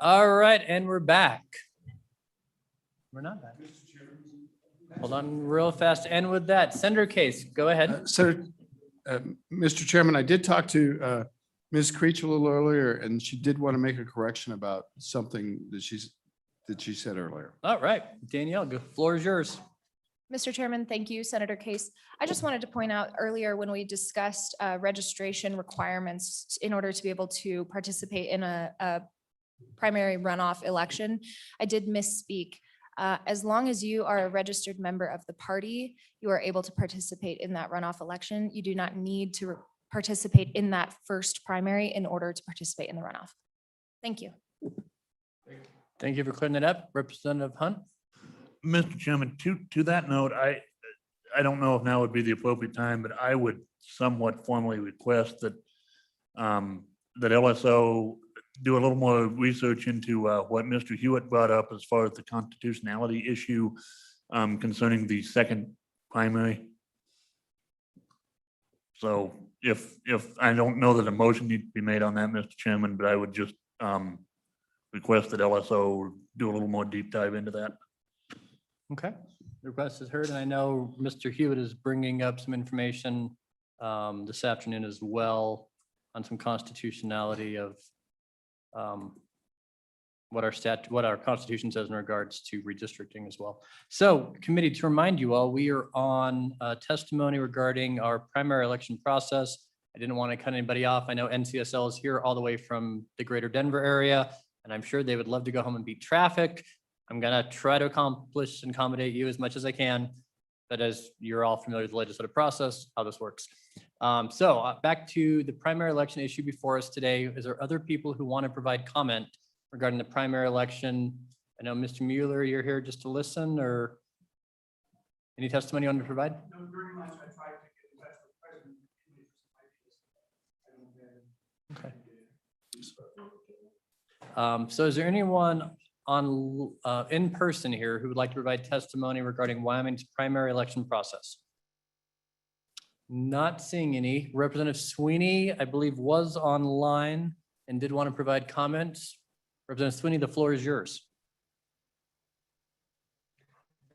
All right, and we're back. We're not back. Hold on real fast. And with that, Senator Case, go ahead. Mr. Chairman, I did talk to Ms. Creech a little earlier, and she did want to make a correction about something that she said earlier. All right, Danielle, the floor is yours. Mr. Chairman, thank you, Senator Case. I just wanted to point out earlier when we discussed registration requirements in order to be able to participate in a primary runoff election, I did misspeak. As long as you are a registered member of the party, you are able to participate in that runoff election. You do not need to participate in that first primary in order to participate in the runoff. Thank you. Thank you for clearing that up. Representative Hunt. Mr. Chairman, to that note, I don't know if now would be the appropriate time, but I would somewhat formally request that that LSO do a little more research into what Mr. Hewitt brought up as far as the constitutionality issue concerning the second primary. So if I don't know that a motion needs to be made on that, Mr. Chairman, but I would just request that LSO do a little more deep dive into that. Okay, the request is heard, and I know Mr. Hewitt is bringing up some information this afternoon as well on some constitutionality of what our Constitution says in regards to redistricting as well. So, committee, to remind you all, we are on testimony regarding our primary election process. I didn't want to cut anybody off. I know NCSL is here all the way from the greater Denver area, and I'm sure they would love to go home and beat traffic. I'm gonna try to accomplish and accommodate you as much as I can, but as you're all familiar with the legislative process, how this works. Back to the primary election issue before us today. Is there other people who want to provide comment regarding the primary election? I know Mr. Mueller, you're here just to listen, or any testimony you want to provide? No, very much. I tried to get in touch with the president. Okay. So is there anyone on in person here who would like to provide testimony regarding Wyoming's primary election process? Not seeing any. Representative Sweeney, I believe, was online and did want to provide comments. Representative Sweeney, the floor is yours.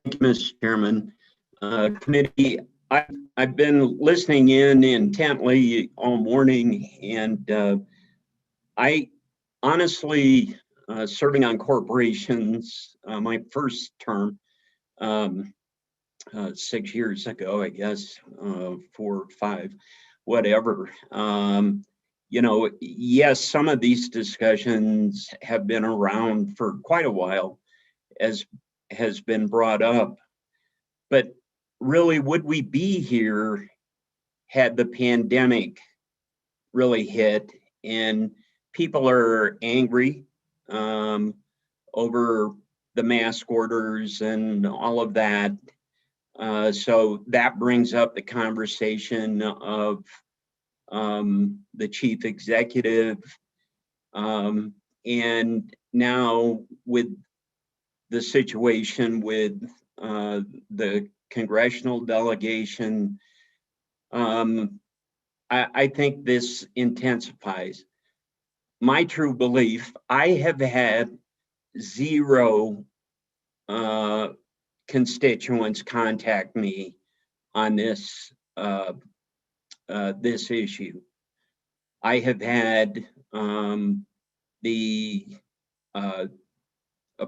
Thank you, Mr. Chairman. Committee, I've been listening in intently all morning, and I honestly, serving on corporations, my first term, 6 years ago, I guess, 4 or 5, whatever. You know, yes, some of these discussions have been around for quite a while, as has been brought up. But really, would we be here had the pandemic really hit? And people are angry over the mask orders and all of that. So that brings up the conversation of the chief executive. And now with the situation with the congressional delegation, I think this intensifies. My true belief, I have had 0 constituents contact me on this this issue. I have had a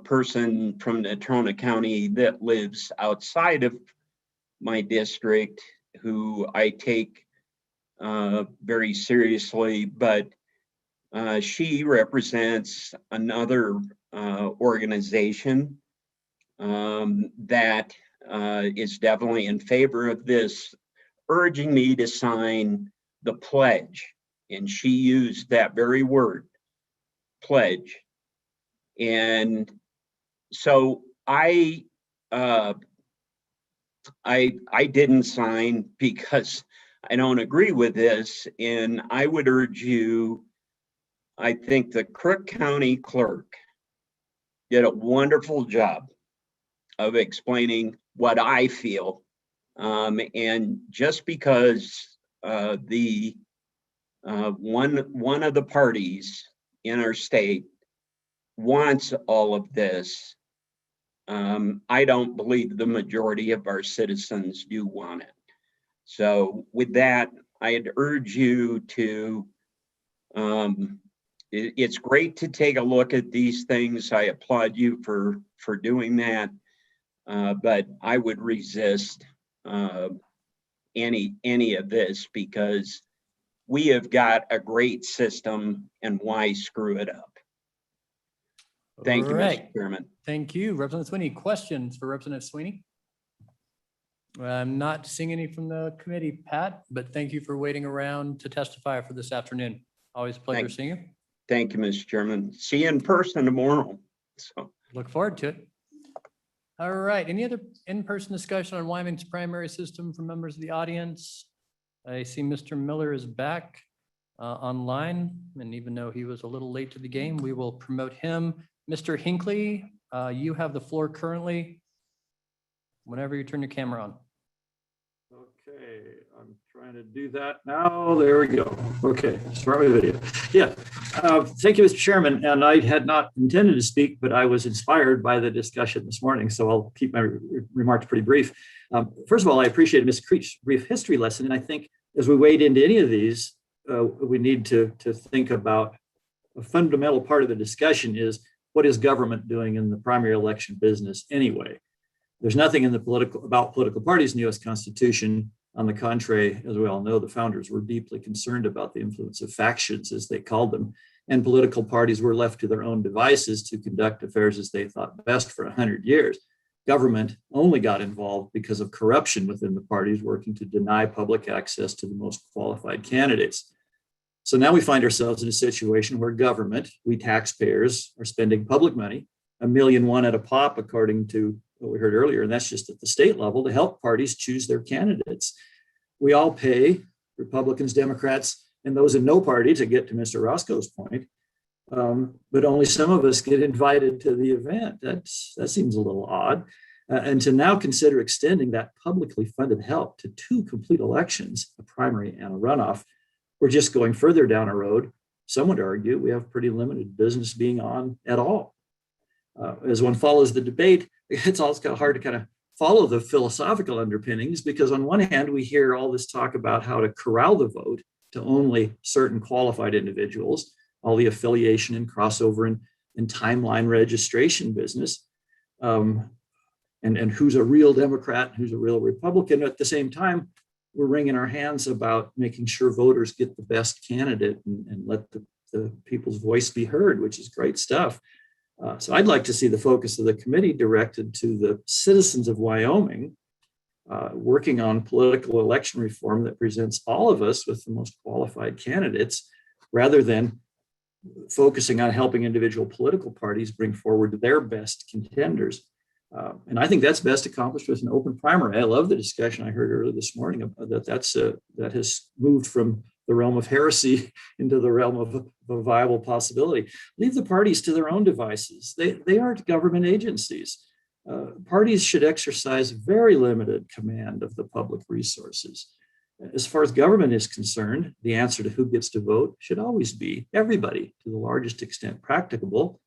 person from Natrona County that lives outside of my district who I take very seriously, but she represents another organization that is definitely in favor of this, urging me to sign the pledge. And she used that very word, pledge. And so I didn't sign because I don't agree with this. And I would urge you, I think the Crook County clerk did a wonderful job of explaining what I feel. And just because the one of the parties in our state wants all of this. I don't believe the majority of our citizens do want it. So with that, I'd urge you to, it's great to take a look at these things. I applaud you for doing that. But I would resist any of this, because we have got a great system, and why screw it up? Thank you, All right. Mr. Chairman. Thank you. Representative Sweeney, questions for Representative Sweeney? I'm not seeing any from the committee, Pat, but thank you for waiting around to testify for this afternoon. Always a pleasure Thank- seeing you. Thank you, Mr. Chairman. See you in person tomorrow. So, Look forward to it. All right, any other in-person discussion on Wyoming's primary system from members of the audience? I see Mr. Miller is back online, and even though he was a little late to the game, we will promote him. Mr. Hinckley, you have the floor currently. Whenever you turn your camera on. Okay, I'm trying to do that now. There we go. Okay, start my video. Yeah, thank you, Mr. Chairman. And I had not intended to speak, but I was inspired by the discussion this morning, so I'll keep my remarks pretty brief. First of all, I appreciated Ms. Creech's brief history lesson, and I think as we wade into any of these, we need to think about a fundamental part of the discussion is, what is government doing in the primary election business anyway? There's nothing in the about political parties in the U.S. Constitution. On the contrary, as we all know, the founders were deeply concerned about the influence of factions, as they called them, and political parties were left to their own devices to conduct affairs as they thought best for 100 years. Government only got involved because of corruption within the parties working to deny public access to the most qualified candidates. So now we find ourselves in a situation where government, we taxpayers, are spending public money, $1.1 million at a pop, according to what we heard earlier, and that's just at the state level, to help parties choose their candidates. We all pay, Republicans, Democrats, and those in no party, to get to Mr. Roscoe's point, but only some of us get invited to the event. That seems a little odd. And to now consider extending that publicly funded help to 2 complete elections, a primary and a runoff, we're just going further down a road. Some would argue we have pretty limited business being on at all. As one follows the debate, it's always kind of hard to kind of follow the philosophical underpinnings, because on one hand, we hear all this talk about how to corral the vote to only certain qualified individuals, all the affiliation and crossover and timeline registration business, and who's a real Democrat and who's a real Republican. At the same time, we're wringing our hands about making sure voters get the best candidate and let the people's voice be heard, which is great stuff. So I'd like to see the focus of the committee directed to the citizens of Wyoming, working on political election reform that presents all of us with the most qualified candidates, rather than focusing on helping individual political parties bring forward their best contenders. And I think that's best accomplished with an open primary. I love the discussion I heard earlier this morning about that has moved from the realm of heresy into the realm of a viable possibility. Leave the parties to their own devices. They aren't government agencies. Parties should exercise very limited command of the public resources. As far as government is concerned, the answer to who gets to vote should always be everybody, to the largest extent practicable.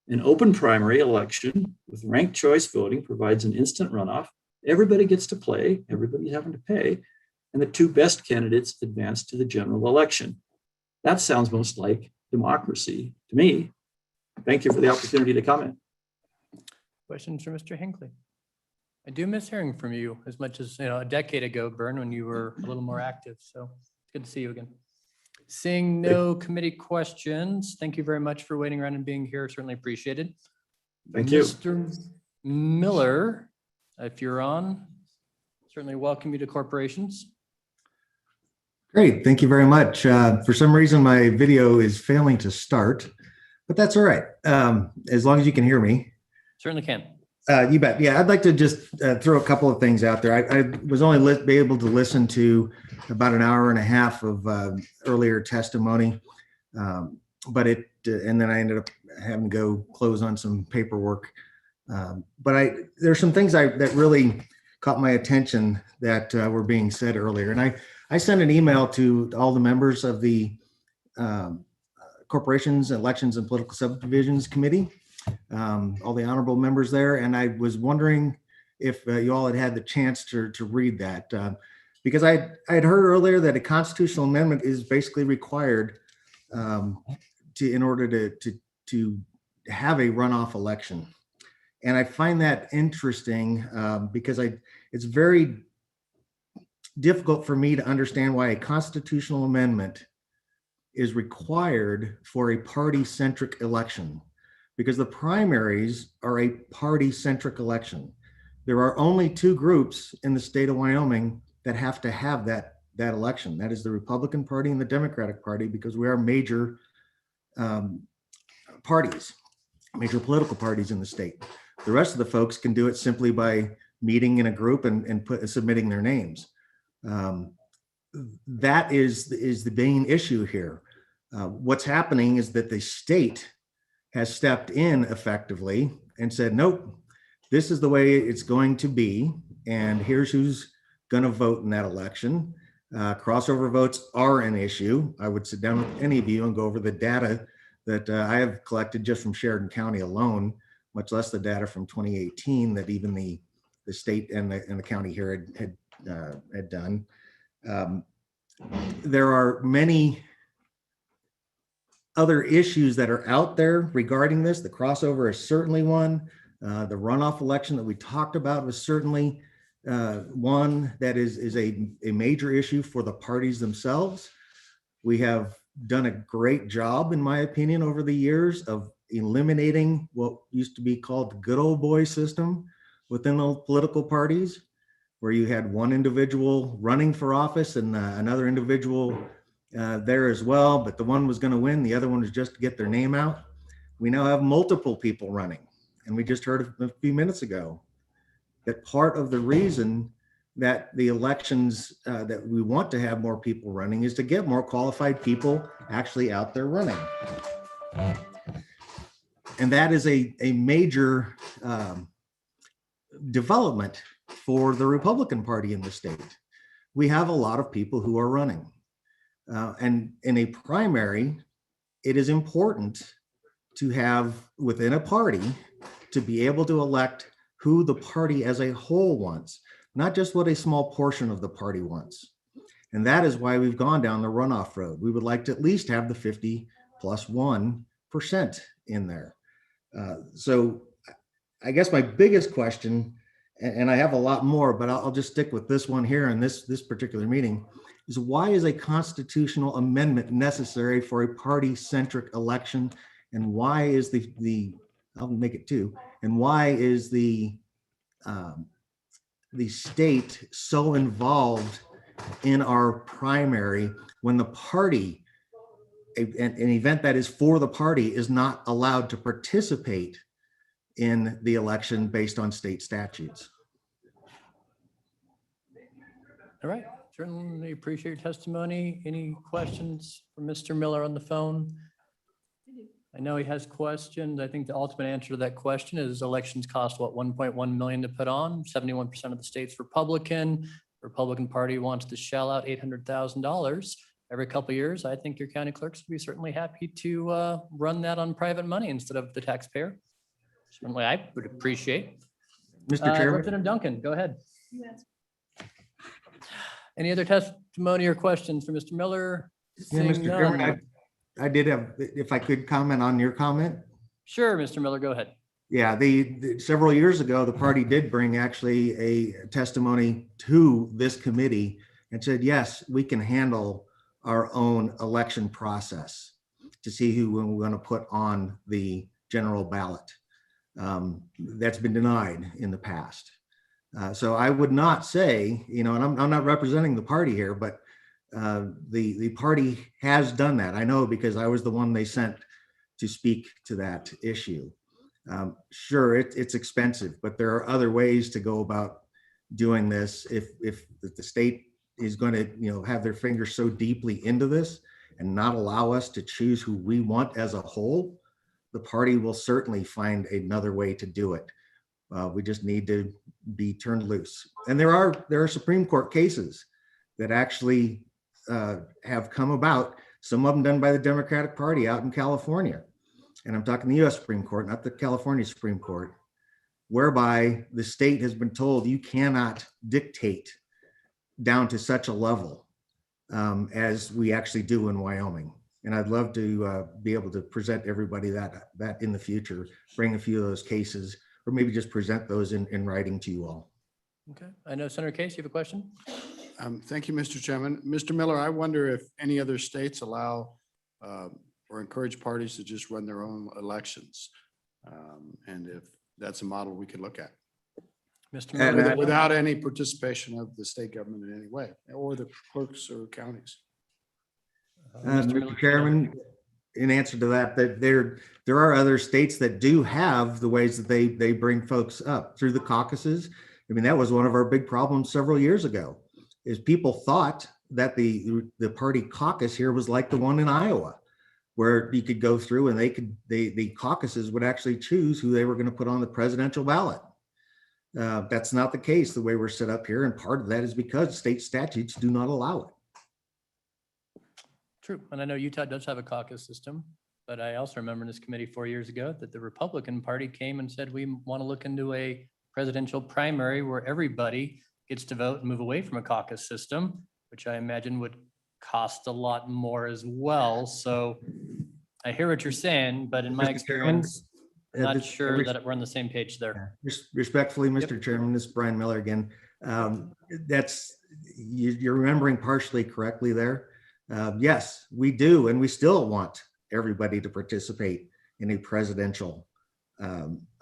An open primary election with ranked choice voting provides an instant runoff. Everybody gets to play, everybody's having to pay, and the 2 best candidates advance to the general election. That sounds most like democracy to me. Thank you for the opportunity to comment. Questions for Mr. Hinckley? I do miss hearing from you as much as, a decade ago, Bern, when you were a little more active. So it's good to see you again. Seeing no committee questions, thank you very much for waiting around and being here. Certainly appreciated. Thank you. Mr. Miller, if you're on, certainly welcome you to corporations. Great, thank you very much. For some reason, my video is failing to start, but that's all right. As long as you can hear me. Certainly can. You bet. Yeah, I'd like to just throw a couple of things out there. I was only able to listen to about an hour and a half of earlier testimony, and then I ended up having to go close on some paperwork. But there's some things that really caught my attention that were being said earlier, and I sent an email to all the members of the Corporations, Elections, and Political Subdivisions Committee, all the honorable members there. And I was wondering if you all had had the chance to read that. Because I had heard earlier that a constitutional amendment is basically required in order to have a runoff election. And I find that interesting because it's very difficult for me to understand why a constitutional amendment is required for a party-centric election, because the primaries are a party-centric election. There are only two groups in the state of Wyoming that have to have that election. That is the Republican Party and the Democratic Party, because we are major parties, major political parties in the state. The rest of the folks can do it simply by meeting in a group and submitting their names. That is the main issue here. What's happening is that the state has stepped in effectively and said, nope, this is the way it's going to be, and here's who's going to vote in that election. Crossover votes are an issue. I would sit down with any of you and go over the data that I have collected just from Sheridan County alone, much less the data from 2018 that even the state and the county here had done. There are many other issues that are out there regarding this. The crossover is certainly one. The runoff election that we talked about was certainly one that is a major issue for the parties themselves. We have done a great job, in my opinion, over the years of eliminating what used to be called the good old boy system within the political parties, where you had one individual running for office and another individual there as well, but the one was going to win, the other one was just to get their name out. We now have multiple people running, and we just heard a few minutes ago that part of the reason that the elections that we want to have more people running is to get more qualified people actually out there running. And that is a major development for the Republican Party in the state. We have a lot of people who are running. And in a primary, it is important to have within a party to be able to elect who the party as a whole wants, not just what a small portion of the party wants. And that is why we've gone down the runoff road. We would like to at least have the 50+1% in there. So I guess my biggest question, and I have a lot more, but I'll just stick with this one here in this particular meeting, is why is a constitutional amendment necessary for a party-centric election? And why is I'll make it two, and why is the state so involved in our primary when the party, an event that is for the party, is not allowed to participate in the election based on state statutes? All right, certainly appreciate your testimony. Any questions for Mr. Miller on the phone? I know he has questions. I think the ultimate answer to that question is elections cost what, 1.1 million to put on? 71% of the state's Republican. Republican Party wants to shell out $800,000 every couple of years. I think your county clerks would be certainly happy to run that on private money instead of the taxpayer. Certainly, I would appreciate. Mr. Chairman? Representative Duncan, go ahead. Any other testimony or questions for Mr. Miller? Yeah, Seeing Mr. Chairman, none. I did have, if I could comment on your comment. Sure, Mr. Miller, go ahead. Yeah, several years ago, the party did bring actually a testimony to this committee and said, yes, we can handle our own election process to see who we're going to put on the general ballot. That's been denied in the past. So I would not say, and I'm not representing the party here, but the party has done that. I know because I was the one they sent to speak to that issue. Sure, it's expensive, but there are other ways to go about doing this. If the state is going to, have their fingers so deeply into this and not allow us to choose who we want as a whole, the party will certainly find another way to do it. We just need to be turned loose. And there are Supreme Court cases that actually have come about some of them done by the Democratic Party out in California. And I'm talking the US Supreme Court, not the California Supreme Court, whereby the state has been told you cannot dictate down to such a level as we actually do in Wyoming. And I'd love to be able to present everybody that in the future, bring a few of those cases, or maybe just present those in writing to you all. Okay, I know Senator Case, you have a question? Thank you, Mr. Chairman. Mr. Miller, I wonder if any other states allow or encourage parties to just run their own elections. And if that's a model we could look at. Mr. And Miller, Without any participation of the state government in any way, or the clerks or counties. Mr. Chairman, in answer to that, that there are other states that do have the ways that they bring folks up through the caucuses. I mean, that was one of our big problems several years ago, is people thought that the party caucus here was like the one in Iowa, where you could go through and the caucuses would actually choose who they were going to put on the presidential ballot. That's not the case the way we're set up here. And part of that is because state statutes do not allow it. true, and I know Utah does have a caucus system, but I also remember in this committee 4 years ago that the Republican Party came and said, we want to look into a presidential primary where everybody gets to vote and move away from a caucus system, which I imagine would cost a lot more as well. So I hear what you're saying, but in my Mr. Chairman, experience, I'm not sure that we're on the same page there. Respectfully, Mr. Chairman, this is Brian Miller again. You're remembering partially correctly there. Yes, we do, and we still want everybody to participate in a presidential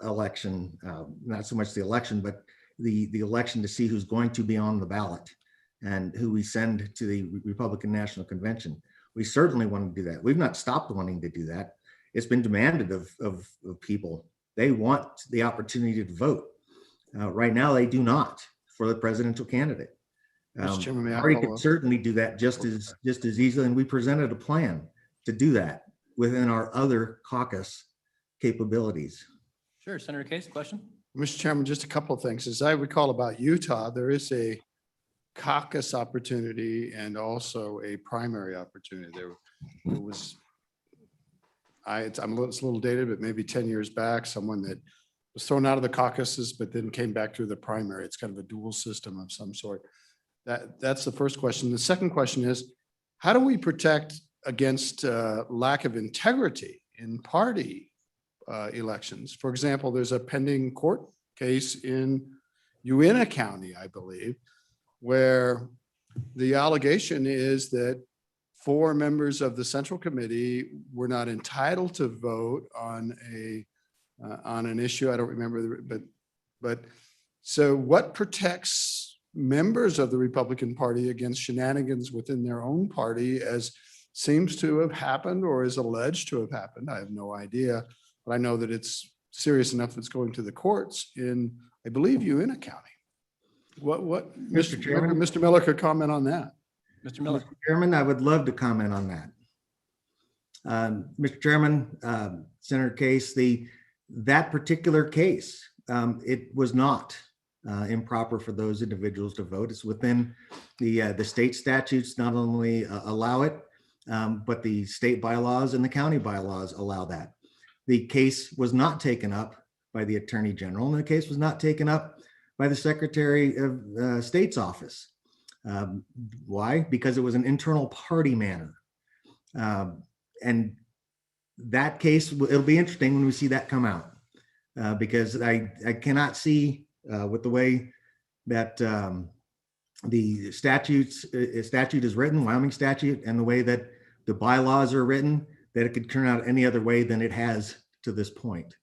election, not so much the election, but the election to see who's going to be on the ballot and who we send to the Republican National Convention. We certainly want to do that. We've not stopped wanting to do that. It's been demanded of people. They want the opportunity to vote. Right now, they do not for the presidential candidate. Mr. Chairman, may I Party follow could up? certainly do that just as easily, and we presented a plan to do that within our other caucus capabilities. Sure, Senator Case, question? Mr. Chairman, just a couple of things. As I recall about Utah, there is a caucus opportunity and also a primary opportunity. There was, it's a little dated, but maybe 10 years back, someone that was thrown out of the caucuses, but then came back through the primary. It's kind of a dual system of some sort. That's the first question. The second question is, how do we protect against lack of integrity in party elections? For example, there's a pending court case in Uintah County, I believe, where the allegation is that 4 members of the Central Committee were not entitled to vote on an issue. I don't remember, but so what protects members of the Republican Party against shenanigans within their own party, as seems to have happened or is alleged to have happened? I have no idea, but I know that it's serious enough that's going to the courts in, I believe, Uintah County. What, Mr. Chairman? Mr. Miller could comment on that. Mr. Miller. Mr. Chairman, I would love to comment on that. Mr. Chairman, Senator Case, that particular case, it was not improper for those individuals to vote. It's within the state statutes not only allow it, but the state bylaws and the county bylaws allow that. The case was not taken up by the Attorney General, and the case was not taken up by the Secretary of State's office. Why? Because it was an internal party matter. And that case, it'll be interesting when we see that come out, because I cannot see with the way that the statute is written, Wyoming statute, and the way that the bylaws are written, that it could turn out any other way than it has to this point.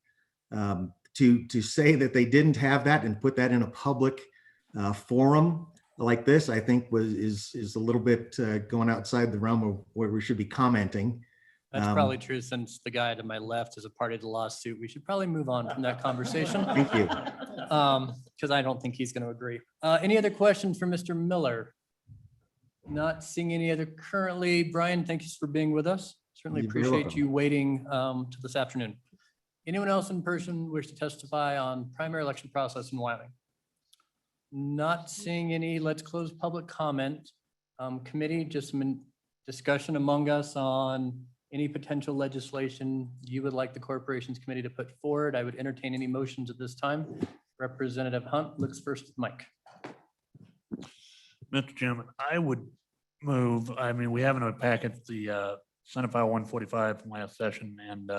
To say that they didn't have that and put that in a public forum like this, I think is a little bit going outside the realm of where we should be commenting. That's probably true, since the guy to my left is a party to the lawsuit. We should probably move on from that conversation. Thank you. Because I don't think he's going to agree. Any other questions for Mr. Miller? Not seeing any other currently. Brian, thank you for being with us. Certainly You're very appreciate welcome. you waiting to this afternoon. Anyone else in person wish to testify on primary election process in Wyoming? Not seeing any. Let's close public comment. Committee, just some discussion among us on any potential legislation you would like the Corporations Committee to put forward? I would entertain any motions at this time. Representative Hunt looks first with Mike. Mr. Chairman, I would move, I mean, we have in our packet the Senate File 145 from last session and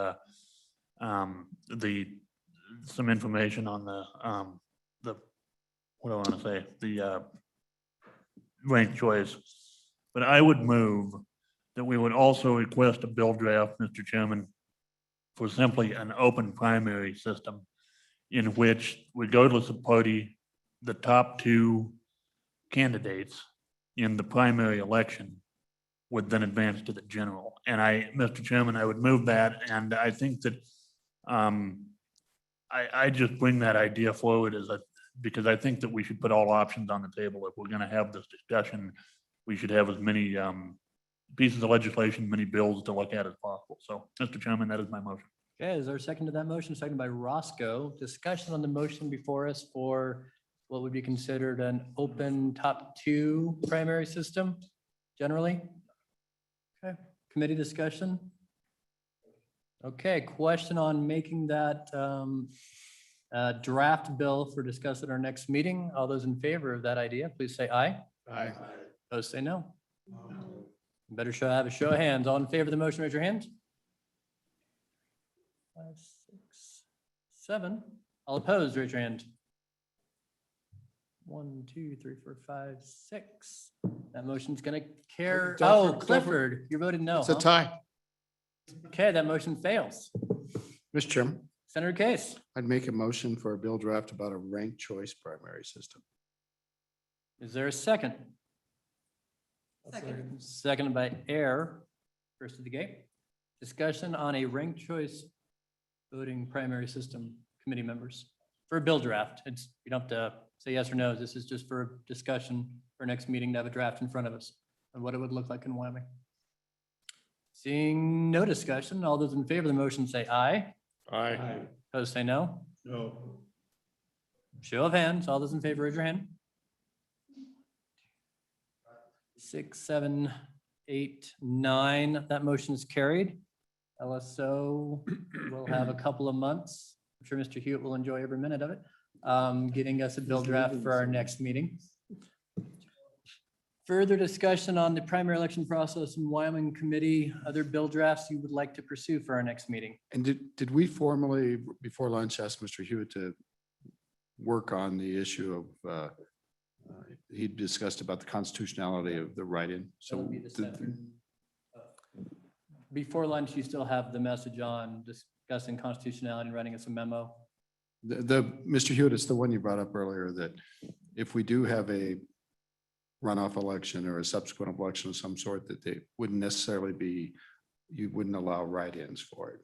some information on the what do I want to say, the ranked choice. But I would move that we would also request a bill draft, Mr. Chairman, for simply an open primary system in which, regardless of party, the top two candidates in the primary election would then advance to the general. And Mr. Chairman, I would move that. And I think that I just bring that idea forward because I think that we should put all options on the table. If we're going to have this discussion, we should have as many pieces of legislation, many bills to look at as possible. So, Mr. Chairman, that is my motion. Okay, is there a second to that motion? Second by Roscoe. Discussion on the motion before us for what would be considered an open top two primary system generally? Okay, committee discussion? Okay, question on making that draft bill for discuss at our next meeting. All those in favor of that idea, please say aye. Aye. Those say no. Better have a show of hands. All in favor of the motion, raise your hand. 5, 6, 7. All opposed, raise your hand. 1, 2, 3, 4, 5, 6. That motion's gonna carry. Oh, Clifford, you voted no. It's a huh? tie. Okay, that motion fails. Mr. Chairman, Senator Case, I'd make a motion for a bill draft about a ranked choice primary system. is there a second? Seconded by Air, first of the gate. Discussion on a ranked choice voting primary system, committee members, for a bill draft. You don't have to say yes or no. This is just for discussion for next meeting to have a draft in front of us and what it would look like in Wyoming. Seeing no discussion, all those in favor of the motion say aye. Aye. Opposed say no. No. Show of hands. All those in favor, raise your hand. 6, 7, 8, 9. That motion is carried. LSO will have a couple of months. I'm sure Mr. Hewitt will enjoy every minute of it. Getting us a bill draft for our next meeting. Further discussion on the primary election process in Wyoming committee, other bill drafts you would like to pursue for our next meeting? And did we formally, before lunch, ask Mr. Hewitt to work on the issue of, he discussed about the constitutionality of the write-in? That would be the second. Before lunch, you still have the message on discussing constitutionality and writing us a memo. Mr. Hewitt, it's the one you brought up earlier that if we do have a runoff election or a subsequent election of some sort, that they wouldn't necessarily be, you wouldn't allow write-ins for it.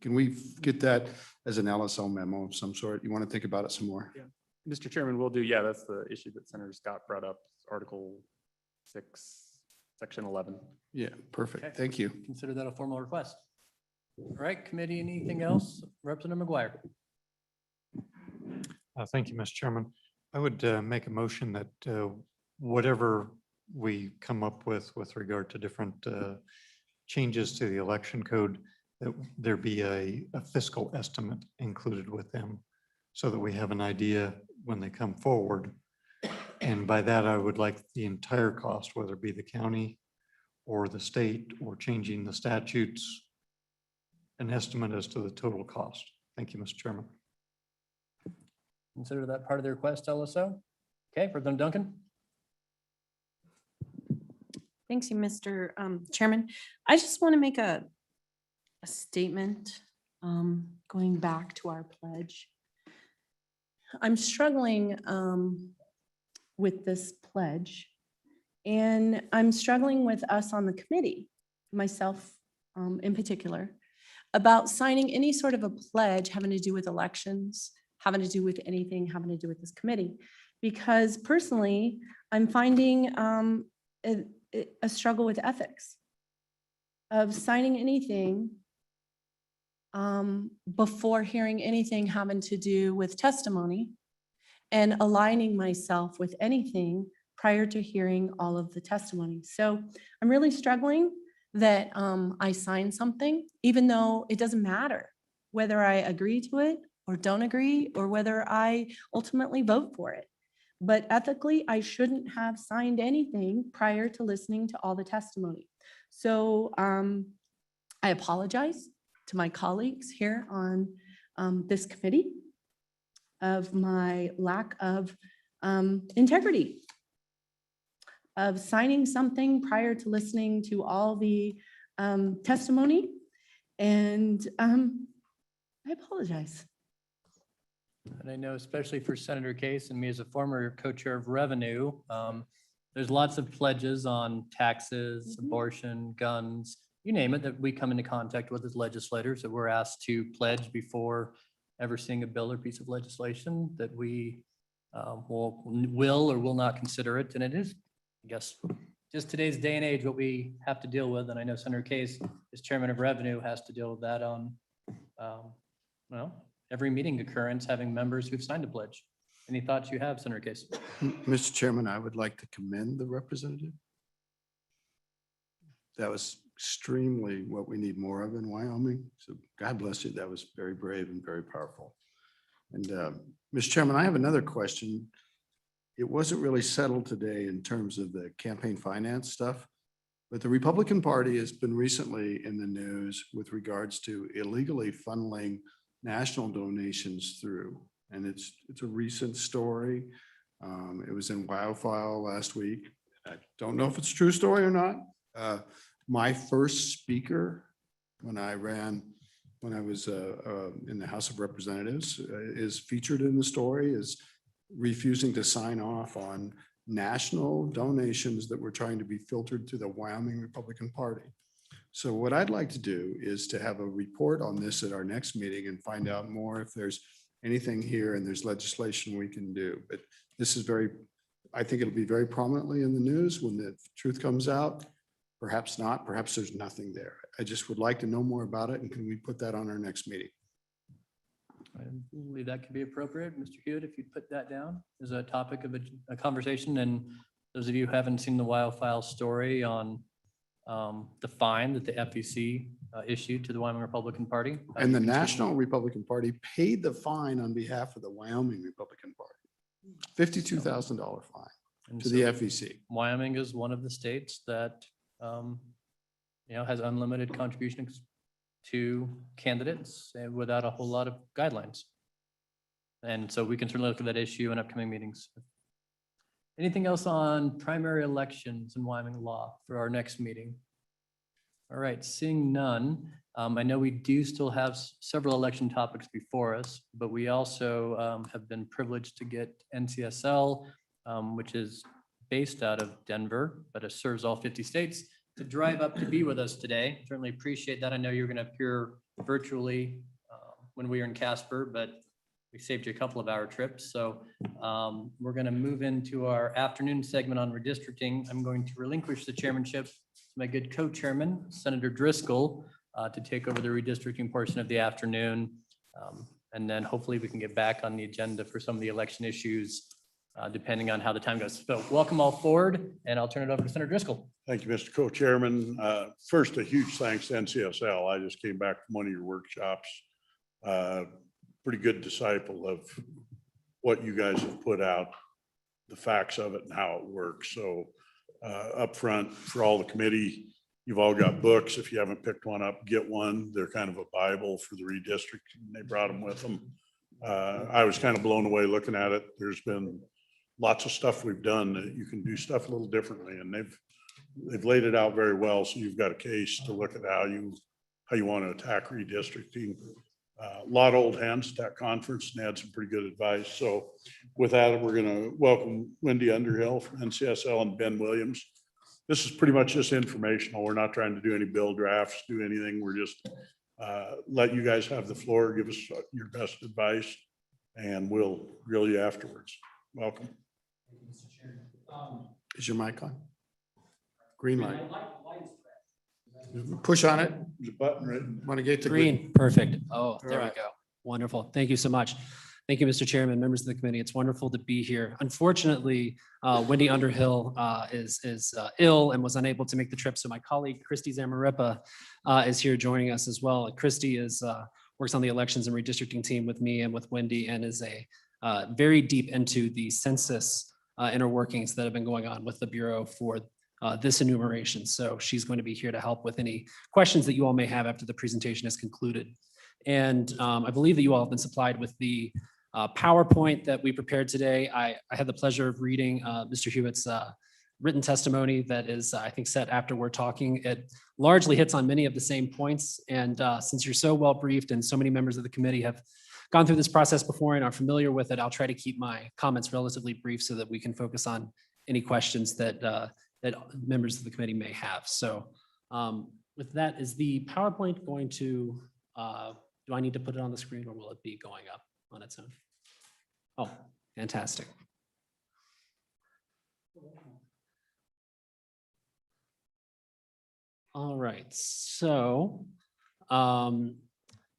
Can we get that as an LSO memo of some sort? You want to think about it some more? Yeah. Mr. Chairman, we'll do, yeah, that's the issue that Senator Scott brought up, Article 6, Section 11. Yeah, perfect. Okay. Thank you. Consider that a formal request. All right, committee, anything else? Representative McGuire. Thank you, Mr. Chairman. I would make a motion that whatever we come up with regard to different changes to the election code, that there be a fiscal estimate included with them so that we have an idea when they come forward. And by that, I would like the entire cost, whether it be the county or the state or changing the statutes, an estimate as to the total cost. Thank you, Mr. Chairman. Consider that part of the request, LSO. Okay, Representative Duncan. Thanks, you, Mr. Chairman. I just want to make a statement going back to our pledge. I'm struggling with this pledge, and I'm struggling with us on the committee, myself in particular, about signing any sort of a pledge having to do with elections, having to do with anything having to do with this committee. Because personally, I'm finding a struggle with ethics of signing anything before hearing anything having to do with testimony and aligning myself with anything prior to hearing all of the testimony. So I'm really struggling that I signed something, even though it doesn't matter whether I agree to it or don't agree, or whether I ultimately vote for it. But ethically, I shouldn't have signed anything prior to listening to all the testimony. So I apologize to my colleagues here on this committee of my lack of integrity, of signing something prior to listening to all the testimony. And I apologize. And I know especially for Senator Case and me as a former co-chair of Revenue, there's lots of pledges on taxes, abortion, guns, you name it, that we come into contact with as legislators that we're asked to pledge before ever seeing a bill or piece of legislation that we will or will not consider it. And it is, I guess, just today's day and age, what we have to deal with. And I know Senator Case, as chairman of Revenue, has to deal with that on, well, every meeting occurrence, having members who've signed a pledge. Any thoughts you have, Senator Case? Mr. Chairman, I would like to commend the representative. That was extremely what we need more of in Wyoming. So God bless you. That was very brave and very powerful. And Mr. Chairman, I have another question. It wasn't really settled today in terms of the campaign finance stuff, but the Republican Party has been recently in the news with regards to illegally funneling national donations through. And it's a recent story. It was in WildFile last week. I don't know if it's a true story or not. My first speaker when I was in the House of Representatives is featured in the story, is refusing to sign off on national donations that were trying to be filtered through the Wyoming Republican Party. So what I'd like to do is to have a report on this at our next meeting and find out more if there's anything here and there's legislation we can do. But this is I think it'll be very prominently in the news when the truth comes out. Perhaps not, perhaps there's nothing there. I just would like to know more about it, and can we put that on our next meeting? I believe that could be appropriate. Mr. Hewitt, if you'd put that down as a topic of a conversation. And those of you who haven't seen the WildFile story on the fine that the FEC issued to the Wyoming Republican Party. And the National Republican Party paid the fine on behalf of the Wyoming Republican Party. $52,000 fine And to so the FEC. Wyoming is one of the states that, has unlimited contributions to candidates and without a whole lot of guidelines. And so we can certainly look at that issue in upcoming meetings. Anything else on primary elections in Wyoming law for our next meeting? All right, seeing none. I know we do still have several election topics before us, but we also have been privileged to get NCSL, which is based out of Denver, but it serves all 50 states, to drive up to be with us today. Certainly appreciate that. I know you're going to appear virtually when we were in Casper, but we saved you a couple of hour trips. So we're going to move into our afternoon segment on redistricting. I'm going to relinquish the chairmanship to my good co-chairman, Senator Driscoll, to take over the redistricting portion of the afternoon. And then hopefully we can get back on the agenda for some of the election issues, depending on how the time goes. So welcome all forward, and I'll turn it over to Senator Driscoll. Thank you, Mr. Co-Chairman. First, a huge thanks to NCSL. I just came back from one of your workshops. Pretty good disciple of what you guys have put out, the facts of it and how it works. So up front, for all the committee, you've all got books. If you haven't picked one up, get one. They're kind of a Bible for the redistricting. They brought them with them. I was kind of blown away looking at it. There's been lots of stuff we've done that you can do stuff a little differently, and they've laid it out very well. So you've got a case to look at how you want to attack redistricting. A lot of old hands at that conference and had some pretty good advice. So with that, we're going to welcome Wendy Underhill from NCSL and Ben Williams. This is pretty much just informational. We're not trying to do any bill drafts, do anything. We're just let you guys have the floor, give us your best advice, and we'll grill you afterwards. Welcome. Is your mic on? Green light. Push on it. There's a button right. Want to get to Green, perfect. Oh, there we go. Wonderful. Thank you so much. Thank you, Mr. Chairman, members of the committee. It's wonderful to be here. Unfortunately, Wendy Underhill is ill and was unable to make the trip. So my colleague, Christy Zamarripa, is here joining us as well. Christy works on the elections and redistricting team with me and with Wendy, and is very deep into the census inner workings that have been going on with the Bureau for this enumeration. So she's going to be here to help with any questions that you all may have after the presentation is concluded. And I believe that you all have been supplied with the PowerPoint that we prepared today. I had the pleasure of reading Mr. Hewitt's written testimony that is, I think, set after we're talking. It largely hits on many of the same points. And since you're so well briefed and so many members of the committee have gone through this process before and are familiar with it, I'll try to keep my comments relatively brief so that we can focus on any questions that members of the committee may have. So with that, is the PowerPoint going to, do I need to put it on the screen or will it be going up on its own? Oh, fantastic. All right, so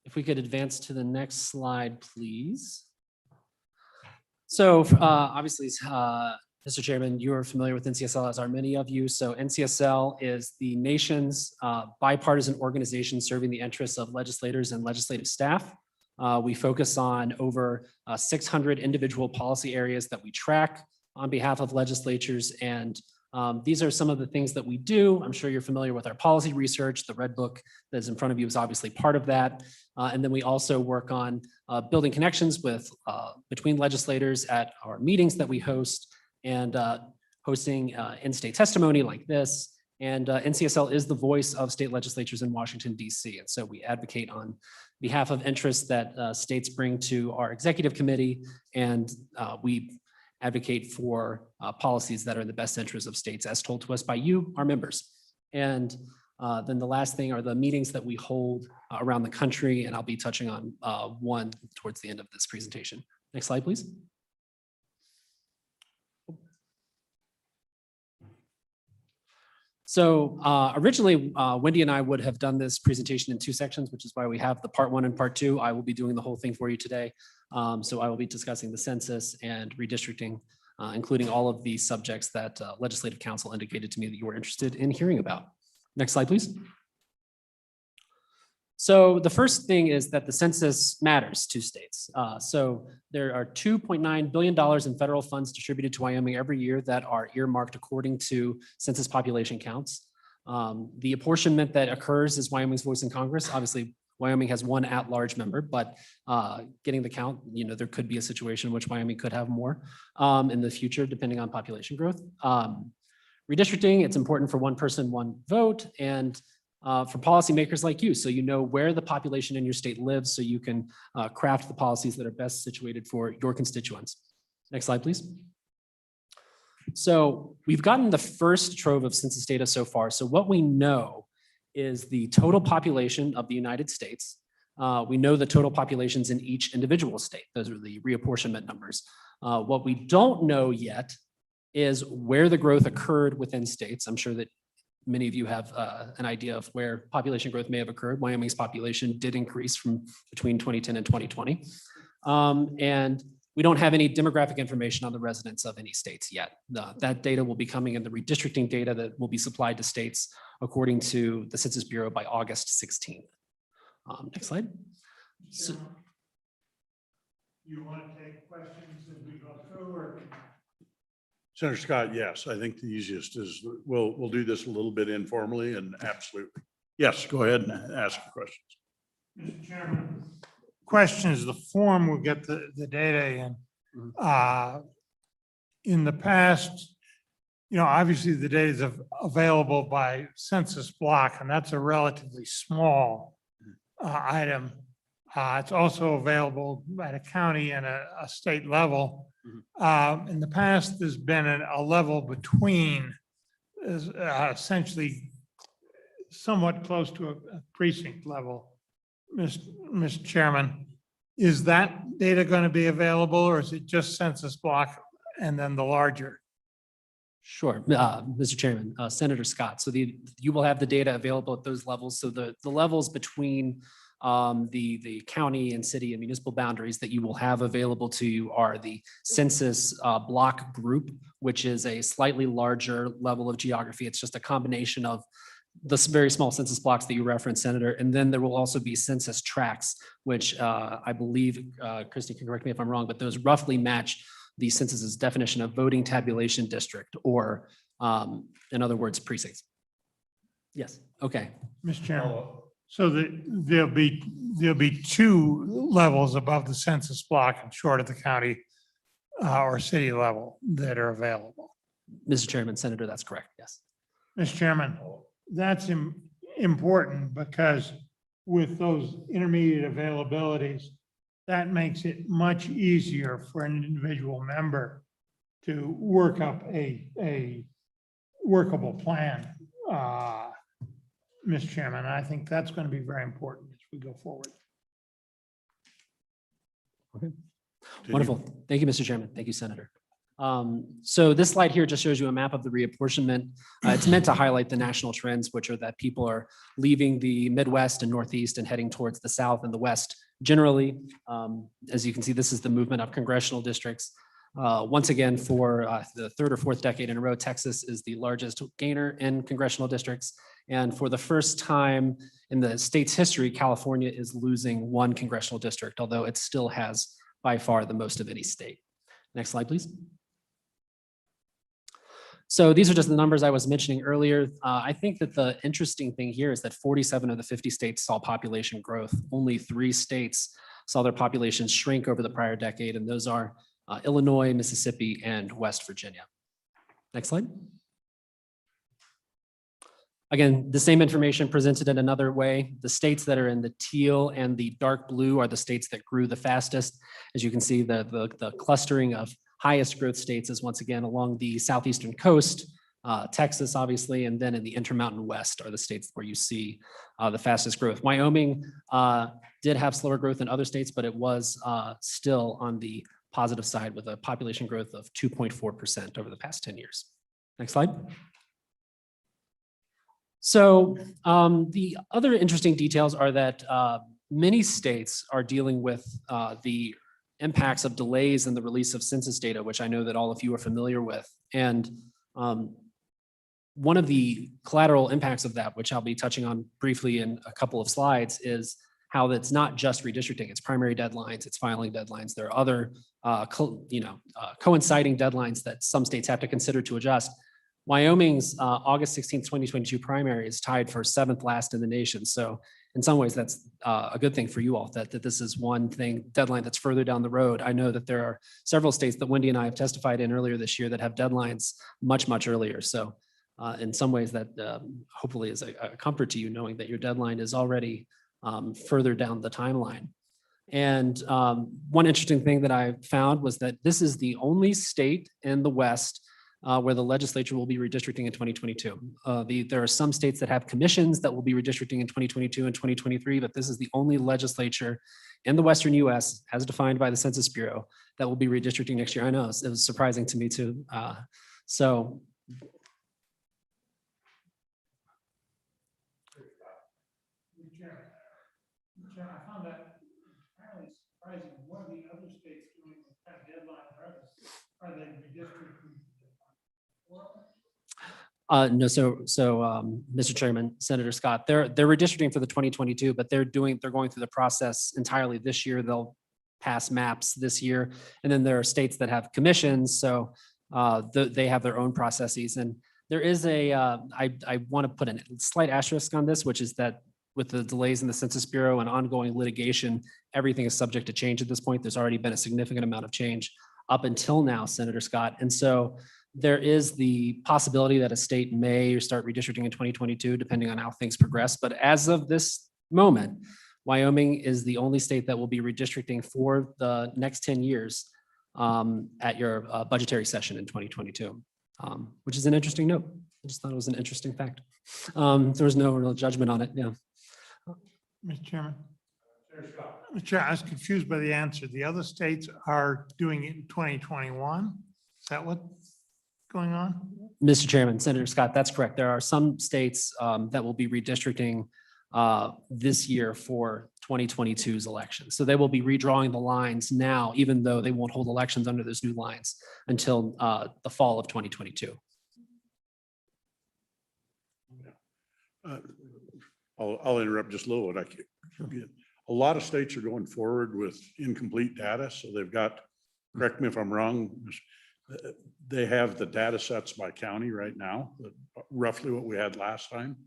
if we could advance to the next slide, please. So obviously, Mr. Chairman, you are familiar with NCSL, as are many of you. So NCSL is the nation's bipartisan organization serving the interests of legislators and legislative staff. We focus on over 600 individual policy areas that we track on behalf of legislatures. And these are some of the things that we do. I'm sure you're familiar with our policy research. The Red Book that is in front of you is obviously part of that. And then we also work on building connections with between legislators at our meetings that we host, and hosting in-state testimony like this. And NCSL is the voice of state legislatures in Washington, D.C. And so we advocate on behalf of interests that states bring to our executive committee. And we advocate for policies that are in the best interest of states as told to us by you, our members. And then the last thing are the meetings that we hold around the country. And I'll be touching on one towards the end of this presentation. Next slide, please. So originally, Wendy and I would have done this presentation in 2 sections, which is why we have the part 1 and part 2. I will be doing the whole thing for you today. So I will be discussing the census and redistricting, including all of the subjects that Legislative Council indicated to me that you were interested in hearing about. Next slide, please. So the first thing is that the census matters to states. So there are $2.9 billion in federal funds distributed to Wyoming every year that are earmarked according to census population counts. The apportionment that occurs is Wyoming's voice in Congress. Obviously, Wyoming has one at-large member, but getting the count, there could be a situation in which Wyoming could have more in the future, depending on population growth. Redistricting, it's important for one person, one vote, and for policymakers like you, so you know where the population in your state lives, so you can craft the policies that are best situated for your constituents. Next slide, please. So we've gotten the first trove of census data so far. So what we know is the total population of the United States. We know the total populations in each individual state. Those are the reapportionment numbers. What we don't know yet is where the growth occurred within states. I'm sure that many of you have an idea of where population growth may have occurred. Wyoming's population did increase from between 2010 and 2020. And we don't have any demographic information on the residents of any states yet. That data will be coming in the redistricting data that will be supplied to states according to the Census Bureau by August 16th. Next slide. So, You want to take questions as we go through, or? Senator Scott, yes, I think the easiest is we'll do this a little bit informally and absolutely. Yes, go ahead and ask your questions. Mr. Chairman, question is the form will get the data in. In the past, obviously the data is available by census block, and that's a relatively small item. It's also available at a county and a state level. In the past, there's been a level between essentially somewhat close to a precinct level. Mr. Chairman, is that data going to be available, or is it just census block and then the larger? Sure, Mr. Chairman, Senator Scott. So you will have the data available at those levels. So the levels between The county and city and municipal boundaries that you will have available to you are the census block group, which is a slightly larger level of geography. It's just a combination of the very small census blocks that you referenced, Senator. And then there will also be census tracts, which I believe, Christie can correct me if I'm wrong, but those roughly match the census's definition of voting tabulation district, or in other words, precincts. Yes, okay. Mr. Chairman, so there'll be two levels above the census block and short of the county or city level that are available. Mr. Chairman, Senator, that's correct, yes. Mr. Chairman, that's important because with those intermediate availabilities, that makes it much easier for an individual member to work up a workable plan. Mr. Chairman, I think that's going to be very important as we go forward. Wonderful. Thank you, Mr. Chairman. Thank you, Senator. So this slide here just shows you a map of the reapportionment. It's meant to highlight the national trends, which are that people are leaving the Midwest and Northeast and heading towards the South and the West. Generally, as you can see, this is the movement of congressional districts. Once again, for the third or fourth decade in a row, Texas is the largest gainer in congressional districts. And for the first time in the state's history, California is losing one congressional district, although it still has by far the most of any state. Next slide, please. So these are just the numbers I was mentioning earlier. I think that the interesting thing here is that 47 of the 50 states saw population growth. Only 3 states saw their populations shrink over the prior decade, and those are Illinois, Mississippi, and West Virginia. Next slide. Again, the same information presented in another way. The states that are in the teal and the dark blue are the states that grew the fastest. As you can see, the clustering of highest growth states is once again along the southeastern coast, Texas, obviously, and then in the Intermountain West are the states where you see the fastest growth. Wyoming did have slower growth than other states, but it was still on the positive side with a population growth of 2.4% over the past 10 years. Next slide. So the other interesting details are that many states are dealing with the impacts of delays in the release of census data, which I know that all of you are familiar with. And one of the collateral impacts of that, which I'll be touching on briefly in a couple of slides, is how it's not just redistricting, it's primary deadlines, it's filing deadlines. There are other coinciding deadlines that some states have to consider to adjust. Wyoming's August 16th, 2022 primary is tied for 7th last in the nation. So in some ways, that's a good thing for you all, that this is one thing, deadline that's further down the road. I know that there are several states that Wendy and I have testified in earlier this year that have deadlines much, much earlier. So in some ways that hopefully is a comfort to you, knowing that your deadline is already further down the timeline. And one interesting thing that I found was that this is the only state in the West where the legislature will be redistricting in 2022. There are some states that have commissions that will be redistricting in 2022 and 2023, but this is the only legislature in the Western US, as defined by the Census Bureau, that will be redistricting next year. I know it was surprising to me too. So. I found that apparently surprising. What are the other states doing with that deadline? Are they redistricting? No, so Mr. Chairman, Senator Scott, they're redistricting for the 2022, but they're going through the process entirely this year. They'll pass maps this year, and then there are states that have commissions, so they have their own processes. And there is I want to put a slight asterisk on this, which is that with the delays in the Census Bureau and ongoing litigation, everything is subject to change at this point. There's already been a significant amount of change up until now, Senator Scott, and so there is the possibility that a state may start redistricting in 2022, depending on how things progress. But as of this moment, Wyoming is the only state that will be redistricting for the next 10 years at your budgetary session in 2022, which is an interesting note. I just thought it was an interesting fact. There was no real judgment on it. Yeah. Mr. Chairman. Mr. Chair, I was confused by the answer. The other states are doing it in 2021. Is that what's going on? Mr. Chairman, Senator Scott, that's correct. There are some states that will be redistricting this year for 2022's election. So they will be redrawing the lines now, even though they won't hold elections under those new lines until the fall of 2022. I'll interrupt just a little bit. A lot of states are going forward with incomplete data, so they've got, correct me if I'm wrong, they have the data sets by county right now, roughly what we had last time.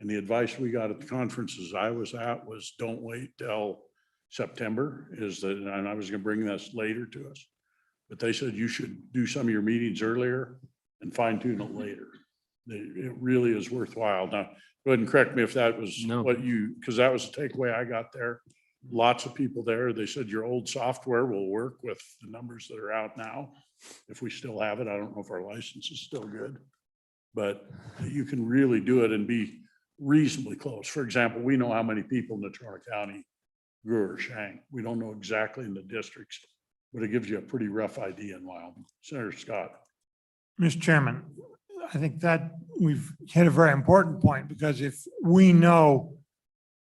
And the advice we got at the conferences I was at was don't wait till September, is that, and I was gonna bring this later to us, but they said you should do some of your meetings earlier and fine tune it later. It really is worthwhile. Now, go ahead and correct me if that was No. what you, because that was the takeaway I got there. Lots of people there, they said your old software will work with the numbers that are out now. If we still have it, I don't know if our license is still good, but you can really do it and be reasonably close. For example, we know how many people in Natrona County grew or shank. We don't know exactly in the districts, but it gives you a pretty rough idea in Wyoming. Senator Scott. Mr. Chairman, I think that we've hit a very important point, because if we know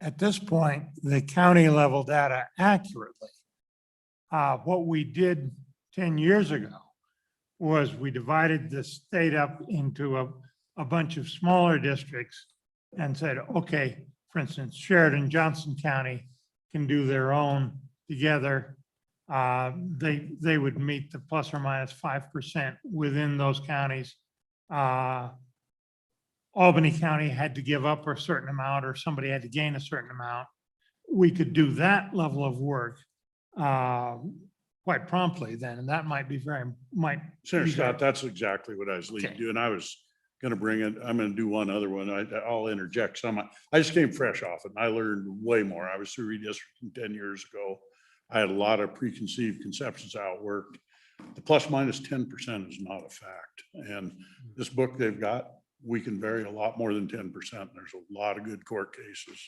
at this point the county level data accurately, what we did 10 years ago was we divided the state up into a bunch of smaller districts and said, okay, for instance, Sheridan, Johnson County can do their own together. They would meet the plus or minus 5% within those counties. Albany County had to give up a certain amount, or somebody had to gain a certain amount. We could do that level of work quite promptly then, and that might be Senator Scott, that's exactly what I was leading Okay. to, and I was gonna bring it, I'm gonna do one other one. I'll interject some. I just came fresh off it and I learned way more. I was through redistricting 10 years ago. I had a lot of preconceived conceptions how it worked. The plus minus 10% is not a fact. And this book they've got, we can vary a lot more than 10%. There's a lot of good court cases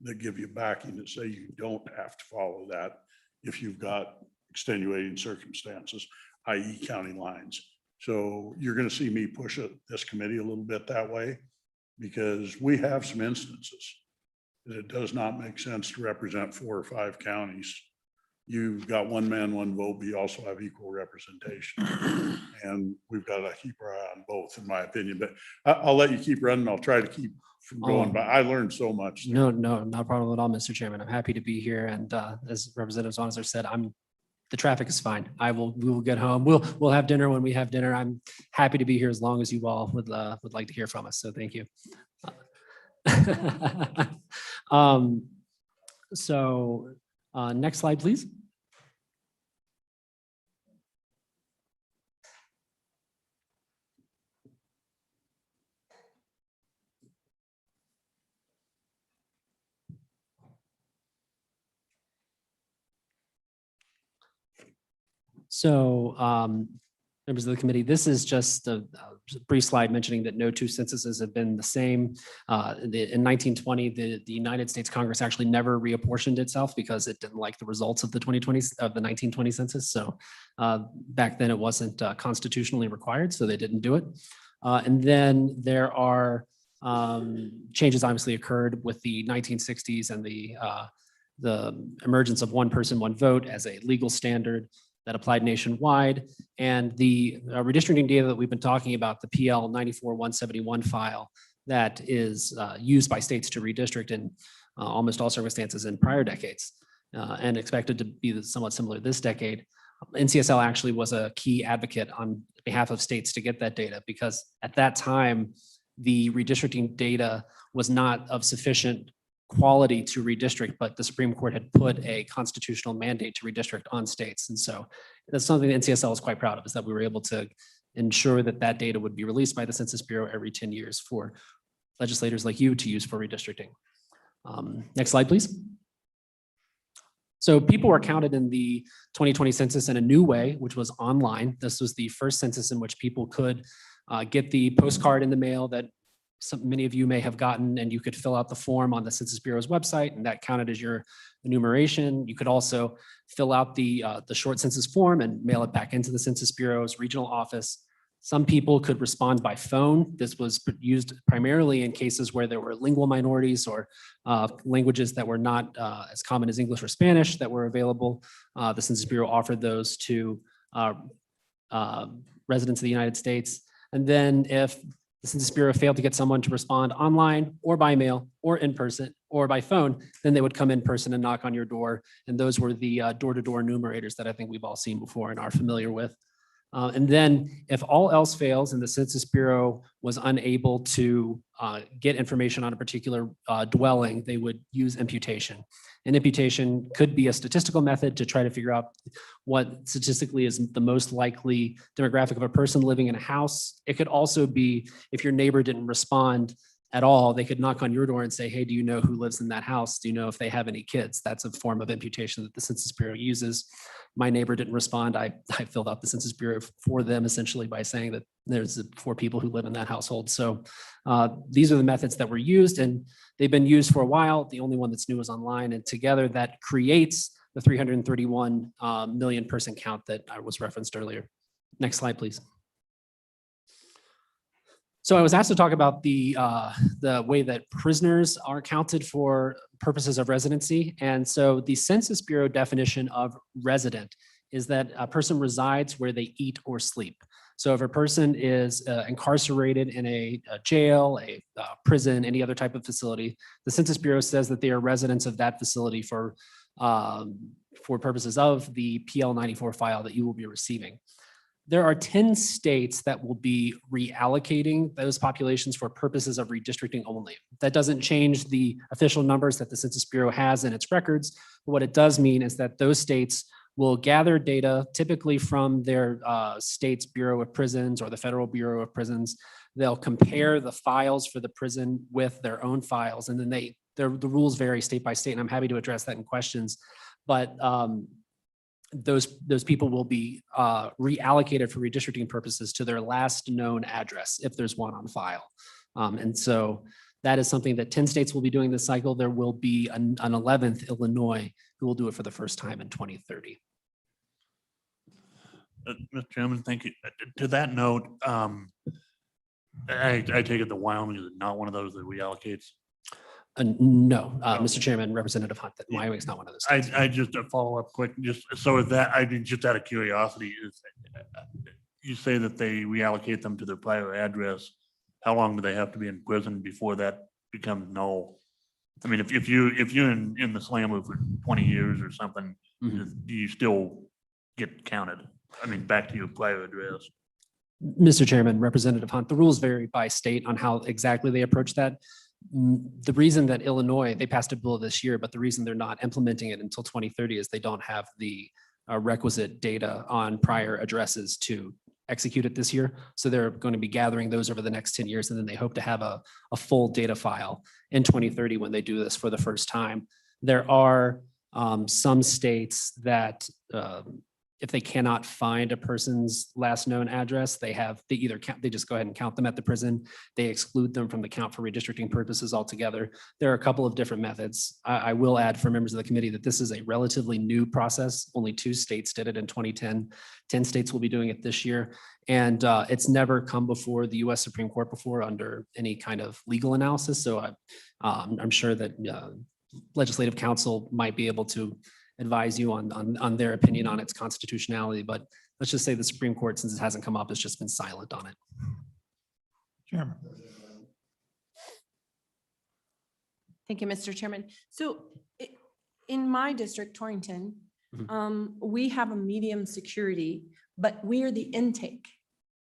that give you backing that say you don't have to follow that if you've got extenuating circumstances, i.e. county lines. So you're going to see me push this committee a little bit that way, because we have some instances that it does not make sense to represent 4 or 5 counties. You've got one man, one vote, but you also have equal representation. And we've got to keep our eye on both, in my opinion. But I'll let you keep running. I'll try to keep from going, but I learned so much. No, not a problem at all, Mr. Chairman. I'm happy to be here. And as Representative Zonizer said, the traffic is fine. We will get home. We'll have dinner when we have dinner. I'm happy to be here as long as you all would like to hear from us. So thank you. Next slide, please. So members of the committee, this is just a brief slide mentioning that no two censuses have been the same. In 1920, the United States Congress actually never reapportioned itself because it didn't like the results of the 1920 census. So back then it wasn't constitutionally required, so they didn't do it. And then there are changes obviously occurred with the 1960s and the emergence of one person, one vote as a legal standard that applied nationwide. And the redistricting data that we've been talking about, the PL 94-171 file that is used by states to redistrict in almost all circumstances in prior decades and expected to be somewhat similar this decade. NCSL actually was a key advocate on behalf of states to get that data, because at that time, the redistricting data was not of sufficient quality to redistrict, but the Supreme Court had put a constitutional mandate to redistrict on states. And so that's something that NCSL is quite proud of, is that we were able to ensure that that data would be released by the Census Bureau every 10 years for legislators like you to use for redistricting. Next slide, please. So people were counted in the 2020 census in a new way, which was online. This was the first census in which people could get the postcard in the mail that many of you may have gotten, and you could fill out the form on the Census Bureau's website, and that counted as your enumeration. You could also fill out the short census form and mail it back into the Census Bureau's regional office. Some people could respond by phone. This was used primarily in cases where there were lingual minorities or languages that were not as common as English or Spanish that were available. The Census Bureau offered those to residents of the United States. And then if the Census Bureau failed to get someone to respond online or by mail or in person or by phone, then they would come in person and knock on your door. And those were the door-to-door enumerators that I think we've all seen before and are familiar with. And then if all else fails and the Census Bureau was unable to get information on a particular dwelling, they would use imputation. And imputation could be a statistical method to try to figure out what statistically is the most likely demographic of a person living in a house. It could also be if your neighbor didn't respond at all, they could knock on your door and say, hey, do you know who lives in that house? Do you know if they have any kids? That's a form of imputation that the Census Bureau uses. My neighbor didn't respond. I filled out the Census Bureau for them essentially by saying that there's 4 people who live in that household. So these are the methods that were used and they've been used for a while. The only one that's new is online, and together that creates the 331 million person count that I was referenced earlier. Next slide, please. So I was asked to talk about the way that prisoners are counted for purposes of residency. And so the Census Bureau definition of resident is that a person resides where they eat or sleep. So if a person is incarcerated in a jail, a prison, any other type of facility, the Census Bureau says that they are residents of that facility for purposes of the PL 94 file that you will be receiving. There are 10 states that will be reallocating those populations for purposes of redistricting only. That doesn't change the official numbers that the Census Bureau has in its records. But what it does mean is that those states will gather data typically from their state's Bureau of Prisons or the Federal Bureau of Prisons. They'll compare the files for the prison with their own files, and then the rules vary state by state, and I'm happy to address that in questions. But those people will be reallocated for redistricting purposes to their last known address, if there's one on file. And so that is something that 10 states will be doing this cycle. There will be an 11th, Illinois, who will do it for the first time in 2030. Mr. Chairman, thank you. To that note, I take it that Wyoming is not one of those that reallocates. No, Mr. Chairman, Representative Hunt, that Wyoming is not one of those states. I just a follow up quick, just so is that, I mean, just out of curiosity, is you say that they reallocate them to their prior address. How long do they have to be in prison before that becomes null? I mean, if you're in the slammer for 20 years or something, do you still get counted? I mean, back to your prior address. Mr. Chairman, Representative Hunt, the rules vary by state on how exactly they approach that. The reason that Illinois, they passed a bill this year, but the reason they're not implementing it until 2030 is they don't have the requisite data on prior addresses to execute it this year. So they're going to be gathering those over the next 10 years, and then they hope to have a full data file in 2030 when they do this for the first time. There are some states that if they cannot find a person's last known address, they either count, they just go ahead and count them at the prison. They exclude them from the count for redistricting purposes altogether. There are a couple of different methods. I will add for members of the committee that this is a relatively new process. Only 2 states did it in 2010. 10 states will be doing it this year. And it's never come before the US Supreme Court before under any kind of legal analysis. So I'm sure that legislative counsel might be able to advise you on their opinion on its constitutionality, but let's just say the Supreme Court, since it hasn't come up, has just been silent on it. Chairman. Thank you, Mr. Chairman. So in my district, Torrington, we have a medium security, but we are the intake.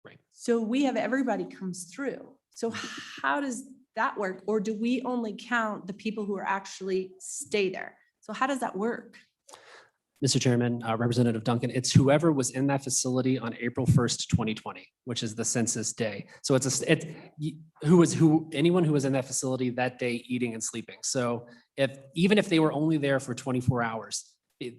Right. So we have everybody comes through. So how does that work? Or do we only count the people who are actually stay there? So how does that work? Mr. Chairman, Representative Duncan, it's whoever was in that facility on April 1st, 2020, which is the census day. So anyone who was in that facility that day eating and sleeping. So even if they were only there for 24 hours,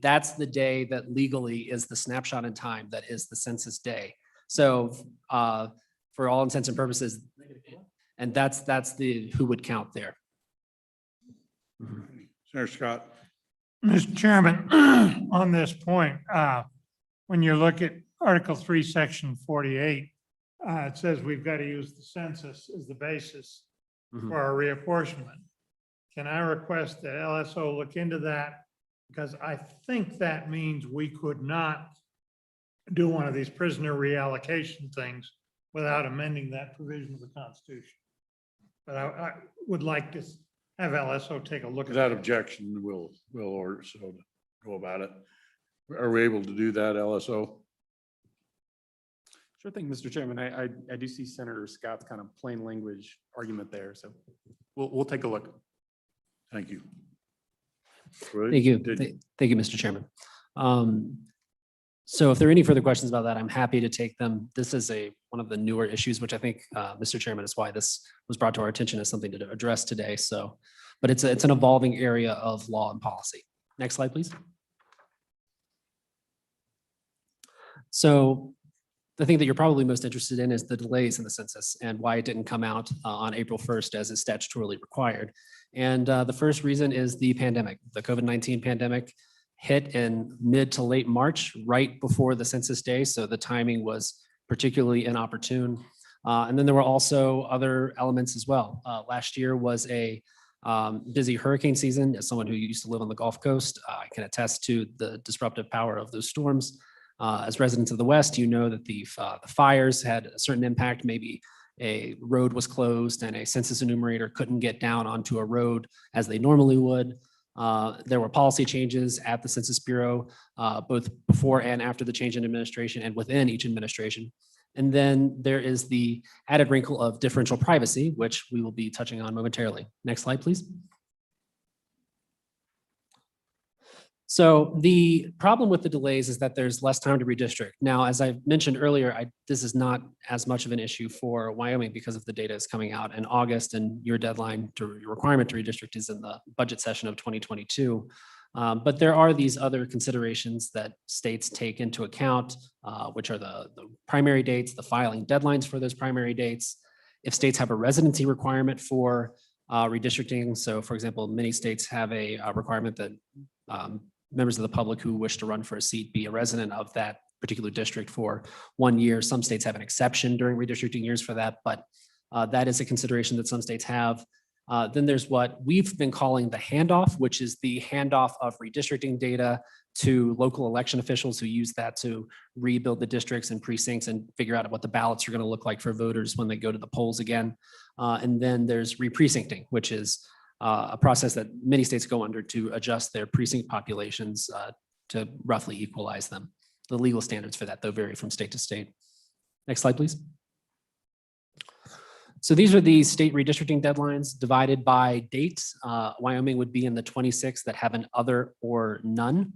that's the day that legally is the snapshot in time that is the census day. So for all intents and purposes, and that's the who would count there. Senator Scott. Mr. Chairman, on this point, when you look at Article 3, Section 48, it says we've got to use the census as the basis Mhm. for our reapportionment. Can I request that LSO look into that? Because I think that means we could not do one of these prisoner reallocation things without amending that provision of the Constitution. But I would like to have LSO take a look at That that. objection will order, so to go about it. Are we able to do that, LSO? Sure thing, Mr. Chairman. I do see Senator Scott's kind of plain language argument there, so we'll take a look. Thank you. Thank you. Thank you, Mr. Chairman. So if there are any further questions about that, I'm happy to take them. This is one of the newer issues, which I think, Mr. Chairman, is why this was brought to our attention as something to address today. So, but it's an evolving area of law and policy. Next slide, please. So the thing that you're probably most interested in is the delays in the census and why it didn't come out on April 1st as is statutorily required. And the first reason is the pandemic. The COVID-19 pandemic hit in mid to late March, right before the census day. So the timing was particularly inopportune. And then there were also other elements as well. Last year was a busy hurricane season. As someone who used to live on the Gulf Coast, I can attest to the disruptive power of those storms. As residents of the West, you know that the fires had a certain impact. Maybe a road was closed and a census enumerator couldn't get down onto a road as they normally would. There were policy changes at the Census Bureau, both before and after the change in administration and within each administration. And then there is the added wrinkle of differential privacy, which we will be touching on momentarily. Next slide, please. So the problem with the delays is that there's less time to redistrict. Now, as I mentioned earlier, this is not as much of an issue for Wyoming because of the data is coming out in August and your deadline to your requirement to redistrict is in the budget session of 2022. But there are these other considerations that states take into account, which are the primary dates, the filing deadlines for those primary dates. If states have a residency requirement for redistricting, so for example, many states have a requirement that members of the public who wish to run for a seat be a resident of that particular district for 1 year. Some states have an exception during redistricting years for that, but that is a consideration that some states have. Then there's what we've been calling the handoff, which is the handoff of redistricting data to local election officials who use that to rebuild the districts and precincts and figure out what the ballots are going to look like for voters when they go to the polls again. And then there's re-precincting, which is a process that many states go under to adjust their precinct populations to roughly equalize them. The legal standards for that, though, vary from state to state. Next slide, please. So these are the state redistricting deadlines divided by dates. Wyoming would be in the 26 that have an other or none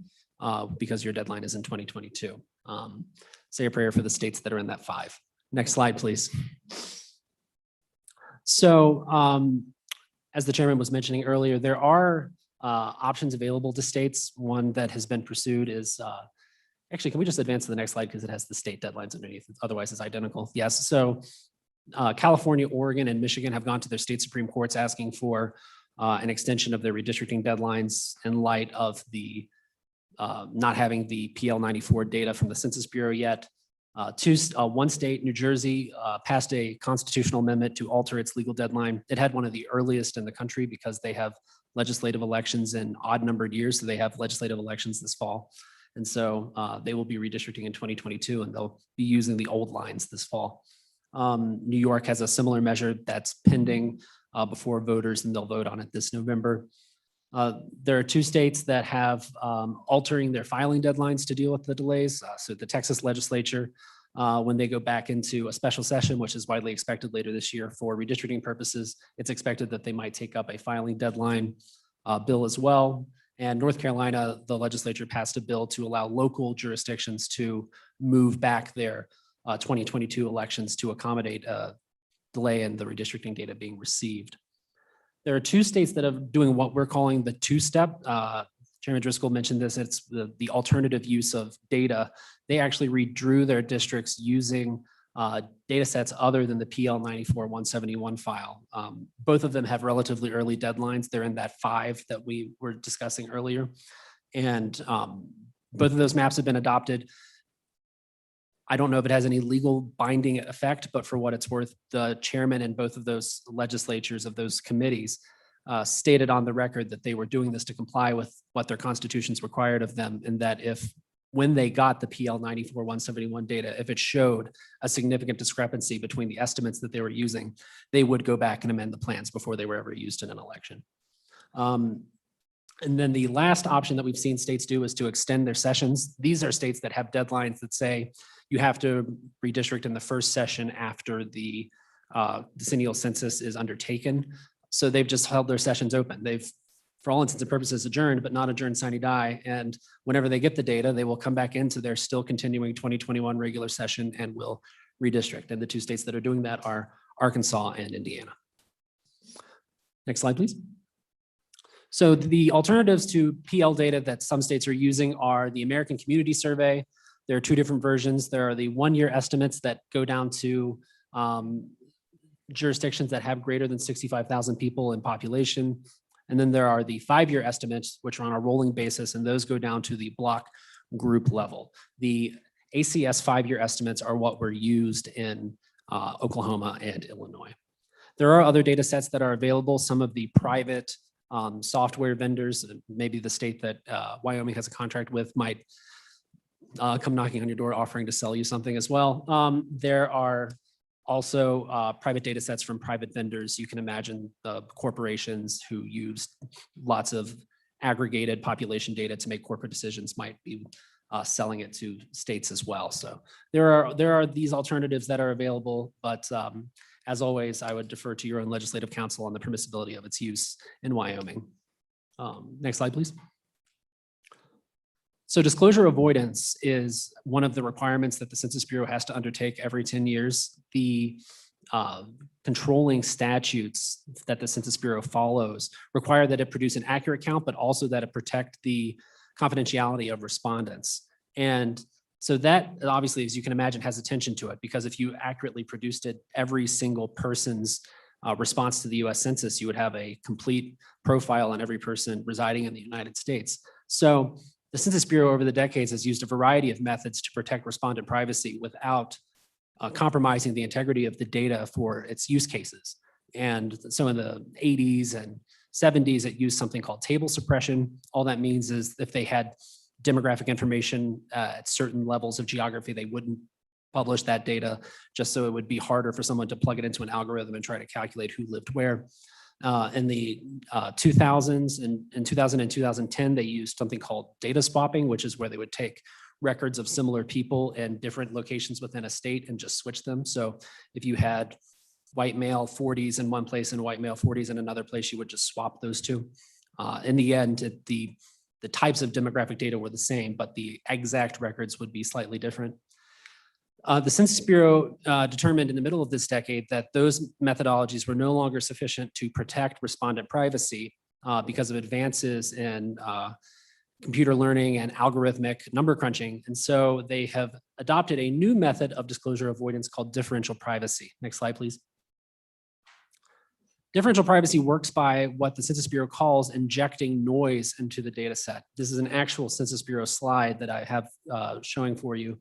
because your deadline is in 2022. Say a prayer for the states that are in that 5. Next slide, please. So as the chairman was mentioning earlier, there are options available to states. One that has been pursued is, actually, can we just advance to the next slide because it has the state deadlines underneath. Otherwise, it's identical. Yes. So California, Oregon, and Michigan have gone to their state Supreme Courts asking for an extension of their redistricting deadlines in light of the not having the PL 94 data from the Census Bureau yet. One state, New Jersey, passed a constitutional amendment to alter its legal deadline. It had one of the earliest in the country because they have legislative elections in odd numbered years. So they have legislative elections this fall. And so they will be redistricting in 2022 and they'll be using the old lines this fall. New York has a similar measure that's pending before voters and they'll vote on it this November. There are 2 states that have altering their filing deadlines to deal with the delays. So the Texas legislature, when they go back into a special session, which is widely expected later this year for redistricting purposes, it's expected that they might take up a filing deadline bill as well. And North Carolina, the legislature passed a bill to allow local jurisdictions to move back their 2022 elections to accommodate a delay in the redistricting data being received. There are 2 states that are doing what we're calling the 2-step. Chairman Driscoll mentioned this. It's the alternative use of data. They actually redrew their districts using data sets other than the PL 94-171 file. Both of them have relatively early deadlines. They're in that 5 that we were discussing earlier. And both of those maps have been adopted. I don't know if it has any legal binding effect, but for what it's worth, the chairman in both of those legislatures of those committees stated on the record that they were doing this to comply with what their constitutions required of them, and that if when they got the PL 94-171 data, if it showed a significant discrepancy between the estimates that they were using, they would go back and amend the plans before they were ever used in an election. And then the last option that we've seen states do is to extend their sessions. These are states that have deadlines that say you have to redistrict in the first session after the decennial census is undertaken. So they've just held their sessions open. They've, for all intents and purposes, adjourned, but not adjourned sine die. And whenever they get the data, they will come back into their still continuing 2021 regular session and will redistrict. And the two states that are doing that are Arkansas and Indiana. Next slide, please. So the alternatives to PL data that some states are using are the American Community Survey. There are two different versions. There are the one-year estimates that go down to jurisdictions that have greater than 65,000 people in population. And then there are the 5-year estimates, which are on a rolling basis, and those go down to the block group level. The ACS 5-year estimates are what were used in Oklahoma and Illinois. There are other data sets that are available. Some of the private software vendors, maybe the state that Wyoming has a contract with, might come knocking on your door offering to sell you something as well. There are also private data sets from private vendors. You can imagine the corporations who use lots of aggregated population data to make corporate decisions might be selling it to states as well. So there are these alternatives that are available, but as always, I would defer to your own legislative counsel on the permissibility of its use in Wyoming. Next slide, please. So disclosure avoidance is one of the requirements that the Census Bureau has to undertake every 10 years. The controlling statutes that the Census Bureau follows require that it produce an accurate count, but also that it protect the confidentiality of respondents. And so that obviously, as you can imagine, has attention to it, because if you accurately produced it, every single person's response to the US Census, you would have a complete profile on every person residing in the United States. So the Census Bureau over the decades has used a variety of methods to protect respondent privacy without compromising the integrity of the data for its use cases. And so in the 80s and 70s, it used something called table suppression. All that means is if they had demographic information at certain levels of geography, they wouldn't publish that data just so it would be harder for someone to plug it into an algorithm and try to calculate who lived where. In the 2000s, in 2000 and 2010, they used something called data swapping, which is where they would take records of similar people in different locations within a state and just switch them. So if you had white male 40s in one place and white male 40s in another place, you would just swap those two. In the end, the types of demographic data were the same, but the exact records would be slightly different. The Census Bureau determined in the middle of this decade that those methodologies were no longer sufficient to protect respondent privacy because of advances in computer learning and algorithmic number crunching. And so they have adopted a new method of disclosure avoidance called differential privacy. Next slide, please. Differential privacy works by what the Census Bureau calls injecting noise into the data set. This is an actual Census Bureau slide that I have showing for you.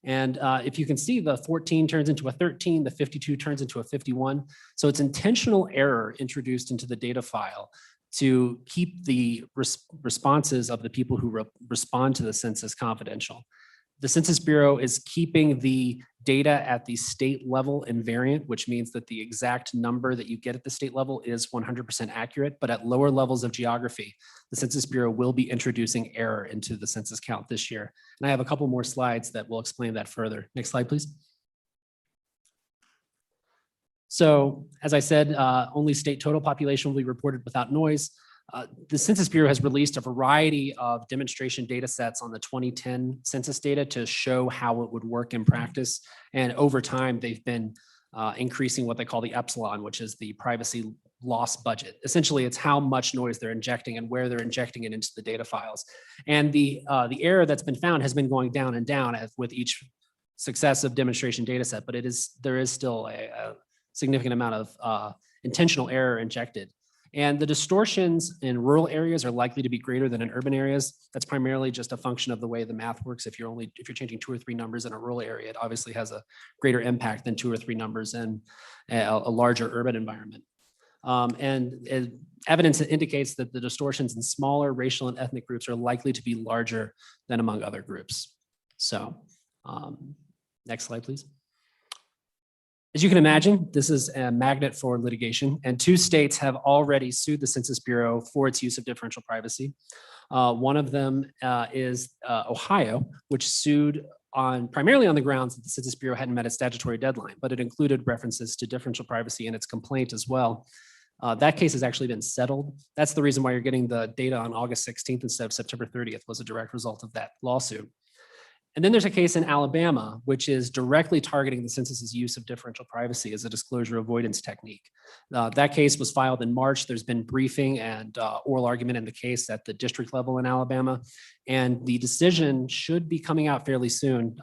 And if you can see, the 14 turns into a 13, the 52 turns into a 51. So it's intentional error introduced into the data file to keep the responses of the people who respond to the census confidential. The Census Bureau is keeping the data at the state level invariant, which means that the exact number that you get at the state level is 100% accurate, but at lower levels of geography, the Census Bureau will be introducing error into the census count this year. And I have a couple more slides that will explain that further. Next slide, please. So as I said, only state total population will be reported without noise. The Census Bureau has released a variety of demonstration data sets on the 2010 census data to show how it would work in practice. And over time, they've been increasing what they call the epsilon, which is the privacy loss budget. Essentially, it's how much noise they're injecting and where they're injecting it into the data files. And the error that's been found has been going down and down with each successive demonstration data set, but there is still a significant amount of intentional error injected. And the distortions in rural areas are likely to be greater than in urban areas. That's primarily just a function of the way the math works. If you're changing 2 or 3 numbers in a rural area, it obviously has a greater impact than 2 or 3 numbers in a larger urban environment. Evidence indicates that the distortions in smaller racial and ethnic groups are likely to be larger than among other groups. So next slide, please. As you can imagine, this is a magnet for litigation, and 2 states have already sued the Census Bureau for its use of differential privacy. One of them is Ohio, which sued primarily on the grounds that the Census Bureau hadn't met its statutory deadline, but it included references to differential privacy in its complaint as well. That case has actually been settled. That's the reason why you're getting the data on August 16th instead of September 30th, was a direct result of that lawsuit. And then there's a case in Alabama, which is directly targeting the census's use of differential privacy as a disclosure avoidance technique. That case was filed in March. There's been briefing and oral argument in the case at the district level in Alabama. And the decision should be coming out fairly soon.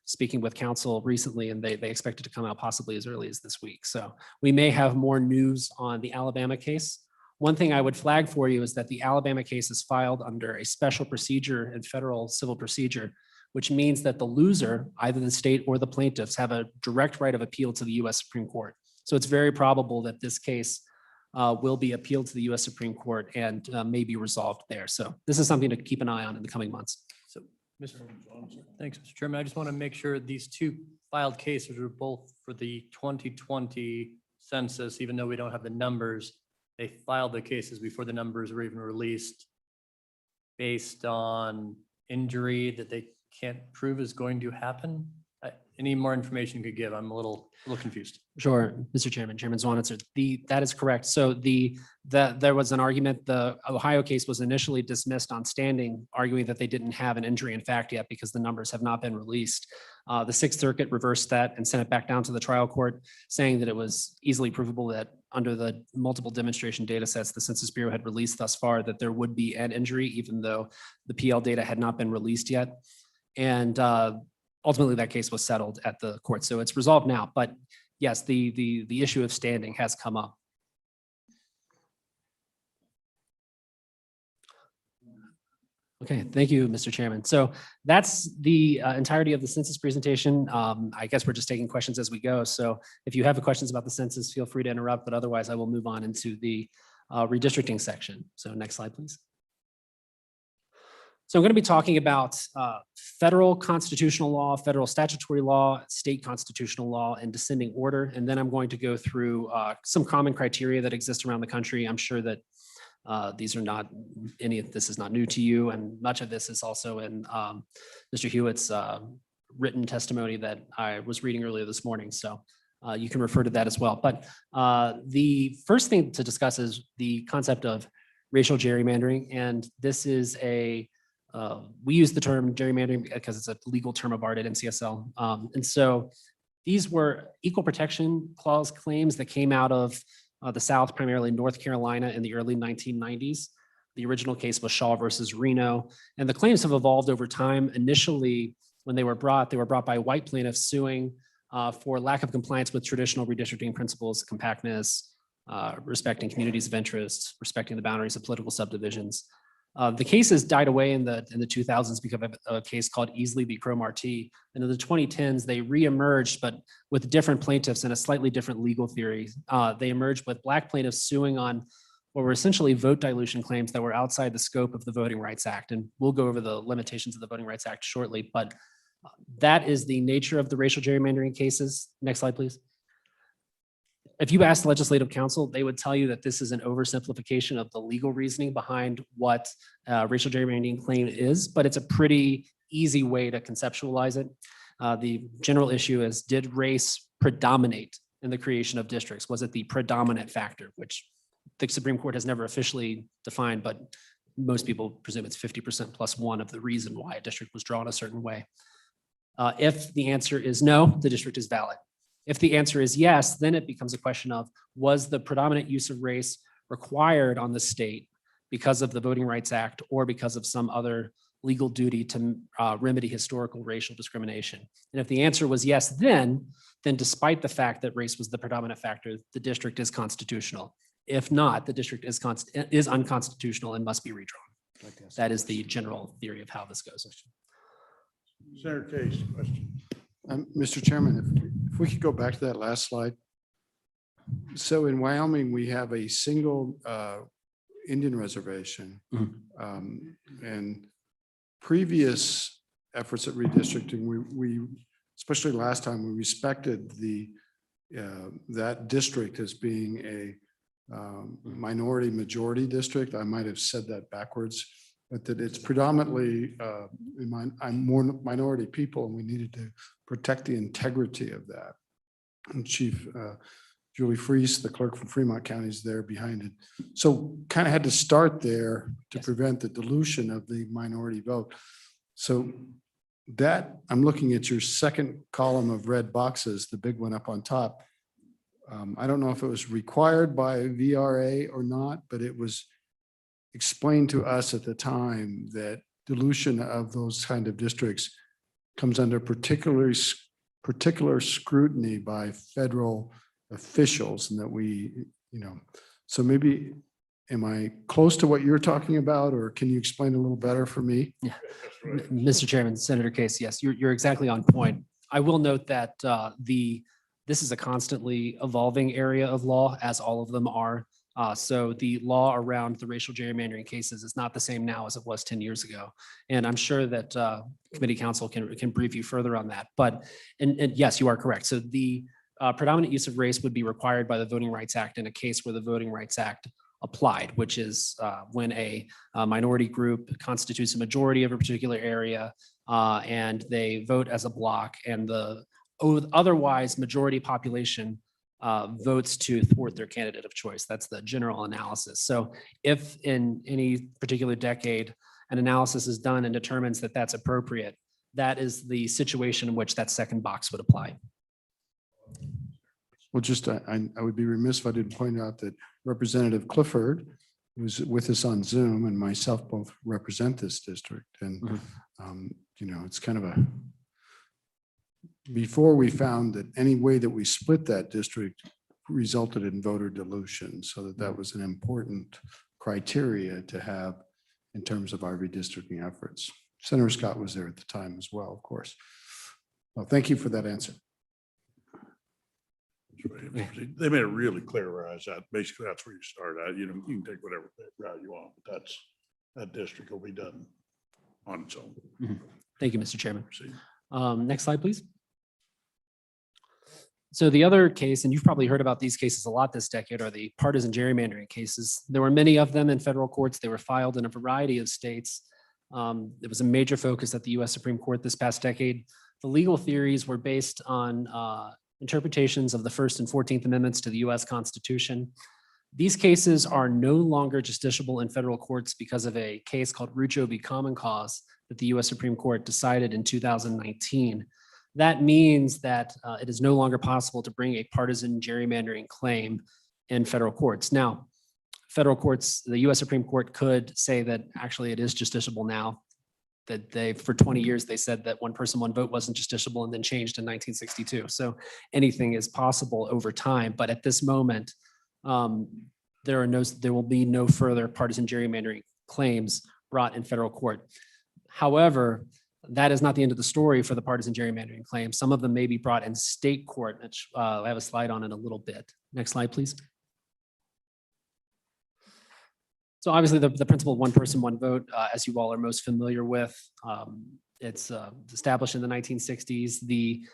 Speaking with counsel recently, and they expect it to come out possibly as early as this week. So we may have more news on the Alabama case. One thing I would flag for you is that the Alabama case is filed under a special procedure and federal civil procedure, which means that the loser, either the state or the plaintiffs, have a direct right of appeal to the US Supreme Court. So it's very probable that this case will be appealed to the US Supreme Court and may be resolved there. So this is something to keep an eye on in the coming months. So, thanks, Mr. Chairman. I just want to make sure these 2 filed cases are both for the 2020 census, even though we don't have the numbers. They filed the cases before the numbers were even released based on injury that they can't prove is going to happen. Any more information you could give? I'm a little confused. Sure, Mr. Chairman, Chairman Zwanitzer, that is correct. So there was an argument, the Ohio case was initially dismissed on standing, arguing that they didn't have an injury in fact yet because the numbers have not been released. The Sixth Circuit reversed that and sent it back down to the trial court, saying that it was easily provable that under the multiple demonstration data sets the Census Bureau had released thus far, that there would be an injury, even though the PL data had not been released yet. And ultimately, that case was settled at the court. So it's resolved now. But yes, the issue of standing has come up. Okay, thank you, Mr. Chairman. So that's the entirety of the census presentation. I guess we're just taking questions as we go. So if you have questions about the census, feel free to interrupt, but otherwise I will move on into the redistricting section. So next slide, please. So I'm going to be talking about federal constitutional law, federal statutory law, state constitutional law in descending order. And then I'm going to go through some common criteria that exist around the country. I'm sure that these are not, any of this is not new to you. And much of this is also in Mr. Hewitt's written testimony that I was reading earlier this morning. So you can refer to that as well. But the first thing to discuss is the concept of racial gerrymandering. And this is we use the term gerrymandering because it's a legal term of art at NCSL. And so these were equal protection clause claims that came out of the South, primarily North Carolina in the early 1990s. The original case was Shaw versus Reno. And the claims have evolved over time. Initially, when they were brought by white plaintiffs suing for lack of compliance with traditional redistricting principles, compactness, respecting communities of interest, respecting the boundaries of political subdivisions. The cases died away in the 2000s because of a case called Easley v. Cromartie. And in the 2010s, they reemerged, but with different plaintiffs and a slightly different legal theory. They emerged with Black plaintiffs suing on what were essentially vote dilution claims that were outside the scope of the Voting Rights Act. And we'll go over the limitations of the Voting Rights Act shortly, but that is the nature of the racial gerrymandering cases. Next slide, please. If you ask the Legislative Council, they would tell you that this is an oversimplification of the legal reasoning behind what racial gerrymandering claim is, but it's a pretty easy way to conceptualize it. The general issue is, did race predominate in the creation of districts? Was it the predominant factor, which the Supreme Court has never officially defined, but most people presume it's 50% plus one of the reason why a district was drawn a certain way. If the answer is no, the district is valid. If the answer is yes, then it becomes a question of, was the predominant use of race required on the state because of the Voting Rights Act or because of some other legal duty to remedy historical racial discrimination? And if the answer was yes, then despite the fact that race was the predominant factor, the district is constitutional. If not, the district is unconstitutional and must be redrawn. That is the general theory of how this goes. Senator Case, question. Mr. Chairman, if we could go back to that last slide. So in Wyoming, we have a single Indian reservation. And previous efforts at redistricting, we especially last time, we respected that district as being a minority majority district. I might have said that backwards, but that it's predominantly more minority people, and we needed to protect the integrity of that. And Chief Julie Freese, the clerk from Fremont County, is there behind it. So kind of had to start there to prevent the dilution of the minority vote. So that, I'm looking at your second column of red boxes, the big one up on top. I don't know if it was required by VRA or not, but it was explained to us at the time that dilution of those kind of districts comes under particular scrutiny by federal officials, and that we, so maybe, am I close to what you're talking about, or can you explain a little better for me? Yeah, Mr. Chairman, Senator Case, yes, you're exactly on point. I will note that this is a constantly evolving area of law, as all of them are. So the law around the racial gerrymandering cases is not the same now as it was 10 years ago. And I'm sure that committee counsel can brief you further on that. But, and yes, you are correct. So the predominant use of race would be required by the Voting Rights Act in a case where the Voting Rights Act applied, which is when a minority group constitutes a majority of a particular area and they vote as a block, and the otherwise majority population votes to thwart their candidate of choice. That's the general analysis. So if in any particular decade an analysis is done and determines that that's appropriate, that is the situation in which that second box would apply. Well, just, I would be remiss if I didn't point out that Representative Clifford, who's with us on Zoom, and myself both represent this district. And, it's kind of before we found that any way that we split that district resulted in voter dilution. So that was an important criteria to have in terms of our redistricting efforts. Senator Scott was there at the time as well, of course. Well, thank you for that answer. They made it really clear where I was at. Basically, that's where you start at. You can take whatever route you want, but that district will be done on its own. Thank you, Mr. Chairman. Next slide, please. So the other case, and you've probably heard about these cases a lot this decade, are the partisan gerrymandering cases. There were many of them in federal courts. They were filed in a variety of states. It was a major focus at the U.S. Supreme Court this past decade. The legal theories were based on interpretations of the First and 14th Amendments to the U.S. Constitution. These cases are no longer justiciable in federal courts because of a case called Rucho v. Common Cause that the U.S. Supreme Court decided in 2019. That means that it is no longer possible to bring a partisan gerrymandering claim in federal courts. Now, federal courts, the U.S. Supreme Court could say that actually it is justiciable now, that for 20 years, they said that one person, one vote wasn't justiciable and then changed in 1962. So anything is possible over time. But at this moment, there will be no further partisan gerrymandering claims brought in federal court. However, that is not the end of the story for the partisan gerrymandering claims. Some of them may be brought in state court, which I have a slide on in a little bit. Next slide, please. So obviously the principle of one person, one vote, as you all are most familiar with, it's established in the 1960s. The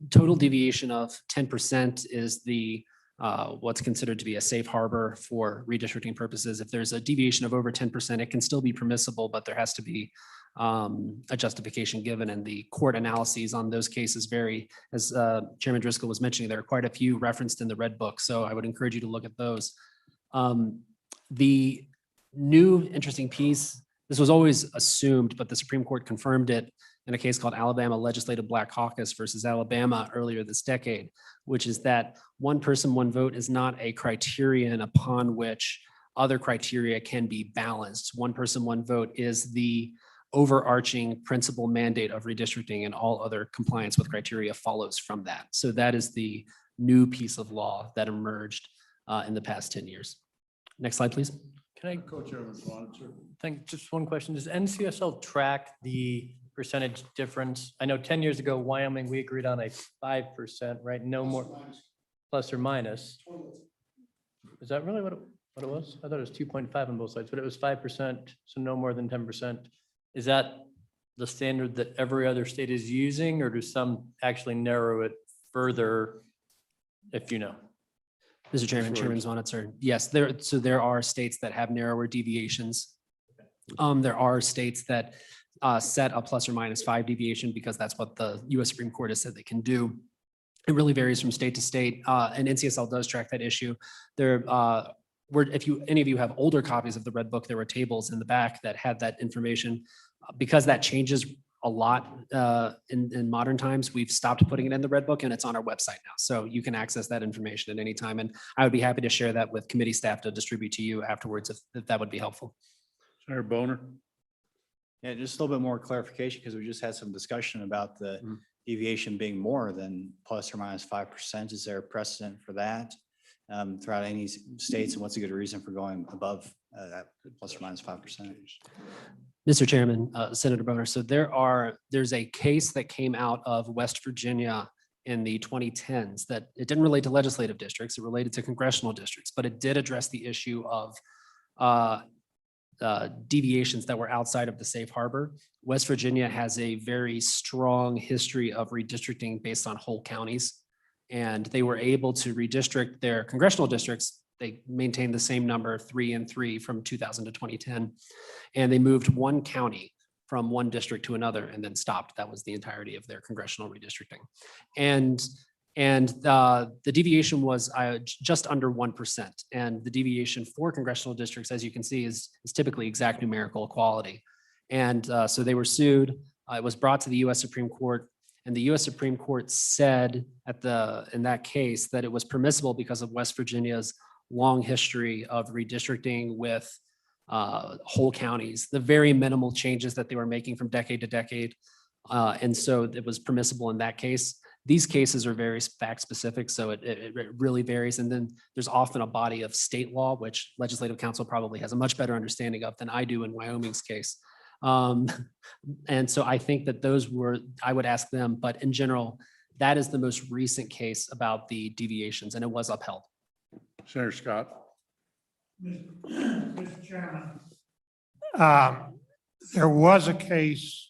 total deviation of 10% is what's considered to be a safe harbor for redistricting purposes. If there's a deviation of over 10%, it can still be permissible, but there has to be a justification given, and the court analyses on those cases vary. As Chairman Driscoll was mentioning, there are quite a few referenced in the Red Book, so I would encourage you to look at those. The new interesting piece, this was always assumed, but the Supreme Court confirmed it in a case called Alabama Legislative Black Caucus versus Alabama earlier this decade, which is that one person, one vote is not a criterion upon which other criteria can be balanced. One person, one vote is the overarching principal mandate of redistricting, and all other compliance with criteria follows from that. So that is the new piece of law that emerged in the past 10 years. Next slide, please. Can I Co-chairman Swan, sir. think, just one question, does NCSL track the percentage difference? I know 10 years ago, Wyoming, we agreed on a 5%, right? No more, plus or minus. Is that really what it was? I thought it was 2.5 on both sides, but it was 5%, so no more than 10%. Is that the standard that every other state is using, or do some actually narrow it further, if you know? Mr. Chairman, Chairman Zwanitzer, yes, there are states that have narrower deviations. There are states that set a plus or minus 5 deviation because that's what the US Supreme Court has said they can do. It really varies from state to state, and NCSL does track that issue. If any of you have older copies of the Red Book, there were tables in the back that had that information. Because that changes a lot in modern times, we've stopped putting it in the Red Book, and it's on our website now. So you can access that information at any time. And I would be happy to share that with committee staff to distribute to you afterwards if that would be helpful. Senator Boner. Yeah, just a little bit more clarification, because we just had some discussion about the deviation being more than plus or minus 5%. Is there a precedent for that throughout any states? And what's a good reason for going above that plus or minus 5%? Mr. Chairman, Senator Boner, so there's a case that came out of West Virginia in the 2010s that it didn't relate to legislative districts, it related to congressional districts, but it did address the issue of deviations that were outside of the safe harbor. West Virginia has a very strong history of redistricting based on whole counties, and they were able to redistrict their congressional districts. They maintained the same number, 3 and 3, from 2000 to 2010. And they moved one county from one district to another and then stopped. That was the entirety of their congressional redistricting. And the deviation was just under 1%. And the deviation for congressional districts, as you can see, is typically exact numerical equality. And so they were sued. It was brought to the US Supreme Court. And the US Supreme Court said in that case that it was permissible because of West Virginia's long history of redistricting with whole counties, the very minimal changes that they were making from decade to decade. And so it was permissible in that case. These cases are very fact specific, so it really varies. And then there's often a body of state law, which Legislative Council probably has a much better understanding of than I do in Wyoming's case. And so I think that I would ask them, but in general, that is the most recent case about the deviations, and it was upheld. Senator Scott. Mr. Chairman, there was a case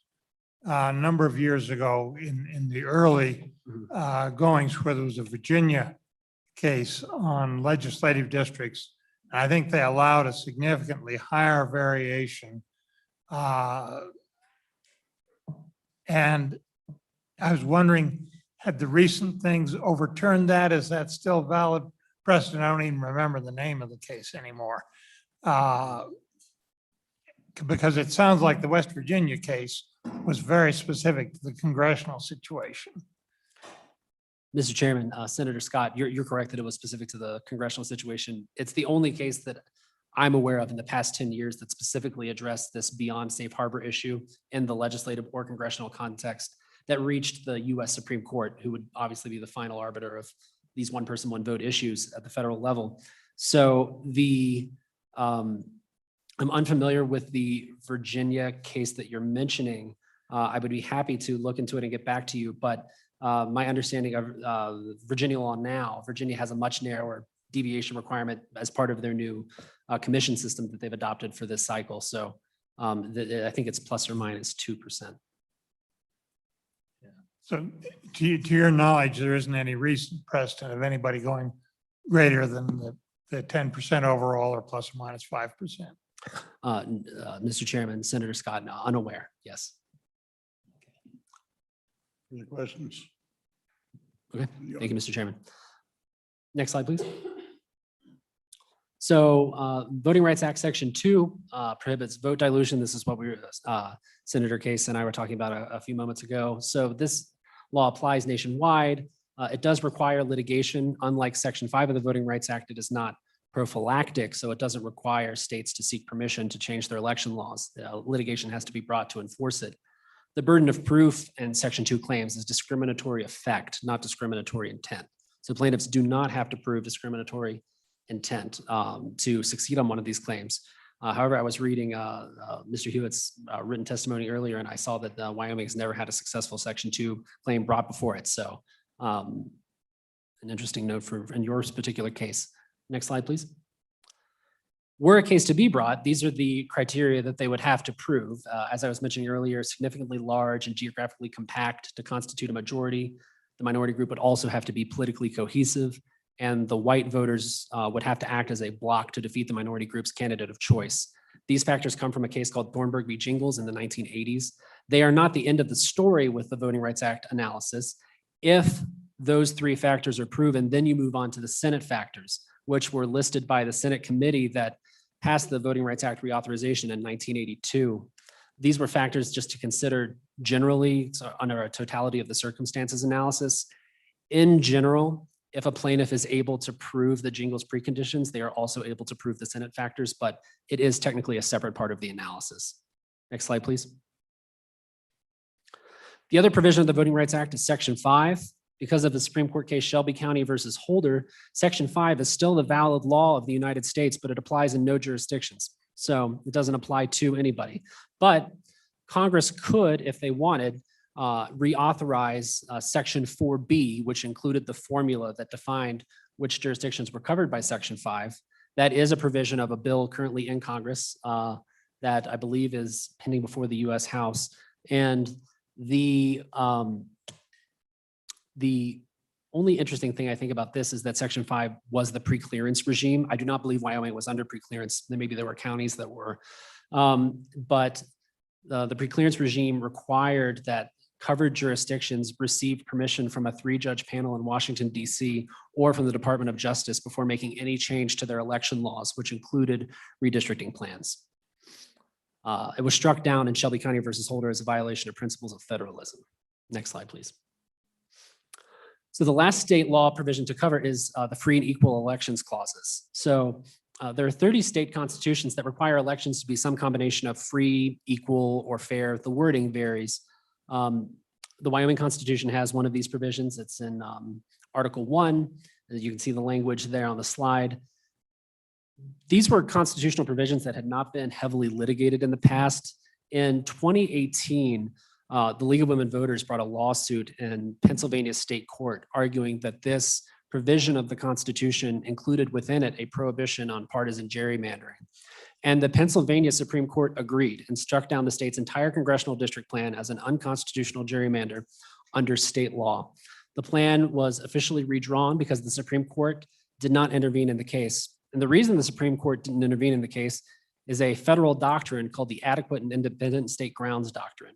a number of years ago in the early goings where there was a Virginia case on legislative districts. I think they allowed a significantly higher variation. And I was wondering, had the recent things overturned that? Is that still valid precedent? I don't even remember the name of the case anymore. Because it sounds like the West Virginia case was very specific to the congressional situation. Mr. Chairman, Senator Scott, you're correct that it was specific to the congressional situation. It's the only case that I'm aware of in the past 10 years that specifically addressed this beyond safe harbor issue in the legislative or congressional context that reached the US Supreme Court, who would obviously be the final arbiter of these one person, one vote issues at the federal level. So I'm unfamiliar with the Virginia case that you're mentioning. I would be happy to look into it and get back to you, but my understanding of Virginia law now, Virginia has a much narrower deviation requirement as part of their new commission system that they've adopted for this cycle. So I think it's plus or minus 2%. So to your knowledge, there isn't any recent precedent of anybody going greater than the 10% overall or plus or minus 5%. Mr. Chairman, Senator Scott, unaware. Yes. Any questions? Okay. Thank you, Mr. Chairman. Next slide, please. So Voting Rights Act Section 2 prohibits vote dilution. This is what Senator Case and I were talking about a few moments ago. So this law applies nationwide. It does require litigation. Unlike Section 5 of the Voting Rights Act, it is not prophylactic, so it doesn't require states to seek permission to change their election laws. Litigation has to be brought to enforce it. The burden of proof in Section 2 claims is discriminatory effect, not discriminatory intent. So plaintiffs do not have to prove discriminatory intent to succeed on one of these claims. However, I was reading Mr. Hewitt's written testimony earlier, and I saw that Wyoming has never had a successful Section 2 claim brought before it. So an interesting note in your particular case. Next slide, please. Were a case to be brought, these are the criteria that they would have to prove. As I was mentioning earlier, significantly large and geographically compact to constitute a majority. The minority group would also have to be politically cohesive, and the white voters would have to act as a block to defeat the minority group's candidate of choice. These factors come from a case called Thornburg v. Jingles in the 1980s. They are not the end of the story with the Voting Rights Act analysis. If those three factors are proven, then you move on to the Senate factors, which were listed by the Senate committee that passed the Voting Rights Act reauthorization in 1982. These were factors just to consider generally, so under a totality of the circumstances analysis. In general, if a plaintiff is able to prove the Jingles preconditions, they are also able to prove the Senate factors, but it is technically a separate part of the analysis. Next slide, please. The other provision of the Voting Rights Act is Section 5. Because of the Supreme Court case Shelby County versus Holder, Section 5 is still the valid law of the United States, but it applies in no jurisdictions. So it doesn't apply to anybody. But Congress could, if they wanted, reauthorize Section 4B, which included the formula that defined which jurisdictions were covered by Section 5. That is a provision of a bill currently in Congress that I believe is pending before the U.S. House. And the only interesting thing I think about this is that Section 5 was the pre-clearance regime. I do not believe Wyoming was under pre-clearance. Maybe there were counties that were, but the pre-clearance regime required that covered jurisdictions received permission from a 3-judge panel in Washington, D.C., or from the Department of Justice before making any change to their election laws, which included redistricting plans. It was struck down in Shelby County versus Holder as a violation of principles of federalism. Next slide, please. So the last state law provision to cover is the free and equal elections clauses. So there are 30 state constitutions that require elections to be some combination of free, equal, or fair. The wording varies. The Wyoming Constitution has one of these provisions. It's in Article 1. You can see the language there on the slide. These were constitutional provisions that had not been heavily litigated in the past. In 2018, the League of Women Voters brought a lawsuit in Pennsylvania State Court arguing that this provision of the Constitution included within it a prohibition on partisan gerrymandering. And the Pennsylvania Supreme Court agreed and struck down the state's entire congressional district plan as an unconstitutional gerrymander under state law. The plan was officially redrawn because the Supreme Court did not intervene in the case. And the reason the Supreme Court didn't intervene in the case is a federal doctrine called the Adequate and Independent State Grounds Doctrine.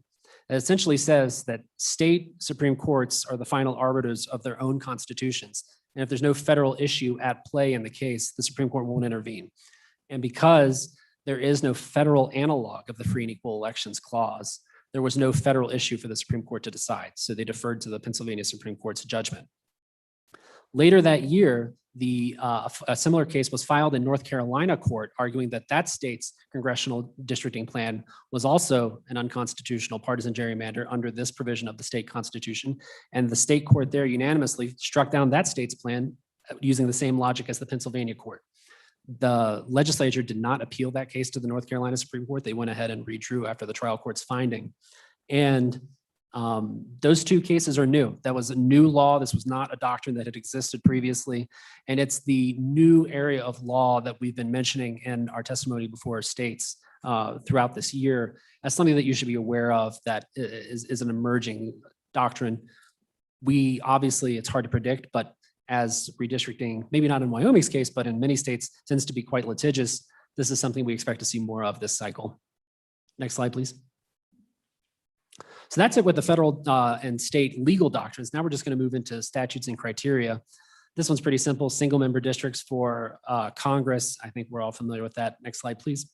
It essentially says that state Supreme Courts are the final arbiters of their own constitutions. And if there's no federal issue at play in the case, the Supreme Court won't intervene. And because there is no federal analog of the free and equal elections clause, there was no federal issue for the Supreme Court to decide. So they deferred to the Pennsylvania Supreme Court's judgment. Later that year, a similar case was filed in North Carolina court, arguing that that state's congressional districting plan was also an unconstitutional partisan gerrymander under this provision of the state constitution. And the state court there unanimously struck down that state's plan using the same logic as the Pennsylvania court. The legislature did not appeal that case to the North Carolina Supreme Court. They went ahead and redrew after the trial court's finding. And those two cases are new. That was a new law. This was not a doctrine that had existed previously. And it's the new area of law that we've been mentioning in our testimony before states throughout this year as something that you should be aware of that is an emerging doctrine. We obviously, it's hard to predict, but as redistricting, maybe not in Wyoming's case, but in many states tends to be quite litigious, this is something we expect to see more of this cycle. Next slide, please. So that's it with the federal and state legal doctrines. Now we're just going to move into statutes and criteria. This one's pretty simple, single member districts for Congress. I think we're all familiar with that. Next slide, please.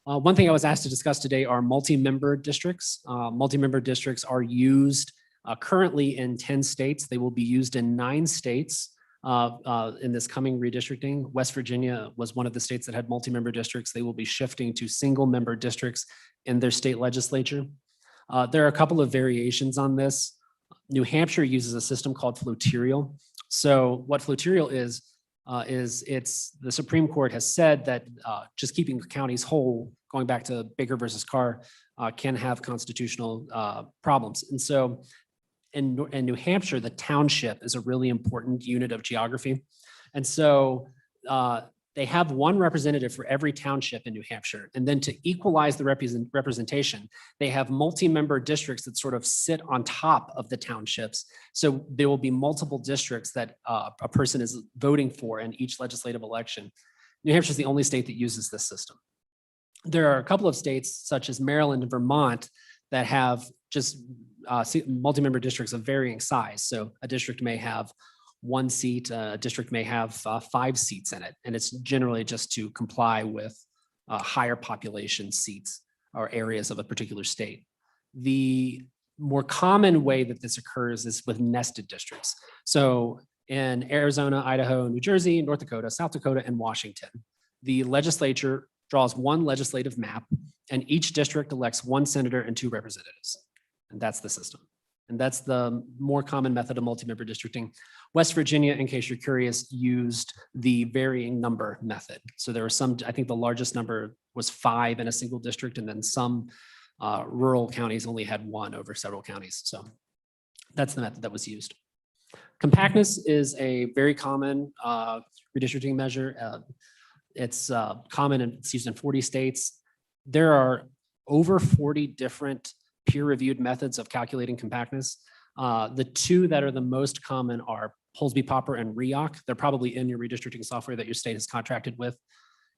One thing I was asked to discuss today are multi-member districts. Multi-member districts are used currently in 10 states. They will be used in 9 states in this coming redistricting. West Virginia was one of the states that had multi-member districts. They will be shifting to single member districts in their state legislature. There are a couple of variations on this. New Hampshire uses a system called floterial. So what floterial is it's the Supreme Court has said that just keeping counties whole, going back to Baker versus Carr, can have constitutional problems. And so in New Hampshire, the township is a really important unit of geography. And so they have one representative for every township in New Hampshire. And then to equalize the representation, they have multi-member districts that sort of sit on top of the townships. So there will be multiple districts that a person is voting for in each legislative election. New Hampshire is the only state that uses this system. There are a couple of states such as Maryland and Vermont that have just multi-member districts of varying size. So a district may have 1 seat, a district may have 5 seats in it. And it's generally just to comply with higher population seats or areas of a particular state. The more common way that this occurs is with nested districts. So in Arizona, Idaho, New Jersey, North Dakota, South Dakota, and Washington, the legislature draws one legislative map and each district elects 1 senator and 2 representatives. And that's the system. And that's the more common method of multi-member districting. West Virginia, in case you're curious, used the varying number method. So there were some, I think the largest number was 5 in a single district, and then some rural counties only had 1 over several counties. So that's the method that was used. Compactness is a very common redistricting measure. It's common and it's used in 40 states. There are over 40 different peer-reviewed methods of calculating compactness. The 2 that are the most common are Polsby-Popper and REOC. They're probably in your redistricting software that your state has contracted with.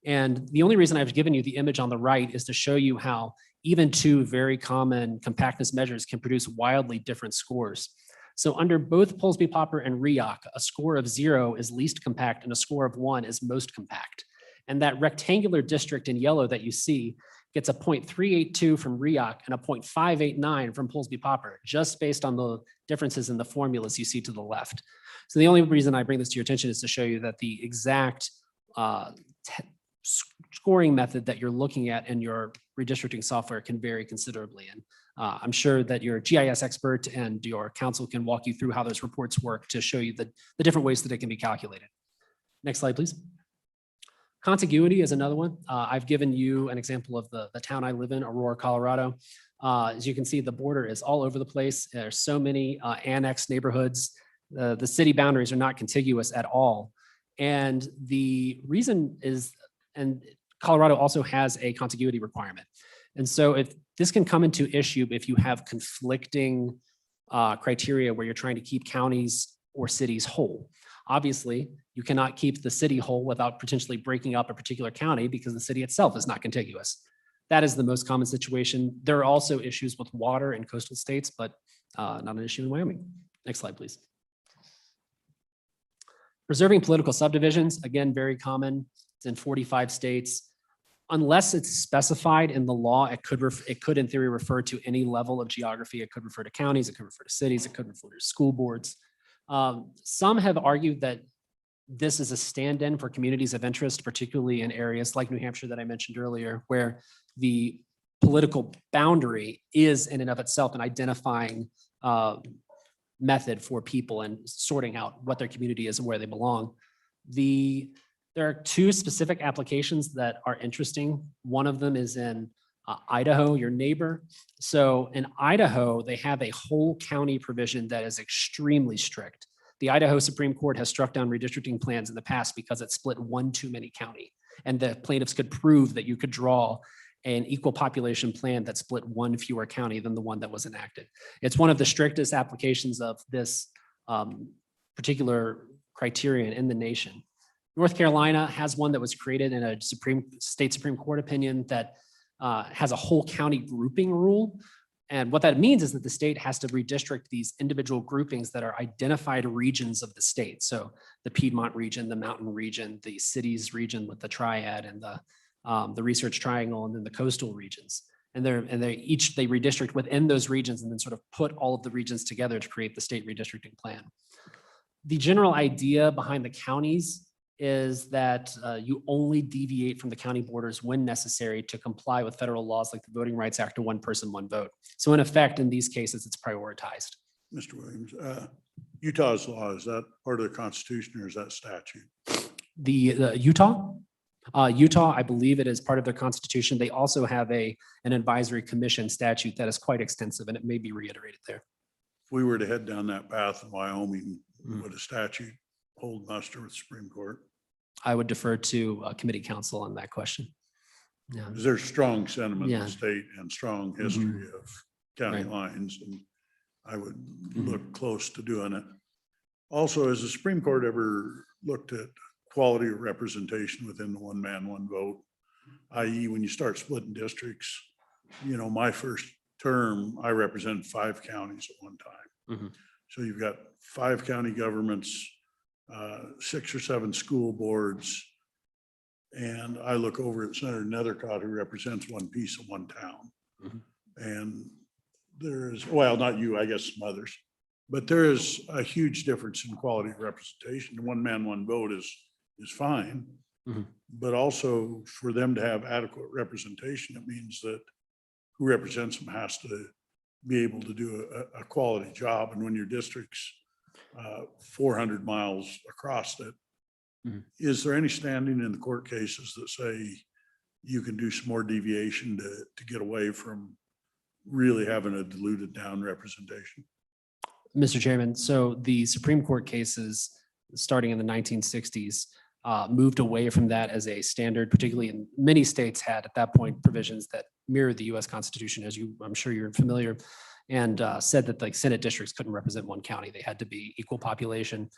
And the only reason I've given you the image on the right is to show you how even 2 very common compactness measures can produce wildly different scores. So under both Polsby-Popper and REOC, a score of 0 is least compact and a score of 1 is most compact. And that rectangular district in yellow that you see gets a 0.382 from REOC and a 0.589 from Polsby-Popper, just based on the differences in the formulas you see to the left. So the only reason I bring this to your attention is to show you that the exact scoring method that you're looking at in your redistricting software can vary considerably. And I'm sure that your GIS expert and your counsel can walk you through how those reports work to show you the different ways that it can be calculated. Next slide, please. Contiguity is another one. I've given you an example of the town I live in, Aurora, Colorado. As you can see, the border is all over the place. There's so many annexed neighborhoods. The city boundaries are not contiguous at all. And the reason is, and Colorado also has a contiguity requirement. And so if this can come into issue if you have conflicting criteria where you're trying to keep counties or cities whole. Obviously, you cannot keep the city whole without potentially breaking up a particular county because the city itself is not contiguous. That is the most common situation. There are also issues with water in coastal states, but not an issue in Wyoming. Next slide, please. Preserving political subdivisions, again, very common. It's in 45 states. Unless it's specified in the law, it could in theory refer to any level of geography. It could refer to counties, it could refer to cities, it could refer to school boards. Some have argued that this is a stand-in for communities of interest, particularly in areas like New Hampshire that I mentioned earlier, where the political boundary is in and of itself an identifying method for people and sorting out what their community is and where they belong. There are 2 specific applications that are interesting. One of them is in Idaho, your neighbor. So in Idaho, they have a whole county provision that is extremely strict. The Idaho Supreme Court has struck down redistricting plans in the past because it split 1 too many county. And the plaintiffs could prove that you could draw an equal population plan that split 1 fewer county than the one that was enacted. It's one of the strictest applications of this particular criterion in the nation. North Carolina has one that was created in a state Supreme Court opinion that has a whole county grouping rule. And what that means is that the state has to redistrict these individual groupings that are identified regions of the state. So the Piedmont region, the mountain region, the cities region with the triad and the research triangle, and then the coastal regions. And they redistrict within those regions and then sort of put all of the regions together to create the state redistricting plan. The general idea behind the counties is that you only deviate from the county borders when necessary to comply with federal laws like the Voting Rights Act or 1 person, 1 vote. So in effect, in these cases, it's prioritized. Mr. Williams, Utah's law, is that part of the Constitution or is that statute? The Utah, Utah, I believe it is part of their constitution. They also have an advisory commission statute that is quite extensive, and it may be reiterated there. If we were to head down that path in Wyoming, would a statute hold muster with the Supreme Court? I would defer to committee counsel on that question. Yeah. Because there's strong sentiment in Yeah. the state and strong history of county Right. lines, and I would look close to doing it. Also, has the Supreme Court ever looked at quality of representation within the one man, one vote? i.e. when you start splitting districts, you know, my first term, I represented 5 counties at one time. Mhm. So you've got 5 county governments, 6 or 7 school boards. And I look over at Senator Nethercott, who represents one piece of one town. Mhm. And there's, well, not you, I guess some others, but there is a huge difference in quality of representation. One man, one vote is fine. Mhm. But also for them to have adequate representation, it means that who represents them has to be able to do a quality job. And when your district's 400 miles across it, Mhm. is there any standing in the court cases that say you can do some more deviation to get away from really having a diluted down representation? Mr. Chairman, so the Supreme Court cases, starting in the 1960s, moved away from that as a standard, particularly in many states had at that point provisions that mirrored the US Constitution, as I'm sure you're familiar, and said that like Senate districts couldn't represent one county. They had to be equal population.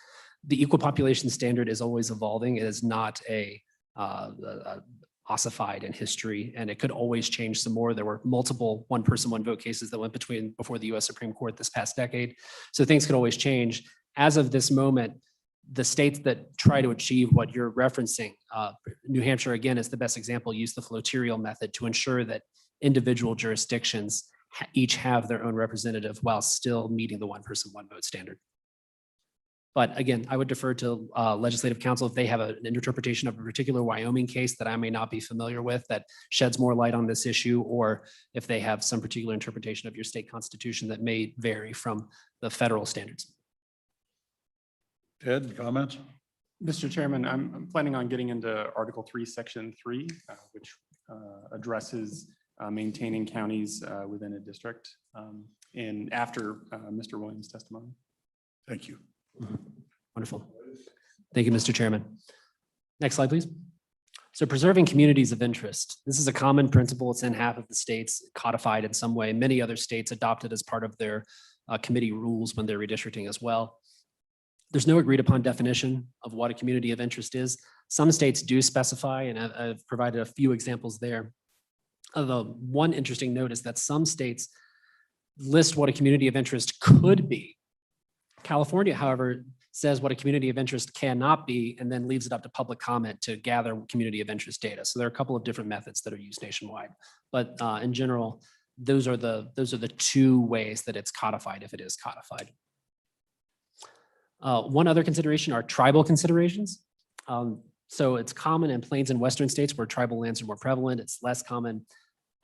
The equal population standard is always evolving. It is not a ossified in history, and it could always change some more. There were multiple one person, one vote cases that went before the US Supreme Court this past decade. So things could always change. As of this moment, the states that try to achieve what you're referencing, New Hampshire, again, is the best example, use the floterial method to ensure that individual jurisdictions each have their own representative while still meeting the one person, one vote standard. But again, I would defer to legislative counsel if they have an interpretation of a particular Wyoming case that I may not be familiar with that sheds more light on this issue, or if they have some particular interpretation of your state constitution that may vary from the federal standards. Ted, comments? Mr. Chairman, I'm planning on getting into Article 3, Section 3, which addresses maintaining counties within a district, and after Mr. Williams' testimony. Thank you. Wonderful. Thank you, Mr. Chairman. Next slide, please. So preserving communities of interest. This is a common principle. It's in half of the states, codified in some way. Many other states adopted as part of their committee rules when they're redistricting as well. There's no agreed upon definition of what a community of interest is. Some states do specify, and I've provided a few examples there. Although one interesting note is that some states list what a community of interest could be. California, however, says what a community of interest cannot be, and then leaves it up to public comment to gather community of interest data. So there are a couple of different methods that are used nationwide. But in general, those are the 2 ways that it's codified, if it is codified. One other consideration are tribal considerations. So it's common in plains and western states where tribal lands are more prevalent. It's less common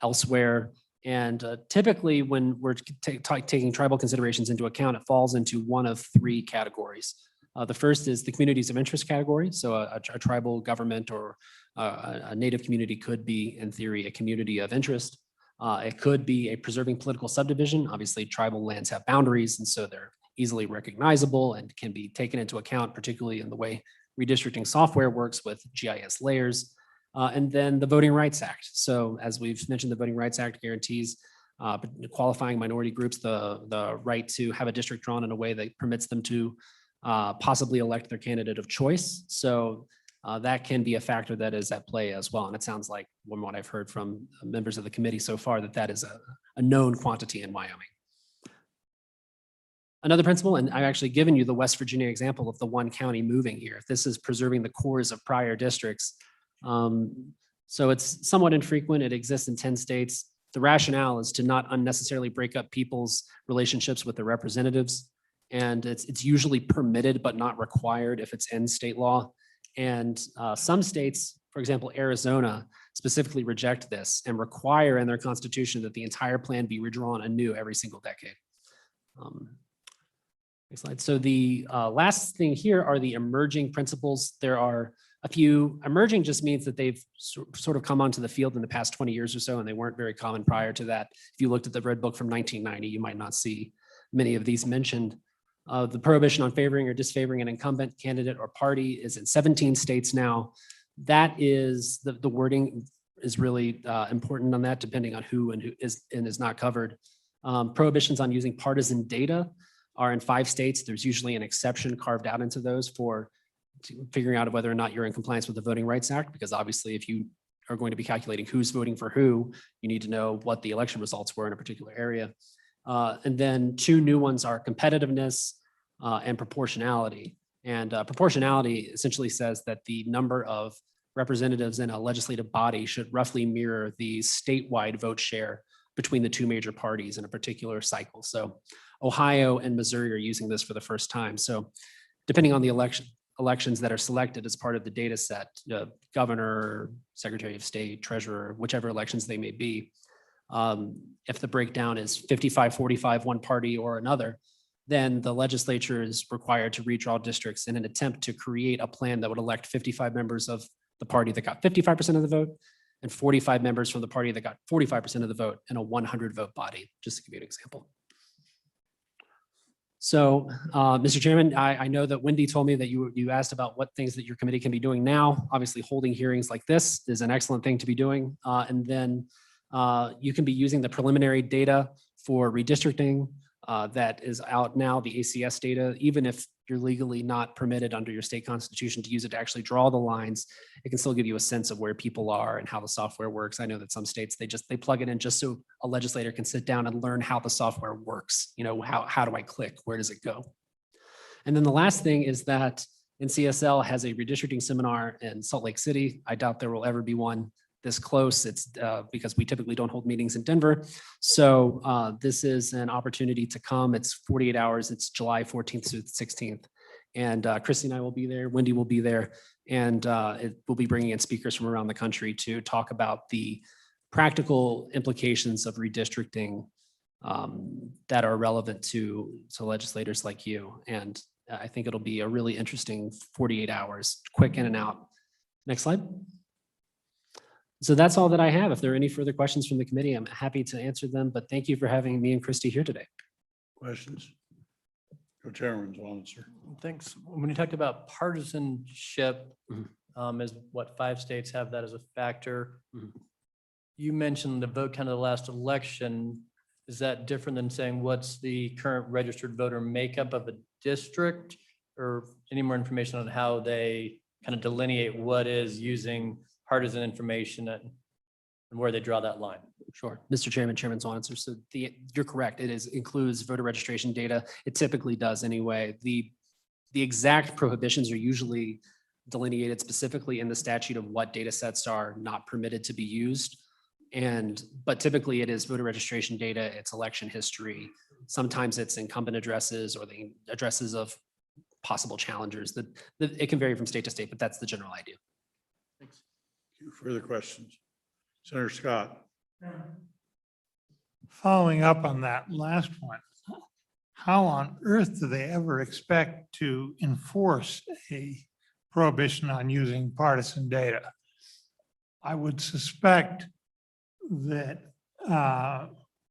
elsewhere. And typically when we're taking tribal considerations into account, it falls into one of 3 categories. The first is the communities of interest category. So a tribal government or a native community could be, in theory, a community of interest. It could be a preserving political subdivision. Obviously, tribal lands have boundaries, and so they're easily recognizable and can be taken into account, particularly in the way redistricting software works with GIS layers. And then the Voting Rights Act. So as we've mentioned, the Voting Rights Act guarantees qualifying minority groups the right to have a district drawn in a way that permits them to possibly elect their candidate of choice. So that can be a factor that is at play as well. And it sounds like from what I've heard from members of the committee so far that is a known quantity in Wyoming. Another principle, and I've actually given you the West Virginia example of the one county moving here. This is preserving the cores of prior districts. So it's somewhat infrequent. It exists in 10 states. The rationale is to not unnecessarily break up people's relationships with their representatives. And it's usually permitted, but not required if it's in state law. And some states, for example, Arizona, specifically reject this and require in their constitution that the entire plan be redrawn anew every single decade. Next slide. So the last thing here are the emerging principles. There are a few. Emerging just means that they've sort of come onto the field in the past 20 years or so, and they weren't very common prior to that. If you looked at the Red Book from 1990, you might not see many of these mentioned. The prohibition on favoring or disfavoring an incumbent candidate or party is in 17 states now. That is, the wording is really important on that, depending on who is not covered. Prohibitions on using partisan data are in 5 states. There's usually an exception carved out into those for figuring out whether or not you're in compliance with the Voting Rights Act, because obviously if you are going to be calculating who's voting for who, you need to know what the election results were in a particular area. And then 2 new ones are competitiveness and proportionality. And proportionality essentially says that the number of representatives in a legislative body should roughly mirror the statewide vote share between the 2 major parties in a particular cycle. So Ohio and Missouri are using this for the first time. So depending on the elections that are selected as part of the data set, governor, secretary of state, treasurer, whichever elections they may be, if the breakdown is 55-45 one party or another, then the legislature is required to redraw districts in an attempt to create a plan that would elect 55 members of the party that got 55% of the vote and 45 members from the party that got 45% of the vote in a 100 vote body, just to give you an example. So, Mr. Chairman, I know that Wendy told me that you asked about what things that your committee can be doing now. Obviously, holding hearings like this is an excellent thing to be doing. And then you can be using the preliminary data for redistricting that is out now, the ACS data, even if you're legally not permitted under your state constitution to use it to actually draw the lines, it can still give you a sense of where people are and how the software works. I know that some states, they plug it in just so a legislator can sit down and learn how the software works. You know, how do I click? Where does it go? And then the last thing is that NCSL has a redistricting seminar in Salt Lake City. I doubt there will ever be one this close. It's because we typically don't hold meetings in Denver. So this is an opportunity to come. It's 48 hours. It's July 14th through the 16th. And Christy and I will be there. Wendy will be there. And we'll be bringing in speakers from around the country to talk about the practical implications of redistricting that are relevant to legislators like you. And I think it'll be a really interesting 48 hours, quick in and out. Next slide. So that's all that I have. If there are any further questions from the committee, I'm happy to answer them, but thank you for having me and Christy here today. Questions? Co-chairman's answer. Thanks. When you talked about partisanship, is what 5 states have that as a factor. You mentioned the vote count of the last election. Is that different than saying what's the current registered voter makeup of a district, or any more information on how they kind of delineate what is using partisan information and where they draw that line? Sure. Mr. Chairman, Chairman's answer. So you're correct. It includes voter registration data. It typically does anyway. The exact prohibitions are usually delineated specifically in the statute of what data sets are not permitted to be used. But typically it is voter registration data, it's election history. Sometimes it's incumbent addresses or the addresses of possible challengers. It can vary from state to state, but that's the general idea. Thanks. Further questions? Senator Scott. Following up on that last one, how on earth do they ever expect to enforce a prohibition on using partisan data? I would suspect that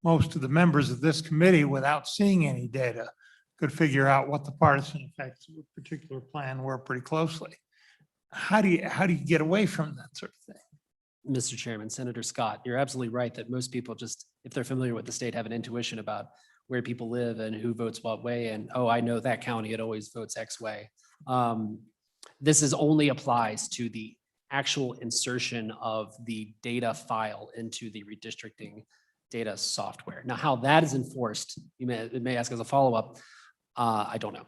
most of the members of this committee, without seeing any data, could figure out what the partisan effects of a particular plan were pretty closely. How do you get away from that sort of thing? Mr. Chairman, Senator Scott, you're absolutely right that most people just, if they're familiar with the state, have an intuition about where people live and who votes what way. And, oh, I know that county, it always votes X way. This only applies to the actual insertion of the data file into the redistricting data software. Now, how that is enforced, you may ask as a follow-up, I don't know.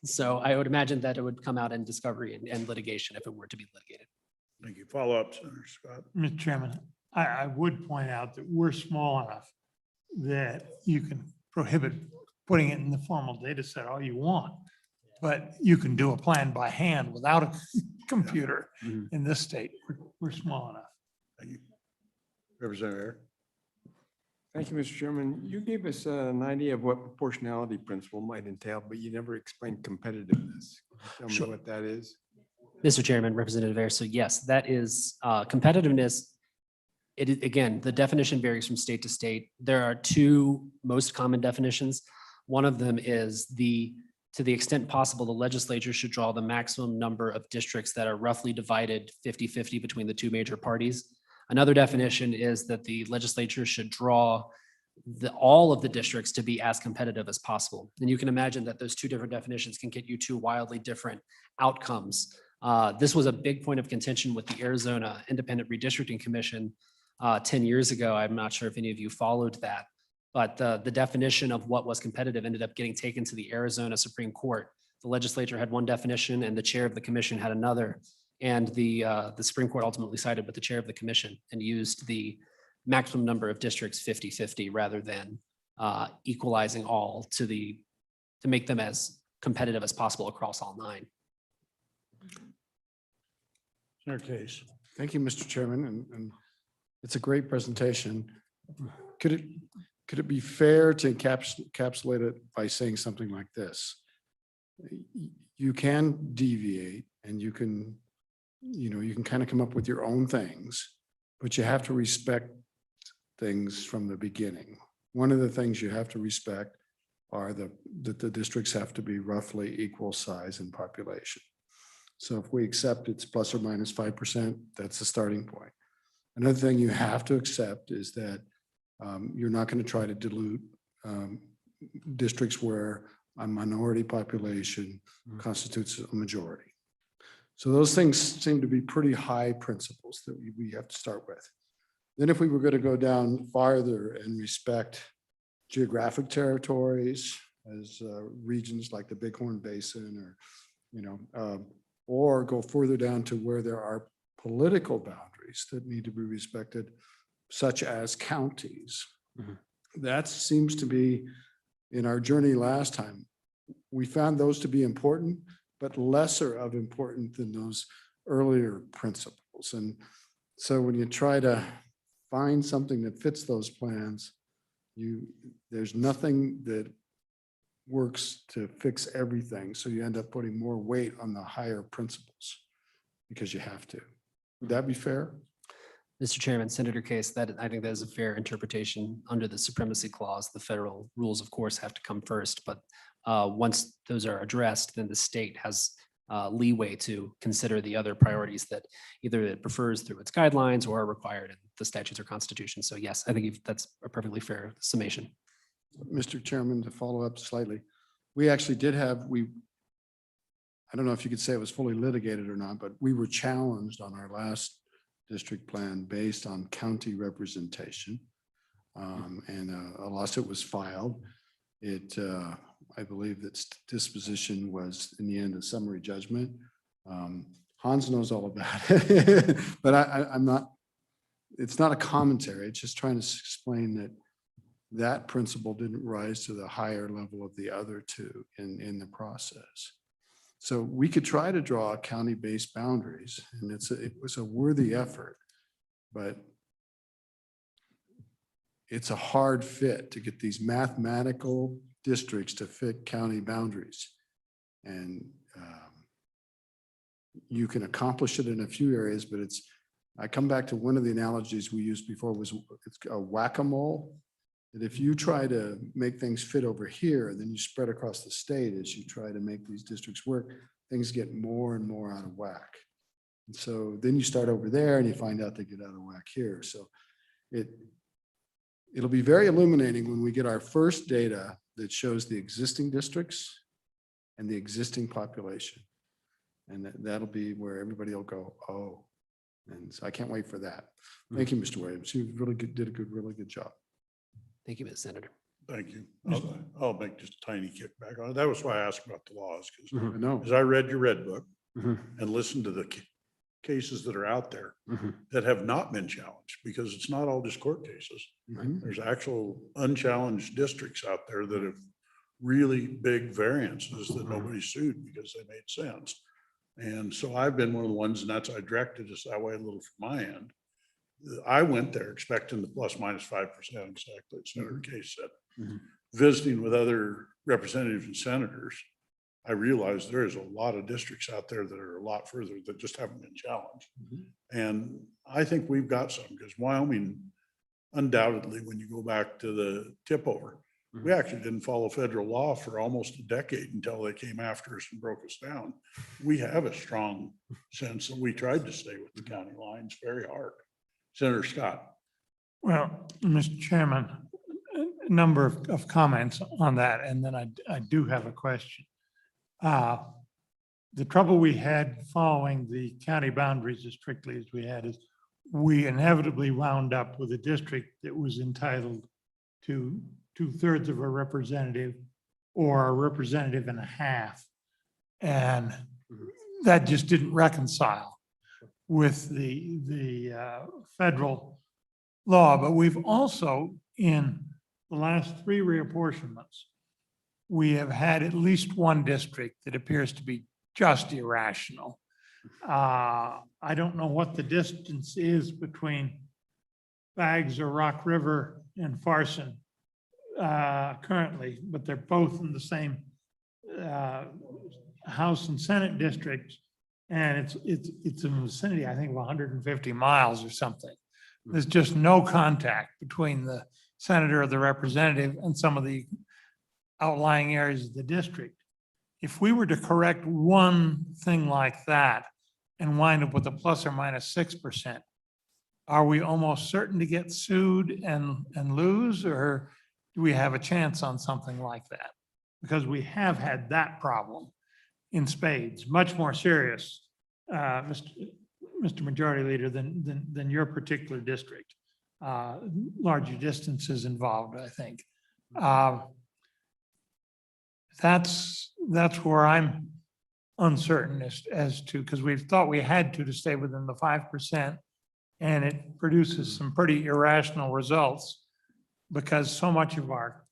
So I would imagine that it would come out in discovery and litigation if it were to be litigated. Thank you. Follow up, Senator Scott. Mr. Chairman, I would point out that we're small enough that you can prohibit putting it in the formal data set all you want, but you can do a plan by hand without a computer in this state. We're small enough. Thank you. Representative Eric. Thank you, Mr. Chairman. You gave us an idea of what proportionality principle might entail, but you never explained competitiveness. Can you Sure. tell me what that is? Mr. Chairman, Representative Ayers, so yes, that is competitiveness. It is, again, the definition varies from state to state. There are two most common definitions. One of them is to the extent possible, the legislature should draw the maximum number of districts that are roughly divided 50-50 between the two major parties. Another definition is that the legislature should draw all of the districts to be as competitive as possible. And you can imagine that those two different definitions can get you two wildly different outcomes. This was a big point of contention with the Arizona Independent Redistricting Commission 10 years ago. I'm not sure if any of you followed that, but the definition of what was competitive ended up getting taken to the Arizona Supreme Court. The legislature had one definition and the chair of the commission had another. And the Supreme Court ultimately sided with the chair of the commission and used the maximum number of districts 50-50 rather than equalizing all to make them as competitive as possible across all 9. Their case. Thank you, Mr. Chairman, and it's a great presentation. Could it be fair to encapsulate it by saying something like this? You can deviate and you can kind of come up with your own things, but you have to respect things from the beginning. One of the things you have to respect are that the districts have to be roughly equal size in population. So if we accept it's plus or minus 5%, that's the starting point. Another thing you have to accept is that you're not going to try to dilute districts where a minority population constitutes a majority. So those things seem to be pretty high principles that we have to start with. Then if we were going to go down farther and respect geographic territories as regions like the Bighorn Basin or go further down to where there are political boundaries that need to be respected, such as counties. That seems to be, in our journey last time, we found those to be important, but lesser of important than those earlier principles. And so when you try to find something that fits those plans, there's nothing that works to fix everything. So you end up putting more weight on the higher principles because you have to. Would that be fair? Mr. Chairman, Senator Case, I think that is a fair interpretation. Under the supremacy clause, the federal rules, of course, have to come first, but once those are addressed, then the state has leeway to consider the other priorities that either it prefers through its guidelines or are required in the statutes or constitution. So yes, I think that's a perfectly fair summation. Mr. Chairman, to follow up slightly, we actually did have, I don't know if you could say it was fully litigated or not, but we were challenged on our last district plan based on county representation. And a lawsuit was filed. I believe that disposition was in the end a summary judgment. Hans knows all about it, but I'm not, it's not a commentary. It's just trying to explain that principle didn't rise to the higher level of the other two in the process. So we could try to draw county-based boundaries, and it was a worthy effort, but it's a hard fit to get these mathematical districts to fit county boundaries. And you can accomplish it in a few areas, but I come back to one of the analogies we used before was it's a whack-a-mole. That if you try to make things fit over here, then you spread across the state as you try to make these districts work, things get more and more out of whack. And so then you start over there and you find out they get out of whack here. So it'll be very illuminating when we get our first data that shows the existing districts and the existing population. And that'll be where everybody will go, oh. And so I can't wait for that. Thank you, Mr. Williams. You really did a really good job. Thank you, Ms. Senator. Thank you. I'll make just a tiny kickback on it. That was why I asked about the laws, I know. because I read your red book and listened to the cases that are out there that have not been challenged, because it's not all just court cases. There's actual unchallenged districts out there that have really big variances that nobody sued because they made sense. And so I've been one of the ones, and I directed us that way a little from my end. I went there expecting the plus minus 5% exactly, as Senator Mm-hmm. Case said. Visiting with other representatives and senators, I realized there is a lot of districts out there that are a lot further that just haven't been challenged. And I think we've got some, because Wyoming, undoubtedly, when you go back to the tip over, we actually didn't follow federal law for almost a decade until they came after us and broke us down. We have a strong sense that we tried to stay with the county lines very hard. Senator Scott. Well, Mr. Chairman, a number of comments on that, and then I do have a question. The trouble we had following the county boundaries as strictly as we had is we inevitably wound up with a district that was entitled to 2/3 of a representative or a representative and a half. And that just didn't reconcile with the federal law. But we've also, in the last 3 reapportionments, we have had at least one district that appears to be just irrational. I don't know what the distance is between Bags or Rock River and Farson currently, but they're both in the same House and Senate districts. And it's in the vicinity, I think, of 150 miles or something. There's just no contact between the senator or the representative and some of the outlying areas of the district. If we were to correct one thing like that and wind up with a plus or minus 6%, are we almost certain to get sued and lose, or do we have a chance on something like that? Because we have had that problem in spades, much more serious, Mr. Majority Leader, than your particular district. Larger distances involved, I think. That's where I'm uncertain as to, because we've thought we had to stay within the 5%, and it produces some pretty irrational results because so much of our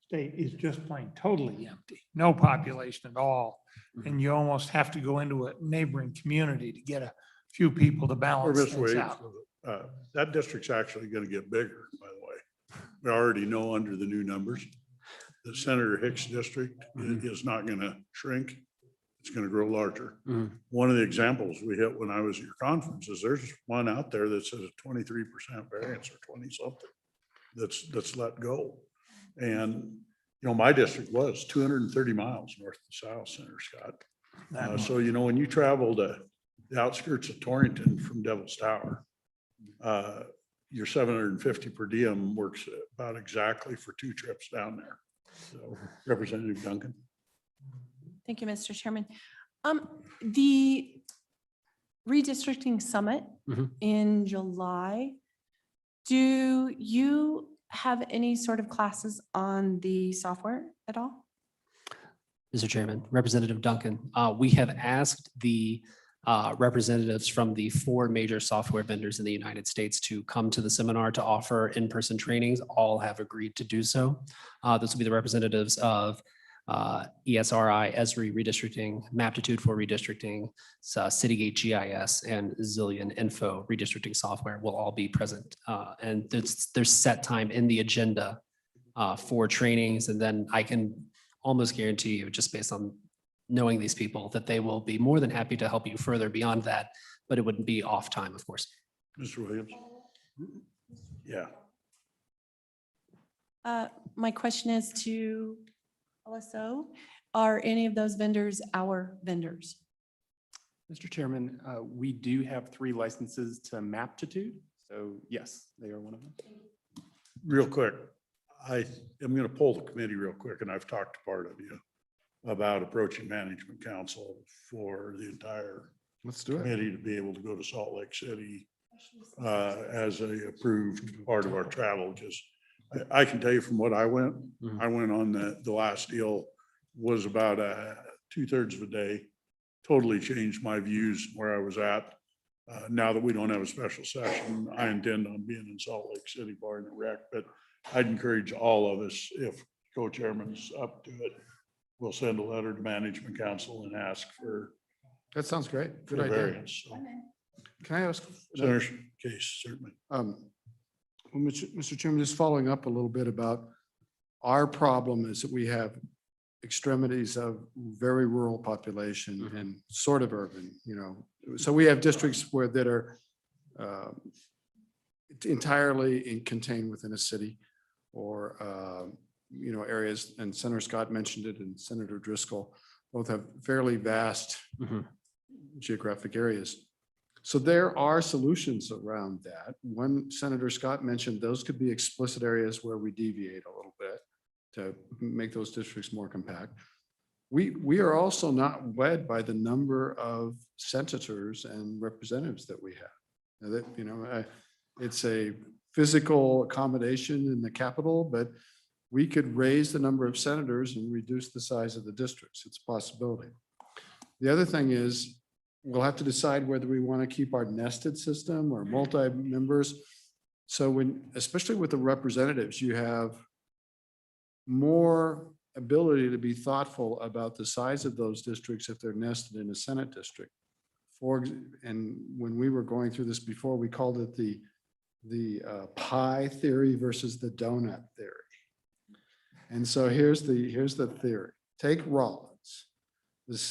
state is just plain totally empty, no population at all. And you almost have to go into a neighboring community to get a few people to Or balance Miss things Wade, out. that district's actually going to get bigger, by the way. We already know under the new numbers, the Senator Hicks district is not going to shrink. It's going to grow larger. One of the examples we hit when I was at your conference is there's one out there that says a 23% variance or 20 something that's let go. And, you know, my district was 230 miles north to south, Senator Scott. So, you know, when you travel to the outskirts of Torrington from Devil's Tower, your 750 per diem works about exactly for 2 trips down there. So Representative Duncan. Thank you, Mr. Chairman. The redistricting summit in July, do you have any sort of classes on the software at all? Mr. Chairman, Representative Duncan, we have asked the representatives from the 4 major software vendors in the United States to come to the seminar to offer in-person trainings. All have agreed to do so. This will be the representatives of ESRI, ESRI Redistricting, Maptitude for Redistricting, Citygate GIS, and Zillion Info Redistricting software will all be present. And there's set time in the agenda for trainings. And then I can almost guarantee you, just based on knowing these people, that they will be more than happy to help you further beyond that, but it wouldn't be off time, of course. Mr. Williams. Yeah. My question is to LSO, are any of those vendors our vendors? Mr. Chairman, we do have 3 licenses to Maptitude. So yes, they are one of them. Real quick, I am going to poll the committee real quick, and I've talked to part of you about approaching management council for the entire committee to be able to go to Salt Lake City as a approved part of our travel. Just I can tell you from what I went on the last deal was about 2/3 of a day. Totally changed my views where I was at. Now that we don't have a special session, I intend on being in Salt Lake City barring a wreck, but I'd encourage all of us, if co-chairman's up to it, we'll send a letter to management council and ask for. That sounds great. Good for idea. variance. So, Can I ask? Senator Case, certainly. Well, Mr. Chairman, just following up a little bit about our problem is that we have extremities of very rural population and sort of urban, So we have districts that are entirely contained within a city or, areas, and Senator Scott mentioned it and Senator Driscoll, both have fairly vast geographic areas. So there are solutions around that. One, Senator Scott mentioned those could be explicit areas where we deviate a little bit to make those districts more compact. We are also not wed by the number of senators and representatives that we have. Now that, it's a physical accommodation in the capital, but we could raise the number of senators and reduce the size of the districts. It's a possibility. The other thing is, we'll have to decide whether we want to keep our nested system or multi-members. So especially with the representatives, you have more ability to be thoughtful about the size of those districts if they're nested in a Senate district. And when we were going through this before, we called it the pie theory versus the donut theory. And so here's the theory. Take Rollins.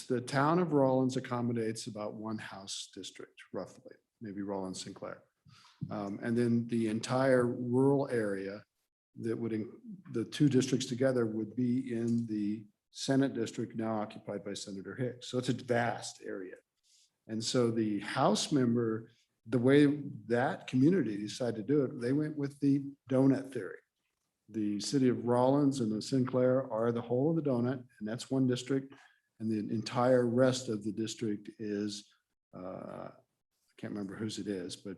The town of Rollins accommodates about one house district, roughly, maybe Rollins Sinclair. And then the entire rural area that the two districts together would be in the Senate district now occupied by Senator Hicks. So it's a vast area. And so the House member, the way that community decided to do it, they went with the donut theory. The city of Rollins and the Sinclair are the whole of the donut, and that's one district. And the entire rest of the district is, I can't remember whose it is, but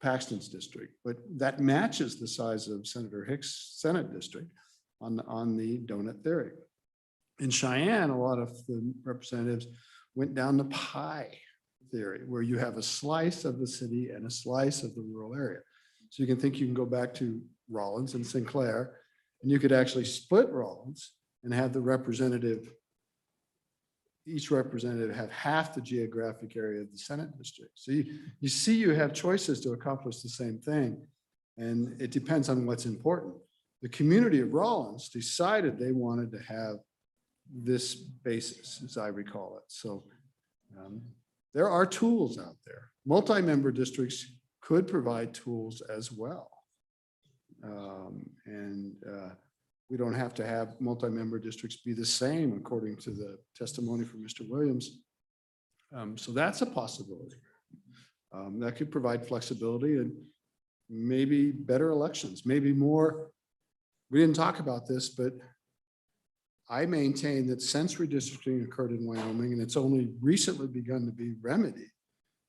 Paxton's district. But that matches the size of Senator Hicks' Senate district on the donut theory. In Cheyenne, a lot of the representatives went down the pie theory, where you have a slice of the city and a slice of the rural area. So you can go back to Rollins and Sinclair, and you could actually split Rollins and have each representative have half the geographic area of the Senate district. So you see you have choices to accomplish the same thing, and it depends on what's important. The community of Rollins decided they wanted to have this basis, as I recall it. So there are tools out there. Multi-member districts could provide tools as well. We don't have to have multi-member districts be the same according to the testimony from Mr. Williams. So that's a possibility. That could provide flexibility and maybe better elections, maybe more. We didn't talk about this, but I maintain that since redistricting occurred in Wyoming, and it's only recently begun to be remedied,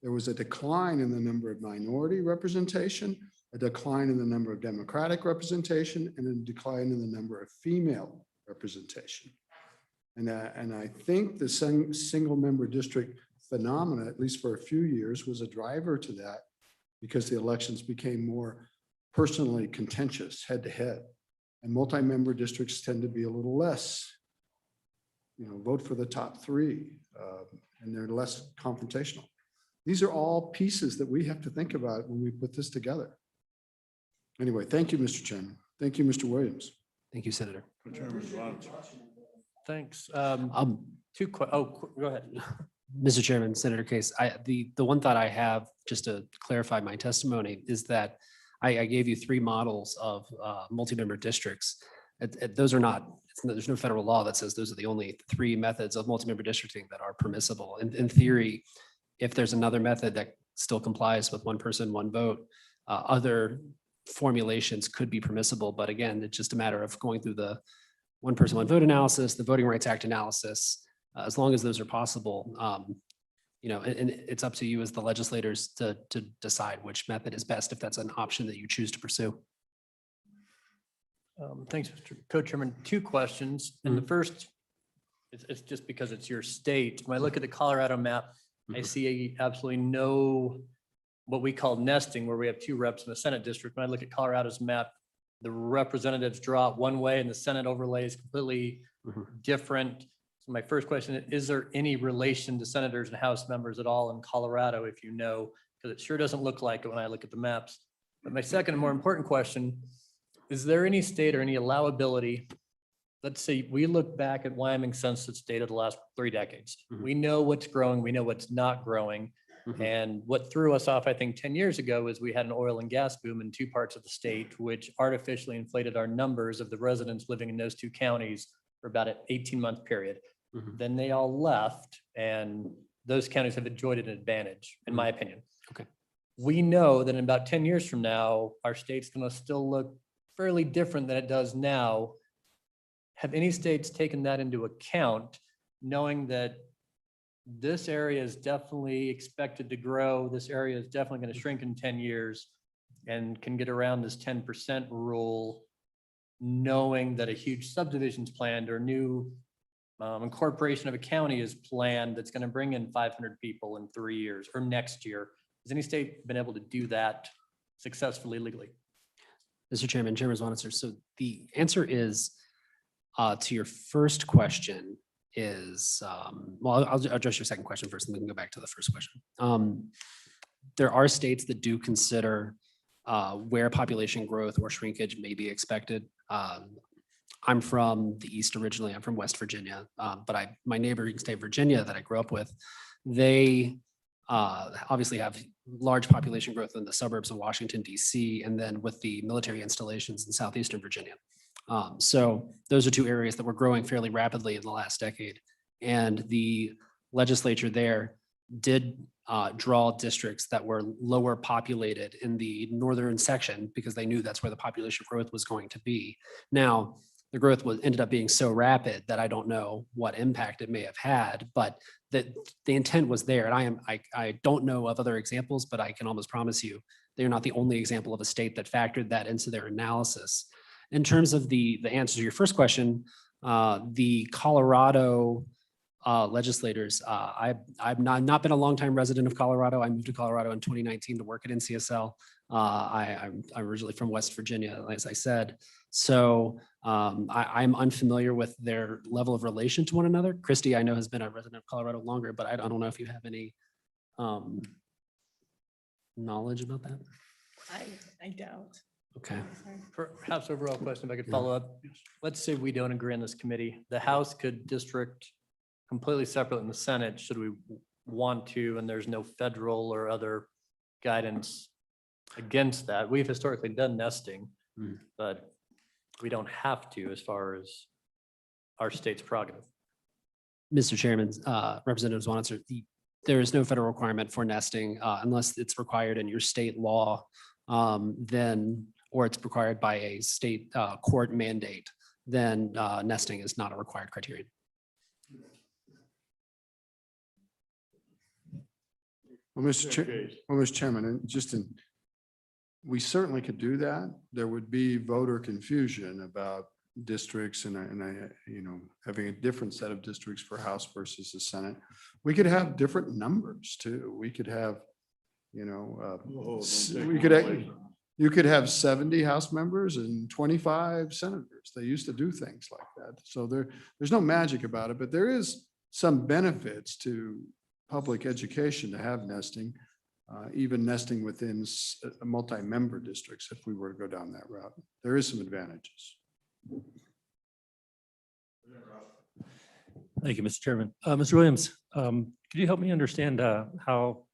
there was a decline in the number of minority representation, a decline in the number of Democratic representation, and a decline in the number of female representation. And I think the single member district phenomena, at least for a few years, was a driver to that, because the elections became more personally contentious head to head. And multi-member districts tend to be a little less, vote for the top three, and they're less confrontational. These are all pieces that we have to think about when we put this together. Anyway, thank you, Mr. Chairman. Thank you, Mr. Williams. Thank you, Senator. Thanks. Go ahead. Mr. Chairman, Senator Case, the one thought I have, just to clarify my testimony, is that I gave you three models of multi-member districts. Those are not, there's no federal law that says those are the only three methods of multi-member districting that are permissible. In theory, if there's another method that still complies with one person, one vote, other formulations could be permissible. But again, it's just a matter of going through the one person, one vote analysis, the Voting Rights Act analysis. As long as those are possible, and it's up to you as the legislators to decide which method is best, if that's an option that you choose to pursue. Thanks, Mr. Co-Chairman. Two questions. And the first, it's just because it's your state. When I look at the Colorado map, I see absolutely no what we call nesting, where we have two reps in the Senate district. When I look at Colorado's map, the representatives draw it one way and the Senate overlay is completely different. So my first question is there any relation to senators and House members at all in Colorado, if you know? because it sure doesn't look like it when I look at the maps. But my second and more important question, is there any state or any allowability? Let's say we look back at Wyoming census data the last 3 decades. We know what's growing, we know what's not growing. And what threw us off, I think, 10 years ago is we had an oil and gas boom in 2 parts of the state, which artificially inflated our numbers of the residents living in those 2 counties for about an 18-month period. Then they all left, and those counties have enjoyed an advantage, in my opinion. Okay. We know that in about 10 years from now, our state's going to still look fairly different than it does now. Have any states taken that into account, knowing that this area is definitely expected to grow, this area is definitely going to shrink in 10 years, and can get around this 10% rule, knowing that a huge subdivision's planned or new incorporation of a county is planned that's going to bring in 500 people in 3 years or next year? Has any state been able to do that successfully legally? Mr. Chairman, Chairman's answer. So the answer is to your first question is, well, I'll address your second question first, and we can go back to the first question. There are states that do consider where population growth or shrinkage may be expected. I'm from the East originally. I'm from West Virginia, but my neighboring state, Virginia, that I grew up with, they obviously have large population growth in the suburbs of Washington, D.C., and then with the military installations in southeastern Virginia. So those are 2 areas that were growing fairly rapidly in the last decade. And the legislature there did draw districts that were lower populated in the northern section because they knew that's where the population growth was going to be. Now, the growth ended up being so rapid that I don't know what impact it may have had, but the intent was there. And I don't know of other examples, but I can almost promise you they're not the only example of a state that factored that into their analysis. In terms of the answer to your first question, the Colorado legislators, I've not been a longtime resident of Colorado. I moved to Colorado in 2019 to work at NCSL. I'm originally from West Virginia, as I said. So I'm unfamiliar with their level of relation to one another. Christy, I know, has been a resident of Colorado longer, but I don't know if you have any knowledge about that. I doubt. Okay. Perhaps overall question, if I could follow up. Let's say we don't agree on this committee. The House could district completely separate in the Senate, should we want to, and there's no federal or other guidance against that. We've historically done nesting, but we don't have to as far as our state's prerogative. Mr. Chairman, Representatives want to answer. There is no federal requirement for nesting unless it's required in your state law, or it's required by a state court mandate, then nesting is not a required criterion. Well, Mr. Chairman, and we certainly could do that. There would be voter confusion about districts and having a different set of districts for House versus the Senate. We could have different numbers too. We could have, you could have 70 House members and 25 senators. They used to do things like that. So there's no magic about it, but there is some benefits to public education to have nesting, even nesting within multi-member districts if we were to go down that route. There is some advantages. Thank you, Mr. Chairman. Mr. Williams, could you help me understand how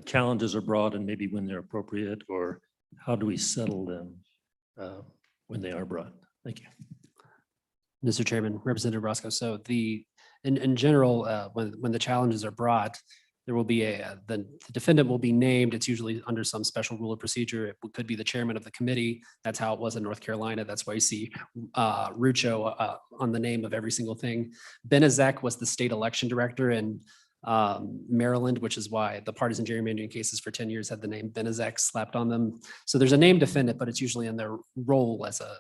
challenges are brought and maybe when they're appropriate, or how do we settle them when they are brought? Thank you. Mr. Chairman, Representative Roscoe. So in general, when the challenges are brought, there will be the defendant will be named. It's usually under some special rule of procedure. It could be the chairman of the committee. That's how it was in North Carolina. That's why you see Rucho on the name of every single thing. Benezek was the state election director in Maryland, which is why the partisan gerrymandering cases for 10 years had the name Benezek slapped on them. So there's a named defendant, but it's usually in their role as a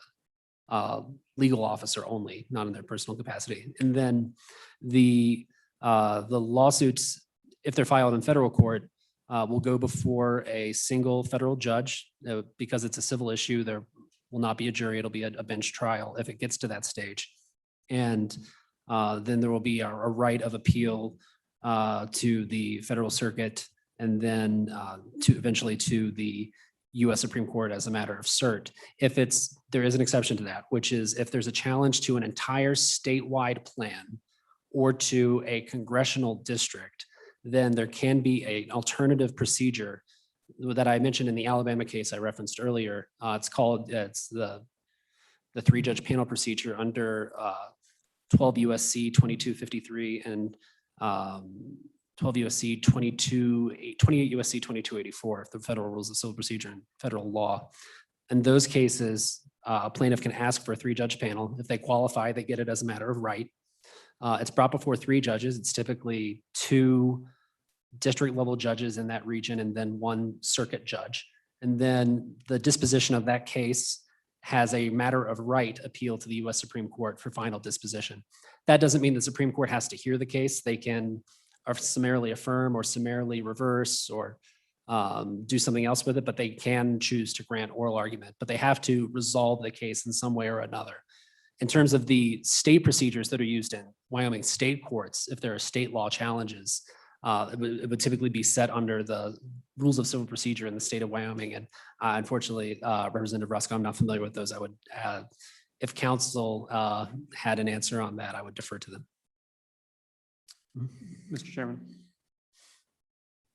legal officer only, not in their personal capacity. And then the lawsuits, if they're filed in federal court, will go before a single federal judge. Because it's a civil issue, there will not be a jury. It'll be a bench trial if it gets to that stage. And then there will be a right of appeal to the federal circuit. and then to eventually to the US Supreme Court as a matter of cert. There is an exception to that, which is if there's a challenge to an entire statewide plan or to a congressional district, then there can be an alternative procedure that I mentioned in the Alabama case I referenced earlier. It's the 3-judge panel procedure under 12 USC 2253 and 12 USC 28 USC 2284, the federal rules of civil procedure and federal law. In those cases, a plaintiff can ask for a 3-judge panel. If they qualify, they get it as a matter of right. It's brought before 3 judges. It's typically 2 district level judges in that region and then 1 circuit judge. And then the disposition of that case has a matter of right appeal to the US Supreme Court for final disposition. That doesn't mean the Supreme Court has to hear the case. They can summarily affirm or summarily reverse or do something else with it, but they can choose to grant oral argument, but they have to resolve the case in some way or another. In terms of the state procedures that are used in Wyoming state courts, if there are state law challenges, it would typically be set under the rules of civil procedure in the state of Wyoming. And unfortunately, Representative Rusk, I'm not familiar with those. I would, if council had an answer on that, I would defer to them. Mr. Chairman.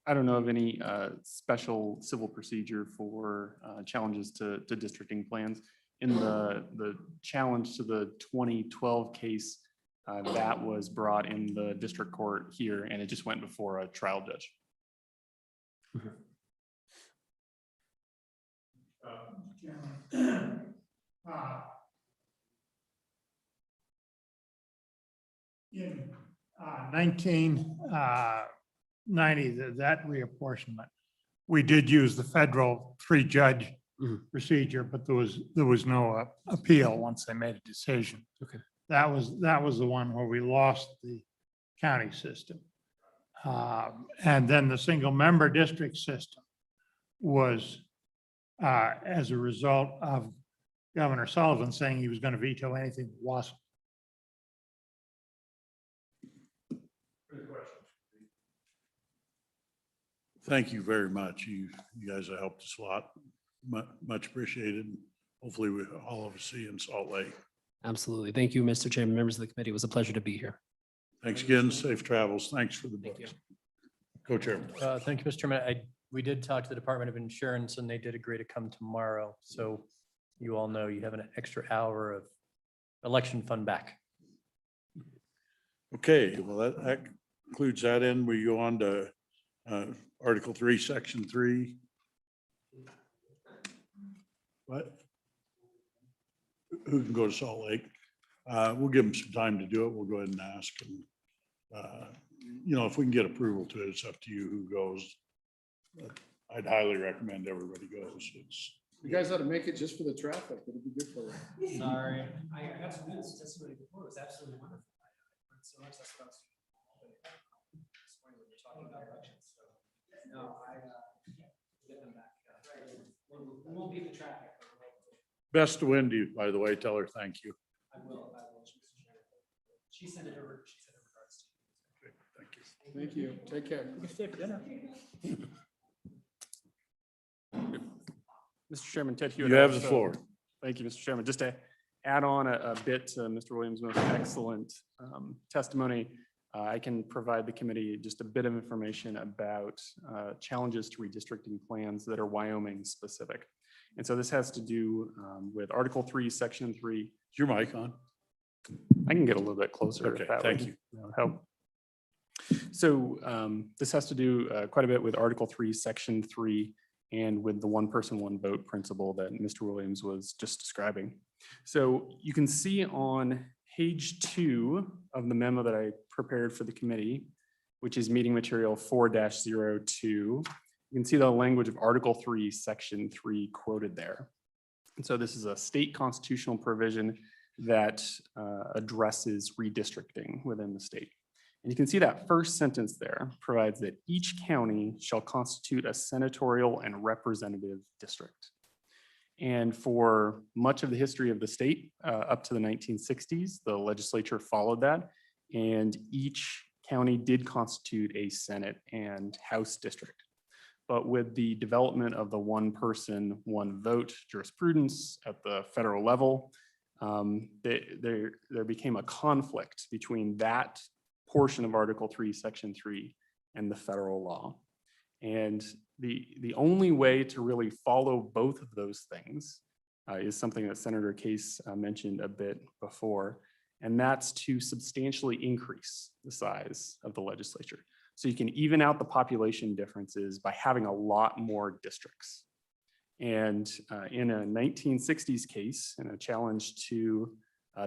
I don't know of any special civil procedure for challenges to districting plans. In the challenge to the 2012 case, that was brought in the district court here and it just went before a trial judge. In 1990, that reapportionment, we did use the federal 3-judge procedure, but there was no appeal once they made a decision. Okay. That was the one where we lost the county system. And then the single member district system was as a result of Governor Sullivan saying he was going to veto anything that wasn't. Thank you very much. You guys have helped us a lot. Much appreciated. Hopefully all of us see you in Salt Lake. Absolutely. Thank you, Mr. Chairman, members of the committee. It was a pleasure to be here. Thanks again. Safe travels. Thanks for the Thank books. Co-chairman. Thank you, Mr. Chairman. We did talk to the Department of Insurance and they did agree to come tomorrow. So you all know you have an extra hour of election fund back. Okay, well, that concludes that end. We go on to Article 3, Section 3. What? Who can go to Salt Lake? We'll give them some time to do it. We'll go ahead and ask. And, if we can get approval to it, it's up to you who goes. I'd highly recommend everybody goes. You guys ought to make it just for the traffic. It'd be good for you. Sorry. I got some minutes testimony before. It was absolutely wonderful. I learned so much. That's what I was this morning when you're talking about elections. So, no, get them back. We won't beat the traffic. Best to Wendy, by the way. Tell her thank you. I will, Mr. Chairman. She sent it over. She sent it regards to. Okay, thank you. Thank you. Take care. You can stay for dinner. Mr. Chairman, Ted Hewitt. You have the also- floor. Thank you, Mr. Chairman. Just to add on a bit to Mr. Williams' most excellent testimony, I can provide the committee just a bit of information about challenges to redistricting plans that are Wyoming specific. And so this has to do with Article 3, Section 3. Is your mic on? I can get a little bit closer. if Okay, that thank would, you. Help. So this has to do quite a bit with Article 3, Section 3, and with the 1 person, 1 vote principle that Mr. Williams was just describing. So you can see on page 2 of the memo that I prepared for the committee, which is meeting material 4-02. You can see the language of Article 3, Section 3 quoted there. And so this is a state constitutional provision that addresses redistricting within the state. And you can see that first sentence there provides that each county shall constitute a senatorial and representative district. And for much of the history of the state, up to the 1960s, the legislature followed that, and each county did constitute a Senate and House district. But with the development of the one person, one vote jurisprudence at the federal level, there became a conflict between that portion of Article 3, Section 3 and the federal law. And the only way to really follow both of those things is something that Senator Case mentioned a bit before, and that's to substantially increase the size of the legislature. So you can even out the population differences by having a lot more districts. And in a 1960s case, in a challenge to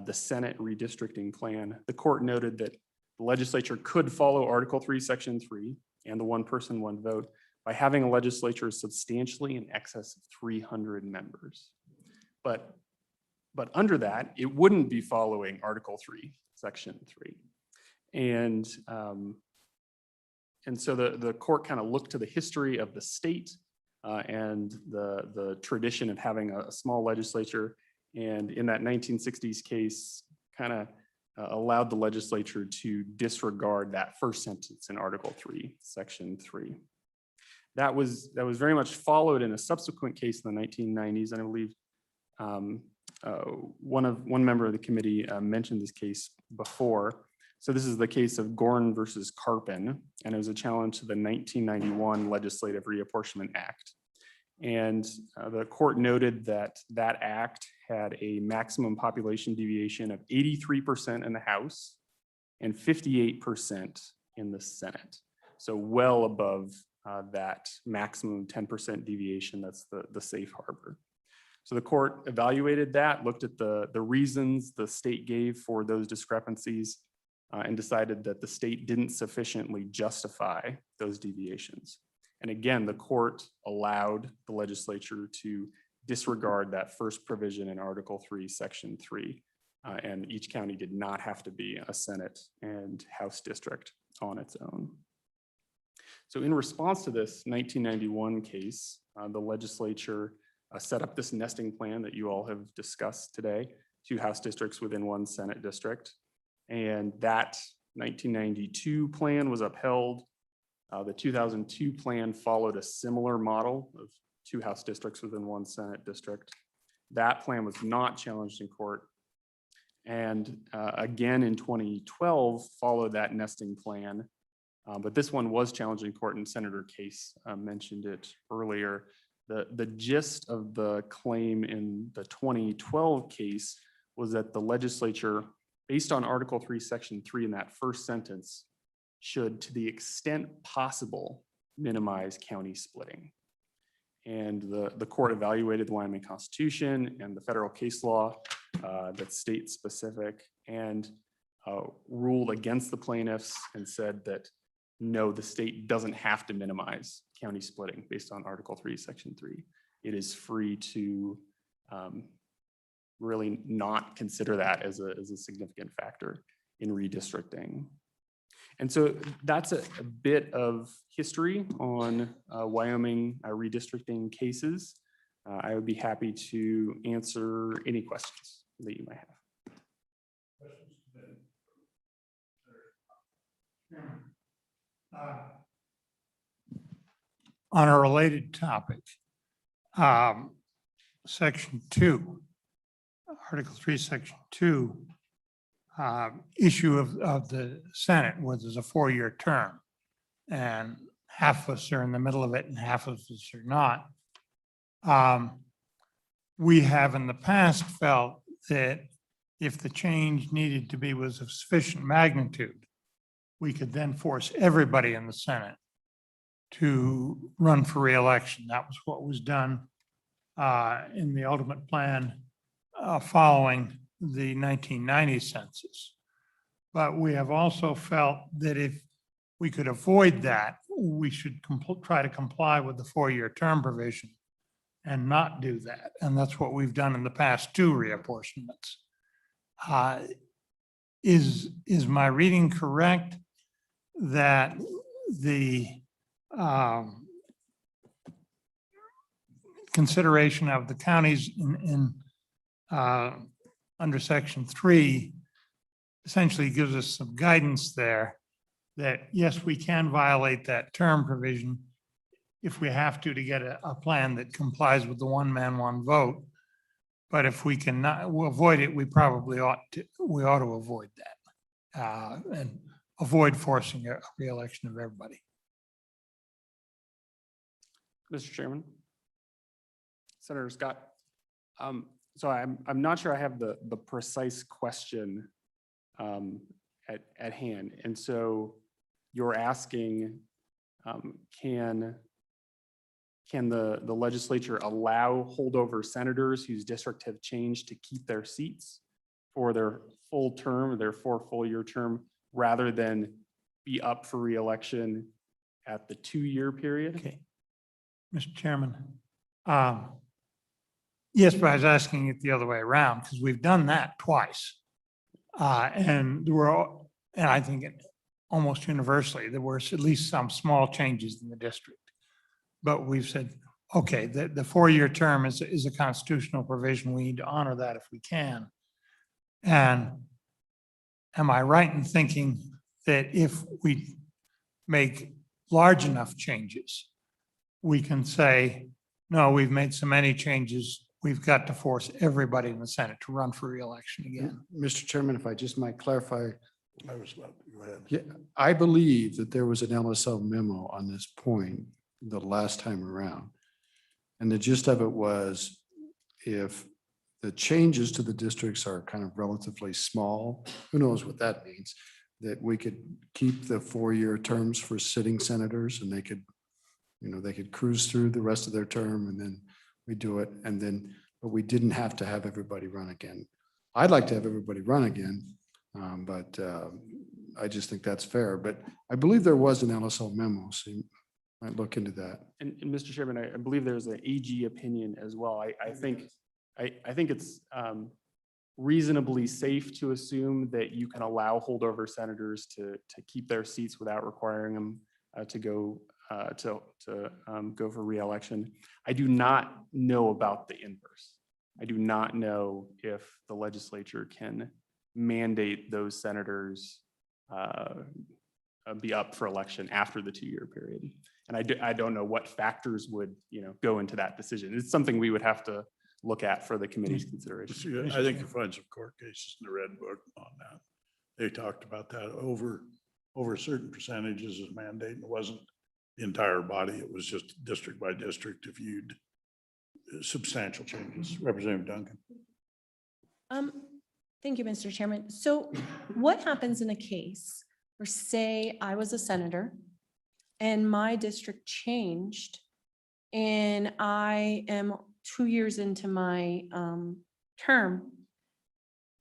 the Senate redistricting plan, the court noted that the legislature could follow Article 3, Section 3 and the one person, one vote by having a legislature substantially in excess of 300 members. But under that, it wouldn't be following Article 3, Section 3. And so the court kind of looked to the history of the state and the tradition of having a small legislature. And in that 1960s case, kind of allowed the legislature to disregard that first sentence in Article 3, Section 3. That was very much followed in a subsequent case in the 1990s. And I believe one member of the committee mentioned this case before. So this is the case of Gorn versus Carpin, and it was a challenge to the 1991 Legislative Reapportionment Act. And the court noted that that act had a maximum population deviation of 83% in the House and 58% in the Senate. So well above that maximum 10% deviation, that's the safe harbor. So the court evaluated that, looked at the reasons the state gave for those discrepancies, and decided that the state didn't sufficiently justify those deviations. And again, the court allowed the legislature to disregard that first provision in Article 3, Section 3. And each county did not have to be a Senate and House district on its own. So in response to this 1991 case, the legislature set up this nesting plan that you all have discussed today, 2 House districts within 1 Senate district. And that 1992 plan was upheld. The 2002 plan followed a similar model of 2 House districts within 1 Senate district. That plan was not challenged in court. And again in 2012 followed that nesting plan. But this one was challenged in court, and Senator Case mentioned it earlier. The gist of the claim in the 2012 case was that the legislature, based on Article 3, Section 3 in that first sentence, should, to the extent possible, minimize county splitting. And the court evaluated the Wyoming Constitution and the federal case law that's state specific, and ruled against the plaintiffs and said that no, the state doesn't have to minimize county splitting based on Article 3, Section 3. It is free to really not consider that as a significant factor in redistricting. And so that's a bit of history on Wyoming redistricting cases. I would be happy to answer any questions that you might have. On a related topic, Section 2, Article 3, Section 2, issue of the Senate, where there's a 4-year term, and half of us are in the middle of it and half of us are not. We have in the past felt that if the change needed to be was of sufficient magnitude, we could then force everybody in the Senate to run for re-election. That was what was done in the ultimate plan following the 1990 census. But we have also felt that if we could avoid that, we should try to comply with the 4-year term provision and not do that. And that's what we've done in the past 2 reapportionments. Is my reading correct that the consideration of the counties in under Section 3 essentially gives us some guidance there that yes, we can violate that term provision if we have to get a plan that complies with the one man, one vote. But if we cannot we'll avoid it, we probably ought to avoid that. And avoid forcing a reelection of everybody. Mr. Chairman. Senator Scott. So I'm not sure I have the precise question at hand. And so you're asking, can the legislature allow holdover senators whose district have changed to keep their seats for their full term, their 4 full-year term, rather than be up for reelection at the 2-year period? Okay. Mr. Chairman. Yes, but I was asking it the other way around because we've done that twice. And I think almost universally, there were at least some small changes in the district. But we've said, okay, the 4-year term is a constitutional provision. We need to honor that if we can. And am I right in thinking that if we make large enough changes, we can say, no, we've made so many changes, we've got to force everybody in the Senate to run for reelection again? Mr. Chairman, if I just might clarify. I was about to go ahead. Yeah, I believe that there was an LSO memo on this point the last time around. And the gist of it was, if the changes to the districts are kind of relatively small, who knows what that means, that we could keep the 4-year terms for sitting senators and they could, they could cruise through the rest of their term and then we do it. And then, but we didn't have to have everybody run again. I'd like to have everybody run again, but I just think that's fair. But I believe there was an LSO memo, so you might look into that. And Mr. Chairman, I believe there's an AG opinion as well. I think it's reasonably safe to assume that you can allow holdover senators to keep their seats without requiring them to go for reelection. I do not know about the inverse. I do not know if the legislature can mandate those senators be up for election after the 2-year period. And I don't know what factors would, go into that decision. It's something we would have to look at for the committee's consideration. I think you'll find some court cases in the Red Book on that. They talked about that over certain percentages as mandate. And it wasn't the entire body. It was just district by district if you'd substantial changes. Representative Duncan. Thank you, Mr. Chairman. So what happens in a case where, say, I was a senator and my district changed and I am 2 years into my term,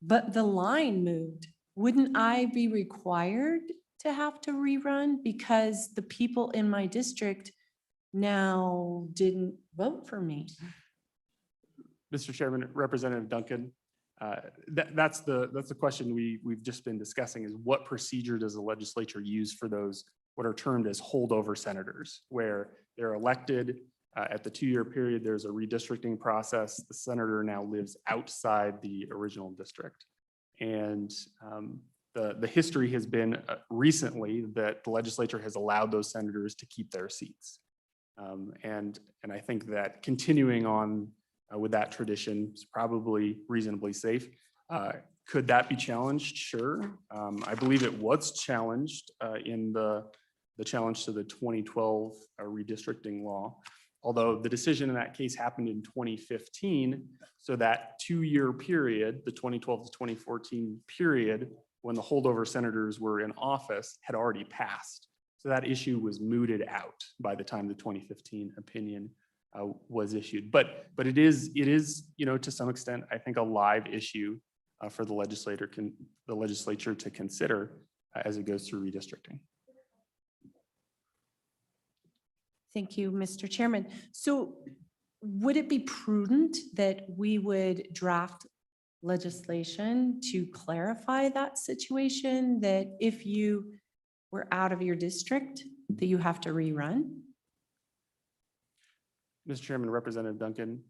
but the line moved? Wouldn't I be required to have to rerun because the people in my district now didn't vote for me? Mr. Chairman, Representative Duncan, that's the question we've just been discussing, is what procedure does the legislature use for those what are termed as holdover senators, where they're elected at the 2-year period, there's a redistricting process. The senator now lives outside the original district. And the history has been recently that the legislature has allowed those senators to keep their seats. And I think that continuing on with that tradition is probably reasonably safe. Could that be challenged? Sure. I believe it was challenged in the challenge to the 2012 redistricting law, although the decision in that case happened in 2015. So that 2-year period, the 2012 to 2014 period, when the holdover senators were in office, had already passed. So that issue was mooted out by the time the 2015 opinion was issued. But it is, to some extent, I think, a live issue for the legislature to consider as it goes through redistricting. Thank you, Mr. Chairman. So would it be prudent that we would draft legislation to clarify that situation, that if you were out of your district, that you have to rerun? Mr. Chairman, Representative Duncan,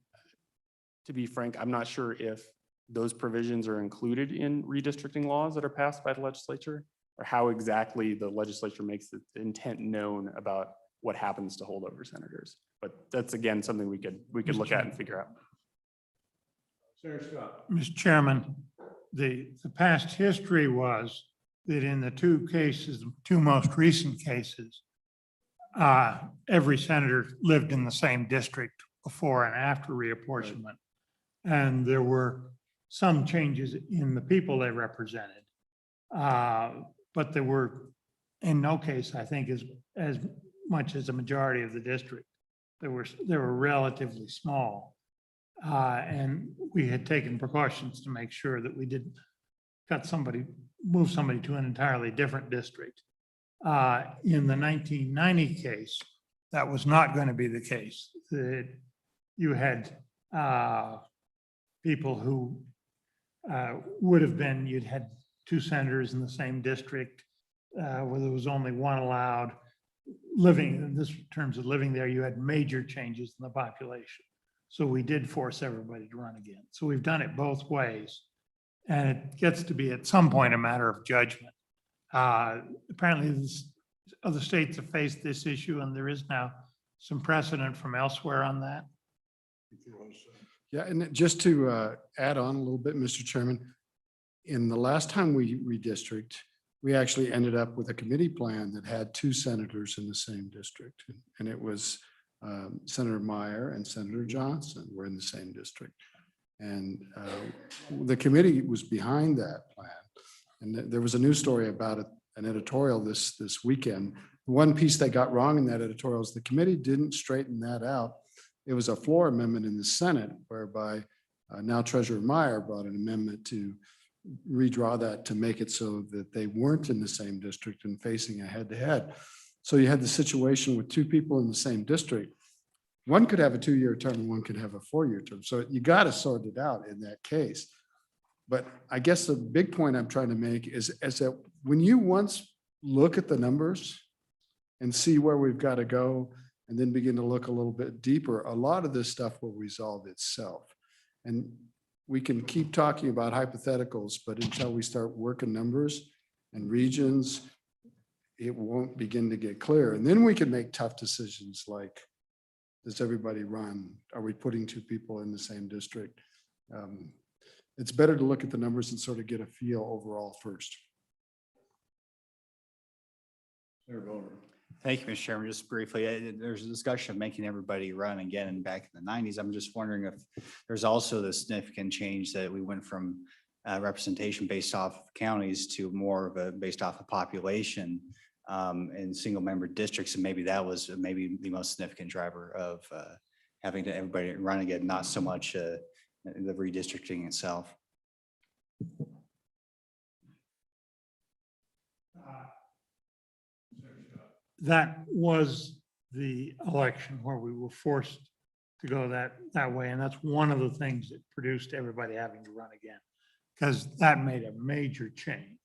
to be frank, I'm not sure if those provisions are included in redistricting laws that are passed by the legislature, or how exactly the legislature makes the intent known about what happens to holdover senators. But that's again, something we could look at and figure out. Mr. Chairman, the past history was that in the two cases, the two most recent cases, every senator lived in the same district before and after reapportionment. And there were some changes in the people they represented. But there were, in no case, I think, as much as a majority of the district. They were relatively small. And we had taken precautions to make sure that we didn't move somebody to an entirely different district. In the 1990 case, that was not going to be the case. That you had people who would have been, you'd had two senators in the same district where there was only one allowed. Living, in this terms of living there, you had major changes in the population. So we did force everybody to run again. So we've done it both ways. And it gets to be at some point a matter of judgment. Apparently other states have faced this issue and there is now some precedent from elsewhere on that. Yeah, and just to add on a little bit, Mr. Chairman, in the last time we redistrict, we actually ended up with a committee plan that had two senators in the same district. And it was Senator Meyer and Senator Johnson were in the same district. And the committee was behind that plan. And there was a news story about it, an editorial this weekend. One piece they got wrong in that editorial is the committee didn't straighten that out. It was a floor amendment in the Senate whereby now Treasurer Meyer brought an amendment to redraw that to make it so that they weren't in the same district and facing a head-to-head. So you had the situation with two people in the same district. One could have a 2-year term and one could have a 4-year term. So you got to sort it out in that case. But I guess the big point I'm trying to make is that when you once look at the numbers and see where we've got to go and then begin to look a little bit deeper, a lot of this stuff will resolve itself. And we can keep talking about hypotheticals, but until we start working numbers and regions, it won't begin to get clear. And then we can make tough decisions like, does everybody run? Are we putting two people in the same district? It's better to look at the numbers and sort of get a feel overall first. Thank you, Mr. Chairman. Just briefly, there's a discussion of making everybody run again back in the 90s. I'm just wondering if there's also the significant change that we went from representation based off of counties to more of a based off of population in single member districts. And maybe that was maybe the most significant driver of having to everybody run again, not so much the redistricting itself. That was the election where we were forced to go that way. And that's one of the things that produced everybody having to run again, because that made a major change.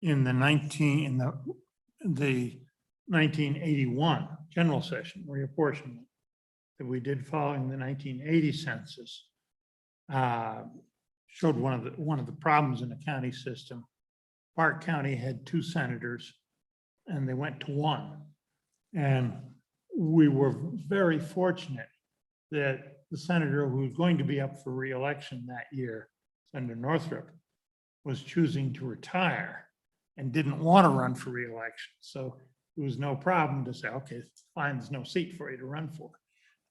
In the 1981 general session reapportionment that we did following the 1980 census showed one of the problems in the county system. Park County had two senators and they went to one. And we were very fortunate that the senator who was going to be up for re-election that year, Senator Northrup, was choosing to retire and didn't want to run for re-election. So there was no problem to say, okay, fine, there's no seat for you to run for.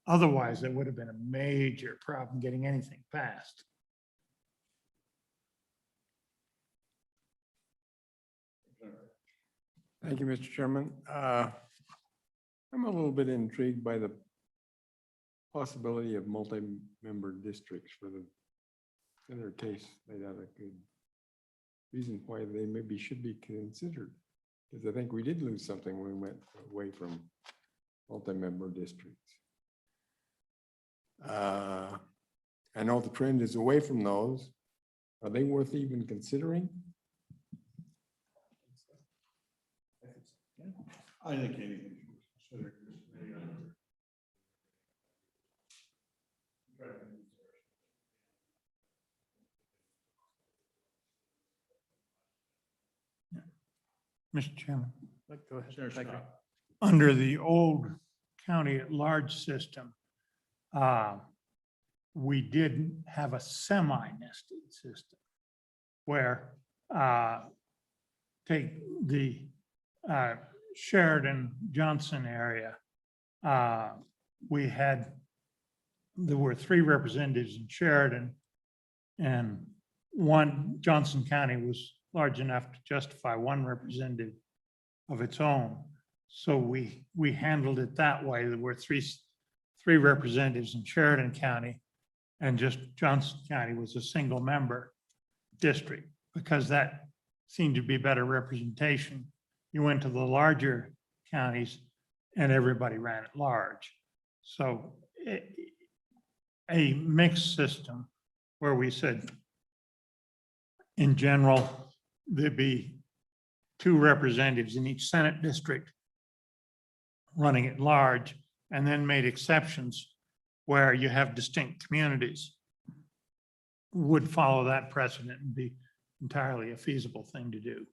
Otherwise, there would have been a major problem getting anything passed. Thank you, Mr. Chairman. I'm a little bit intrigued by the possibility of multi-member districts for the senator case. Laid out a good reason why they maybe should be considered. Because I think we did lose something when we went away from multi-member districts. I know the trend is away from those. Are they worth even considering? I think anything. Mr. Chairman. Go ahead. under the old county at large system, we did have a semi-nested system where take the Sheridan Johnson area. There were 3 representatives in Sheridan, and one, Johnson County was large enough to justify 1 representative of its own. So we handled it that way. There were three representatives in Sheridan County, and just Johnson County was a single member district, because that seemed to be better representation. You went to the larger counties and everybody ran at large. So a mixed system where we said, in general, there'd be 2 representatives in each Senate district running at large, and then made exceptions where you have distinct communities, would follow that precedent and be entirely a feasible thing to do.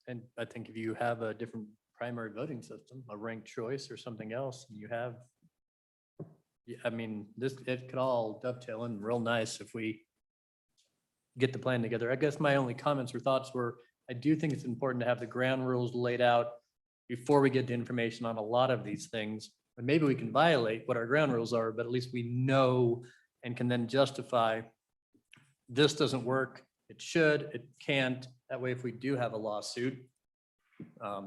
And I think if you have a different primary voting system, a ranked choice or something else, and you have, yeah, I mean, it could all dovetail in real nice if we get the plan together. I guess my only comments or thoughts were, I do think it's important to have the ground rules laid out before we get the information on a lot of these things. And maybe we can violate what our ground rules are, but at least we know and can then justify this doesn't work. It should, it can't. That way, if we do have a lawsuit,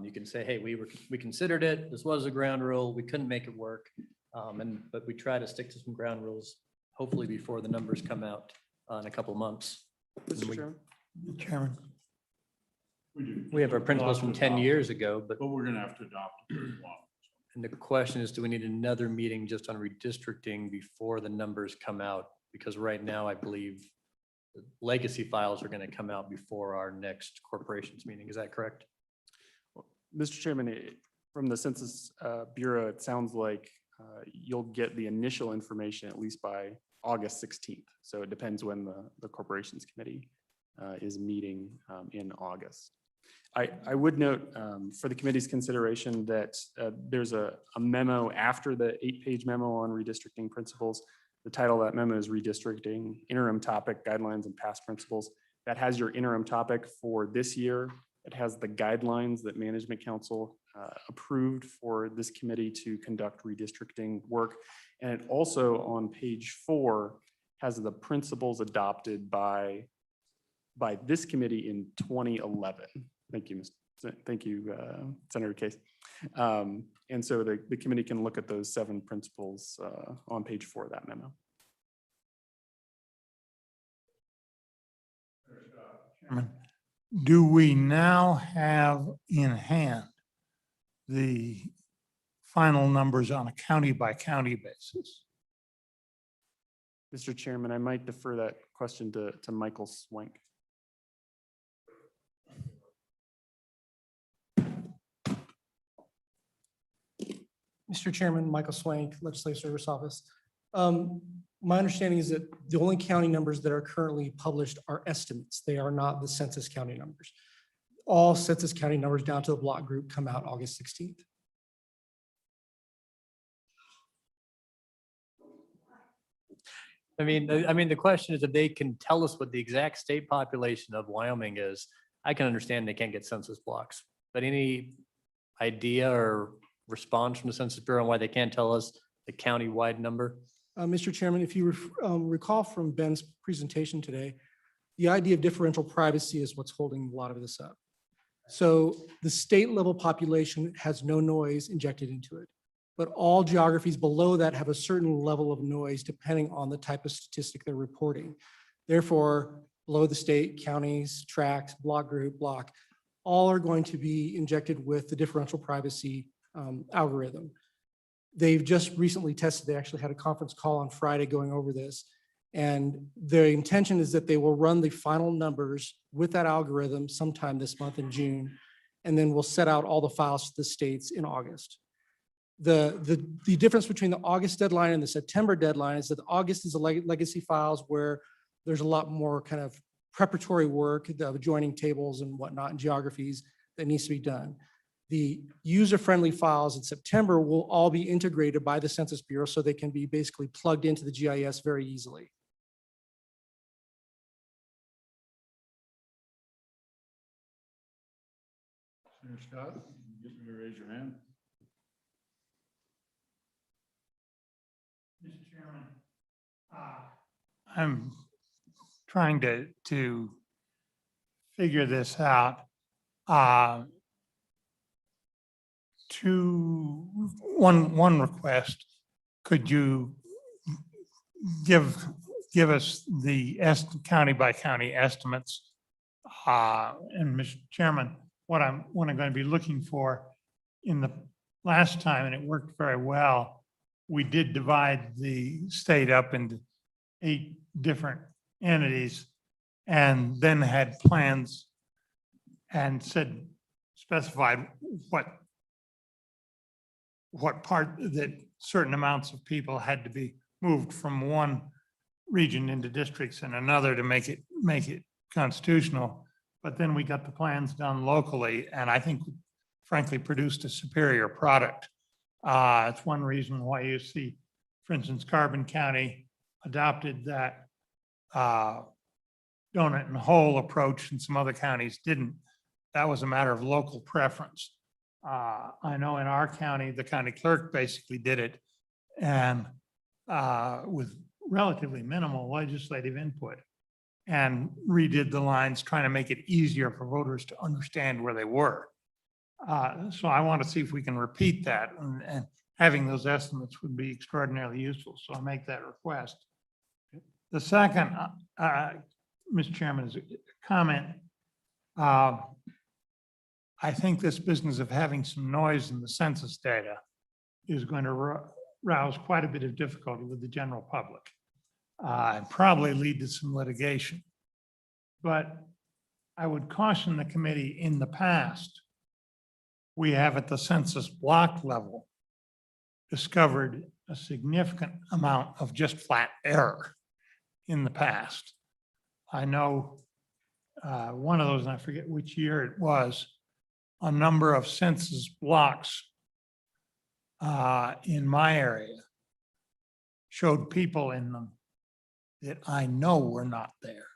you can say, hey, we considered it. This was a ground rule. We couldn't make it work. But we try to stick to some ground rules, hopefully before the numbers come out in a couple of months. Chairman. We have our principles from 10 years ago, but But we're gonna have to adopt it. and the question is, do we need another meeting just on redistricting before the numbers come out? Because right now, I believe the legacy files are going to come out before our next corporations meeting. Is that correct? Mr. Chairman, from the Census Bureau, it sounds like you'll get the initial information at least by August 16th. So it depends when the Corporations Committee is meeting in August. I would note for the committee's consideration that there's a memo after the 8-page memo on redistricting principles. The title of that memo is Redistricting, Interim Topic, Guidelines, and Past Principles. That has your interim topic for this year. It has the guidelines that Management Council approved for this committee to conduct redistricting work. And it also, on page 4, has the principles adopted by this committee in 2011. Thank you, thank you, Senator Case. And so the committee can look at those 7 principles on page 4 of that memo. Do we now have in hand the final numbers on a county by county basis? Mr. Chairman, I might defer that question to Michael Swank. Mr. Chairman, Michael Swank, Legislative Service Office. My understanding is that the only county numbers that are currently published are estimates. They are not the census county numbers. All census county numbers down to the block group come out August 16th. I mean, the question is if they can tell us what the exact state population of Wyoming is. I can understand they can't get census blocks, but any idea or response from the Census Bureau on why they can't tell us the county-wide number? Mr. Chairman, if you recall from Ben's presentation today, the idea of differential privacy is what's holding a lot of this up. So the state level population has no noise injected into it, but all geographies below that have a certain level of noise depending on the type of statistic they're reporting. Therefore, below the state, counties, tracts, block group, block, all are going to be injected with the differential privacy algorithm. They've just recently tested, they actually had a conference call on Friday going over this. And their intention is that they will run the final numbers with that algorithm sometime this month in June. And then we'll set out all the files to the states in August. The difference between the August deadline and the September deadline is that August is a legacy files where there's a lot more kind of preparatory work, the adjoining tables and whatnot, and geographies that needs to be done. The user-friendly files in September will all be integrated by the Census Bureau so they can be basically plugged into the GIS very easily. Senator Scott, get me to raise your hand. Mr. Chairman, I'm trying to figure this out. One request, could you give us the county by county estimates? And Mr. Chairman, what I'm going to be looking for in the last time, and it worked very well, we did divide the state up into 8 different entities and then had plans and specified what part that certain amounts of people had to be moved from one region into districts and another to make it constitutional. But then we got the plans done locally, and I think frankly produced a superior product. It's one reason why you see, for instance, Carbon County adopted that donut and hole approach, and some other counties didn't. That was a matter of local preference. I know in our county, the county clerk basically did it, and with relatively minimal legislative input, and redid the lines, trying to make it easier for voters to understand where they were. So I want to see if we can repeat that, and having those estimates would be extraordinarily useful. So I'll make that request. The second, Mr. Chairman, is a comment. I think this business of having some noise in the census data is going to rouse quite a bit of difficulty with the general public. And probably lead to some litigation. But I would caution the committee, in the past, we have at the census block level discovered a significant amount of just flat error in the past. I know one of those, and I forget which year it was, a number of census blocks in my area showed people in them that I know were not there.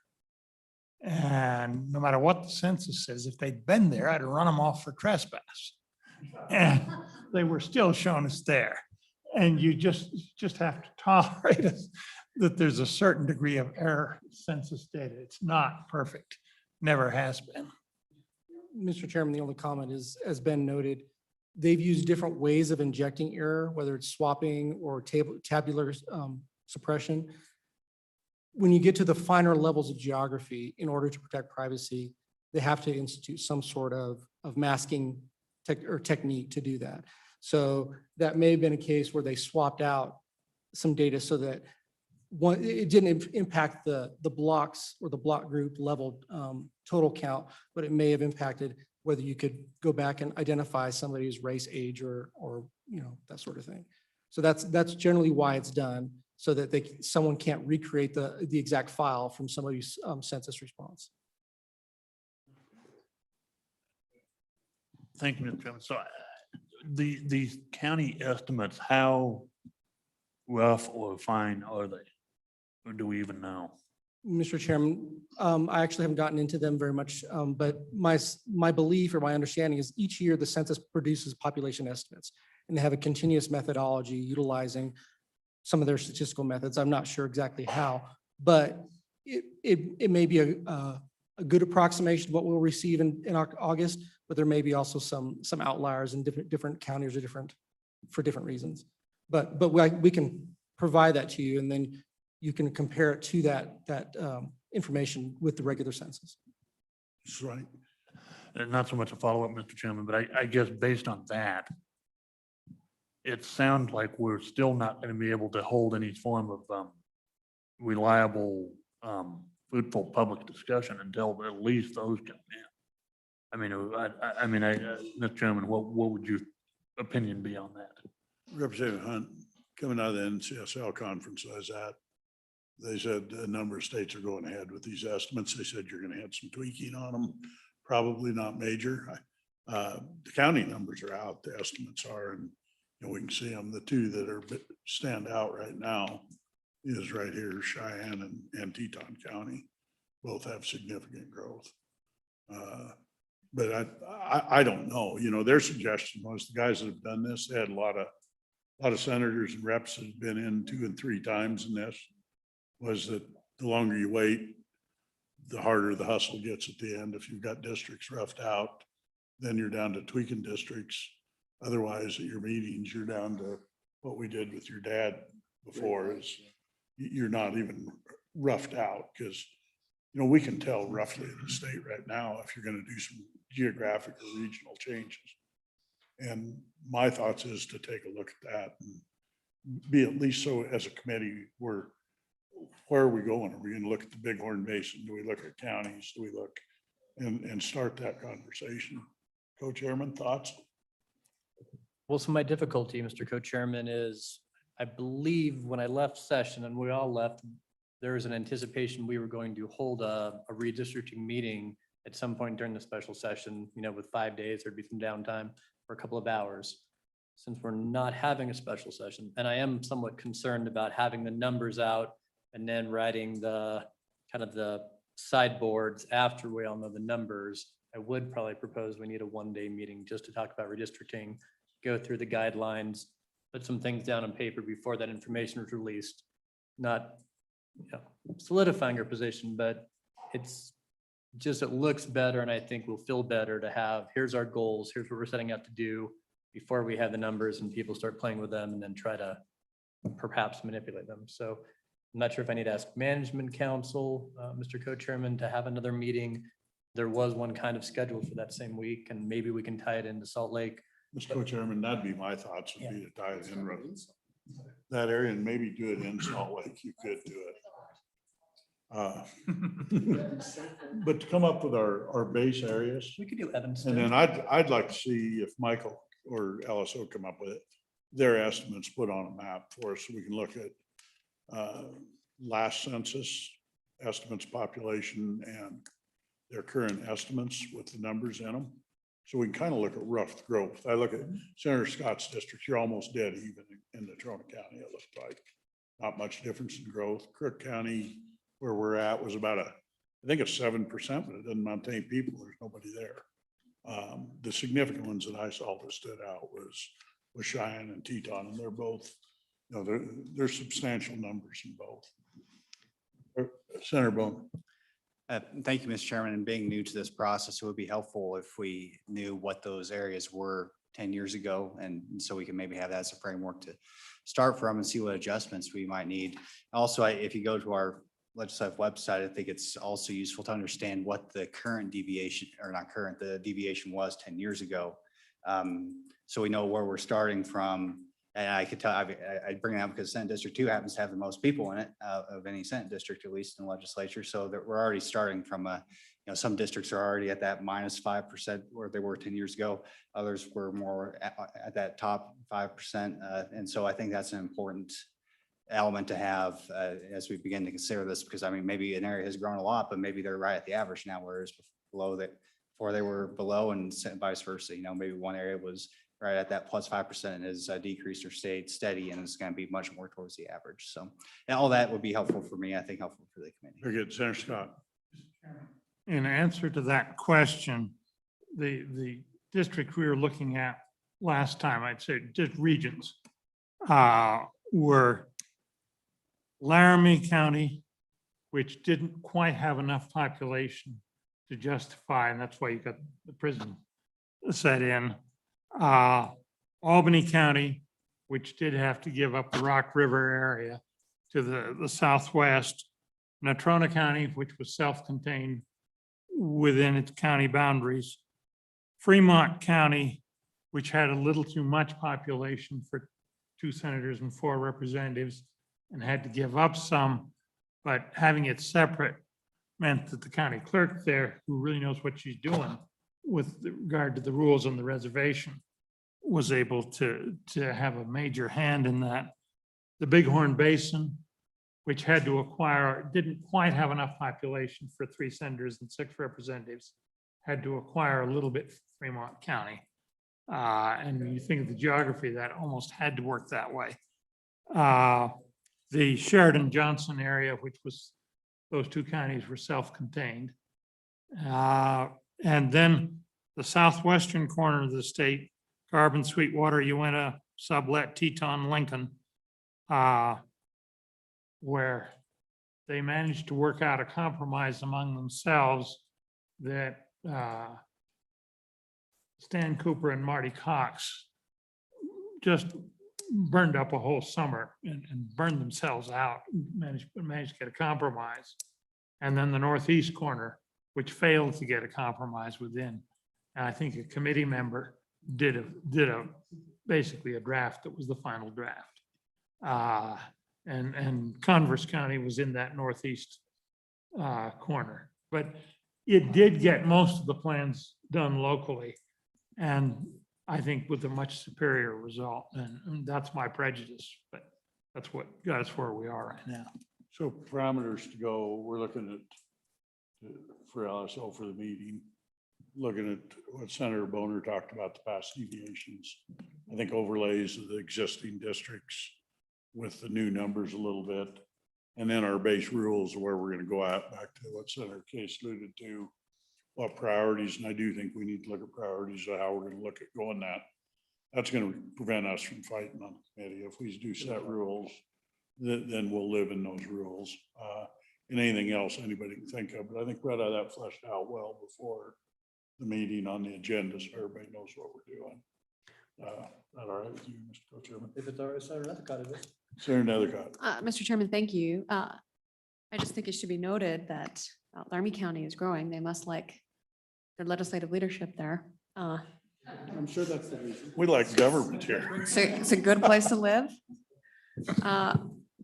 And no matter what the census says, if they'd been there, I'd run them off for trespass. And they were still shown as there. And you just have to tolerate it, that there's a certain degree of error in census data. It's not perfect, never has been. Mr. Chairman, the only comment is, as Ben noted, they've used different ways of injecting error, whether it's swapping or tabular suppression. When you get to the finer levels of geography, in order to protect privacy, they have to institute some sort of masking technique to do that. So that may have been a case where they swapped out some data so that it didn't impact the blocks or the block group level total count, but it may have impacted whether you could go back and identify somebody's race, age, or that sort of thing. So that's generally why it's done, so that someone can't recreate the exact file from somebody's census response. Thank you, Mr. Chairman. So these county estimates, how rough or fine are they? Or do we even know? Mr. Chairman, I actually haven't gotten into them very much, but my belief or my understanding is each year the census produces population estimates, and they have a continuous methodology utilizing some of their statistical methods. I'm not sure exactly how, but it may be a good approximation of what we'll receive in August, but there may be also some outliers in different counties or for different reasons. But we can provide that to you, and then you can compare it to that information with the regular census. That's right. And not so much a follow-up, Mr. Chairman, but I guess based on that, it sounds like we're still not going to be able to hold any form of reliable, fruitful public discussion until at least those come in. I mean, Mr. Chairman, what would your opinion be on that? Representative Hunt, coming out of the NCSL conference I was at, They said a number of states are going ahead with these estimates. They said you're gonna have some tweaking on them, probably not major. The county numbers are out, the estimates are, and we can see them. The two that are stand out right now is right here, Cheyenne and Teton County. Both have significant growth. But I don't know, their suggestion was the guys that have done this, they had a lot of senators and reps that have been in 2 and 3 times in this, was that the longer you wait, the harder the hustle gets at the end. If you've got districts roughed out, then you're down to tweaking districts. Otherwise, at your meetings, you're down to what we did with your dad before, is you're not even roughed out, because we can tell roughly in the state right now if you're going to do some geographic or regional changes. And my thoughts is to take a look at that and be at least, so as a committee, where are we going? Are we going to look at the Bighorn Basin? Do we look at counties? Do we look and start that conversation? Co-chairman, thoughts? Well, so my difficulty, Mr. Co-chairman, is I believe when I left session and we all left, there was an anticipation we were going to hold a redistricting meeting at some point during the special session, with 5 days, there'd be some downtime for a couple of hours. Since we're not having a special session, and I am somewhat concerned about having the numbers out and then writing the kind of the sideboards after we all know the numbers, I would probably propose we need a 1-day meeting just to talk about redistricting, go through the guidelines, put some things down on paper before that information is released. Not solidifying our position, but it's just, it looks better, and I think we'll feel better to have, here's our goals, here's what we're setting out to do, before we have the numbers and people start playing with them and then try to perhaps manipulate them. So I'm not sure if I need to ask management council, Mr. Co-chairman, to have another meeting. There was one kind of scheduled for that same week, and maybe we can tie it into Salt Lake. Mr. Co-chairman, that'd be my thoughts, would be to tie it in that area and maybe do it in Salt Lake. You could do it. But to come up with our base areas. We could do Evanston. And then I'd like to see if Michael or LSO come up with their estimates put on a map for us, so we can look at last census estimates, population, and their current estimates with the numbers in them. So we can kind of look at rough growth. I look at Senator Scott's district, you're almost dead even in Natrona County, it looks like. Not much difference in growth. Crook County, where we're at, was about I think a 7%, but it doesn't amount to any people. There's nobody there. The significant ones that I saw that stood out was Cheyenne and Teton, and they're both, they're substantial numbers in both. Senator Bone. Thank you, Mr. Chairman. And being new to this process, it would be helpful if we knew what those areas were 10 years ago. And so we can maybe have that as a framework to start from and see what adjustments we might need. Also, if you go to our legislative website, I think it's also useful to understand what the current deviation, or not current, the deviation was 10 years ago. So we know where we're starting from. And I could tell, I bring it up because Senate District 2 happens to have the most people in it of any Senate district, at least in the legislature. So that we're already starting from some districts are already at that -5% where they were 10 years ago. Others were more at that top 5%. And so I think that's an important element to have as we begin to consider this, because I mean, maybe an area has grown a lot, but maybe they're right at the average now, whereas below that, before they were below, and vice versa. Maybe one area was right at that +5% and has decreased or stayed steady, and it's going to be much more towards the average. So all that would be helpful for me, I think helpful for the committee. Very good. Senator Scott. In answer to that question, the district we were looking at last time, I'd say just regions, were Laramie County, which didn't quite have enough population to justify, and that's why you got the prison set in. Albany County, which did have to give up the Rock River area to the southwest. Natrona County, which was self-contained within its county boundaries. Fremont County, which had a little too much population for 2 senators and 4 representatives and had to give up some, but having it separate meant that the county clerk there, who really knows what she's doing with regard to the rules on the reservation, was able to have a major hand in that. The Bighorn Basin, which had to acquire, didn't quite have enough population for 3 senators and 6 representatives, had to acquire a little bit from Fremont County. And when you think of the geography, that almost had to work that way. The Sheridan Johnson area, which was, those 2 counties were self-contained. And then the southwestern corner of the state, Carbon, Sweetwater, Uinta, Sublet, Teton, Lincoln, where they managed to work out a compromise among themselves that Stan Cooper and Marty Cox just burned up a whole summer and burned themselves out, managed to get a compromise. And then the northeast corner, which failed to get a compromise within. And I think a committee member did basically a draft that was the final draft. And Converse County was in that northeast corner. But it did get most of the plans done locally. And I think with a much superior result. And that's my prejudice, but that's where we are right now. So parameters to go, we're looking at, for LSO for the meeting, looking at what Senator Boner talked about, the past deviations. I think overlays of the existing districts with the new numbers a little bit. And then our base rules where we're going to go out back to what Senator Case alluded to, what priorities. And I do think we need to look at priorities of how we're going to look at going that. That's going to prevent us from fighting on the committee. If we do set rules, then we'll live in those rules. And anything else anybody can think of. But I think we ought to have that fleshed out well before the meeting on the agenda, so everybody knows what we're doing. That all right with you, Mr. Co-Chairman? If it's all right, Senator Nethercott, it is. Senator Nethercott. Mr. Chairman, thank you. I just think it should be noted that Laramie County is growing. They must like their legislative leadership there. I'm sure that's the reason. We like government here. It's a good place to live.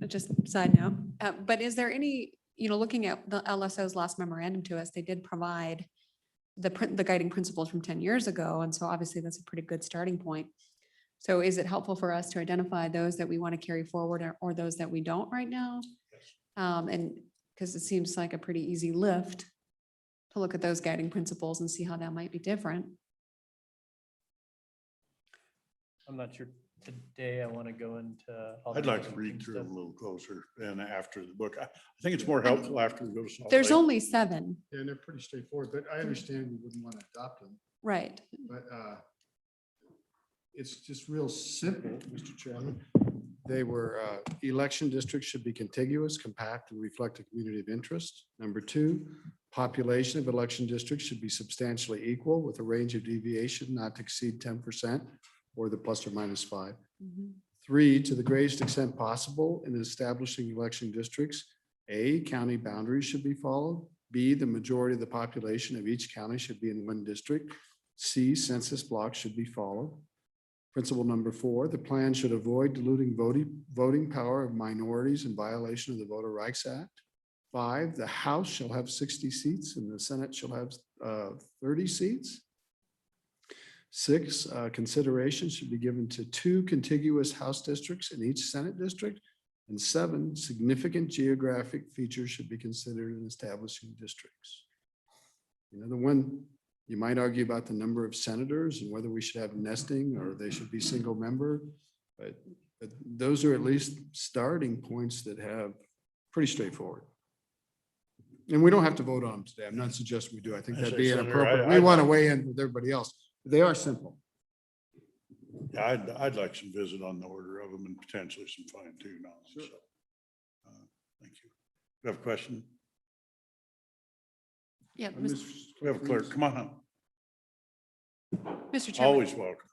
Just side note. But is there any, looking at the LSO's last memorandum to us, they did provide the guiding principles from 10 years ago. And so obviously that's a pretty good starting point. So is it helpful for us to identify those that we want to carry forward or those that we don't right now? And because it seems like a pretty easy lift to look at those guiding principles and see how that might be different. I'm not sure today I want to go into. all the I'd like to different read things through that- them a little closer than after the book. I think it's more helpful after we go to Salt There's Lake. only 7. Yeah, and they're pretty straightforward, but I understand you wouldn't want to adopt them. Right. But it's just real simple, Mr. Chairman. They were, election districts should be contiguous, compact, and reflect a community of interest. Number 2, population of election districts should be substantially equal with a range of deviation not to exceed 10% or the plus or minus 5. 3, to the greatest extent possible in establishing election districts, A, county boundaries should be followed. B, the majority of the population of each county should be in one district. C, census blocks should be followed. Principle number 4, the plan should avoid diluting voting power of minorities in violation of the Voter Rights Act. 5, the House shall have 60 seats and the Senate shall have 30 seats. 6, consideration should be given to 2 contiguous House districts in each Senate district. And 7, significant geographic features should be considered in establishing districts. The one you might argue about the number of senators and whether we should have nesting or they should be single member. But those are at least starting points that have pretty straightforward. And we don't have to vote on them today. I'm not suggesting we do. I think that'd be inappropriate. We want to weigh in with everybody else. They are simple. Yeah, I'd like some visit on the order of them and potentially some fine tune on them. So, thank you. You have a question? Yeah. We have a clerk. Come on up. Mr. Chairman. Always welcome.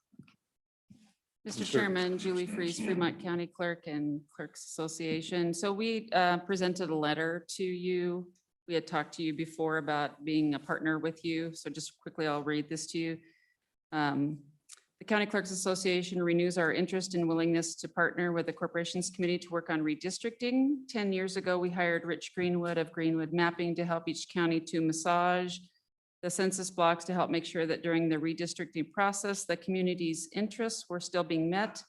Mr. Chairman, Julie Freeze, Fremont County Clerk and Clerks Association. So we presented a letter to you. We had talked to you before about being a partner with you. So just quickly, I'll read this to you. The County Clerks Association renews our interest and willingness to partner with the Corporations Committee to work on redistricting. 10 years ago, we hired Rich Greenwood of Greenwood Mapping to help each county to massage the census blocks to help make sure that during the redistricting process, the community's interests were still being met,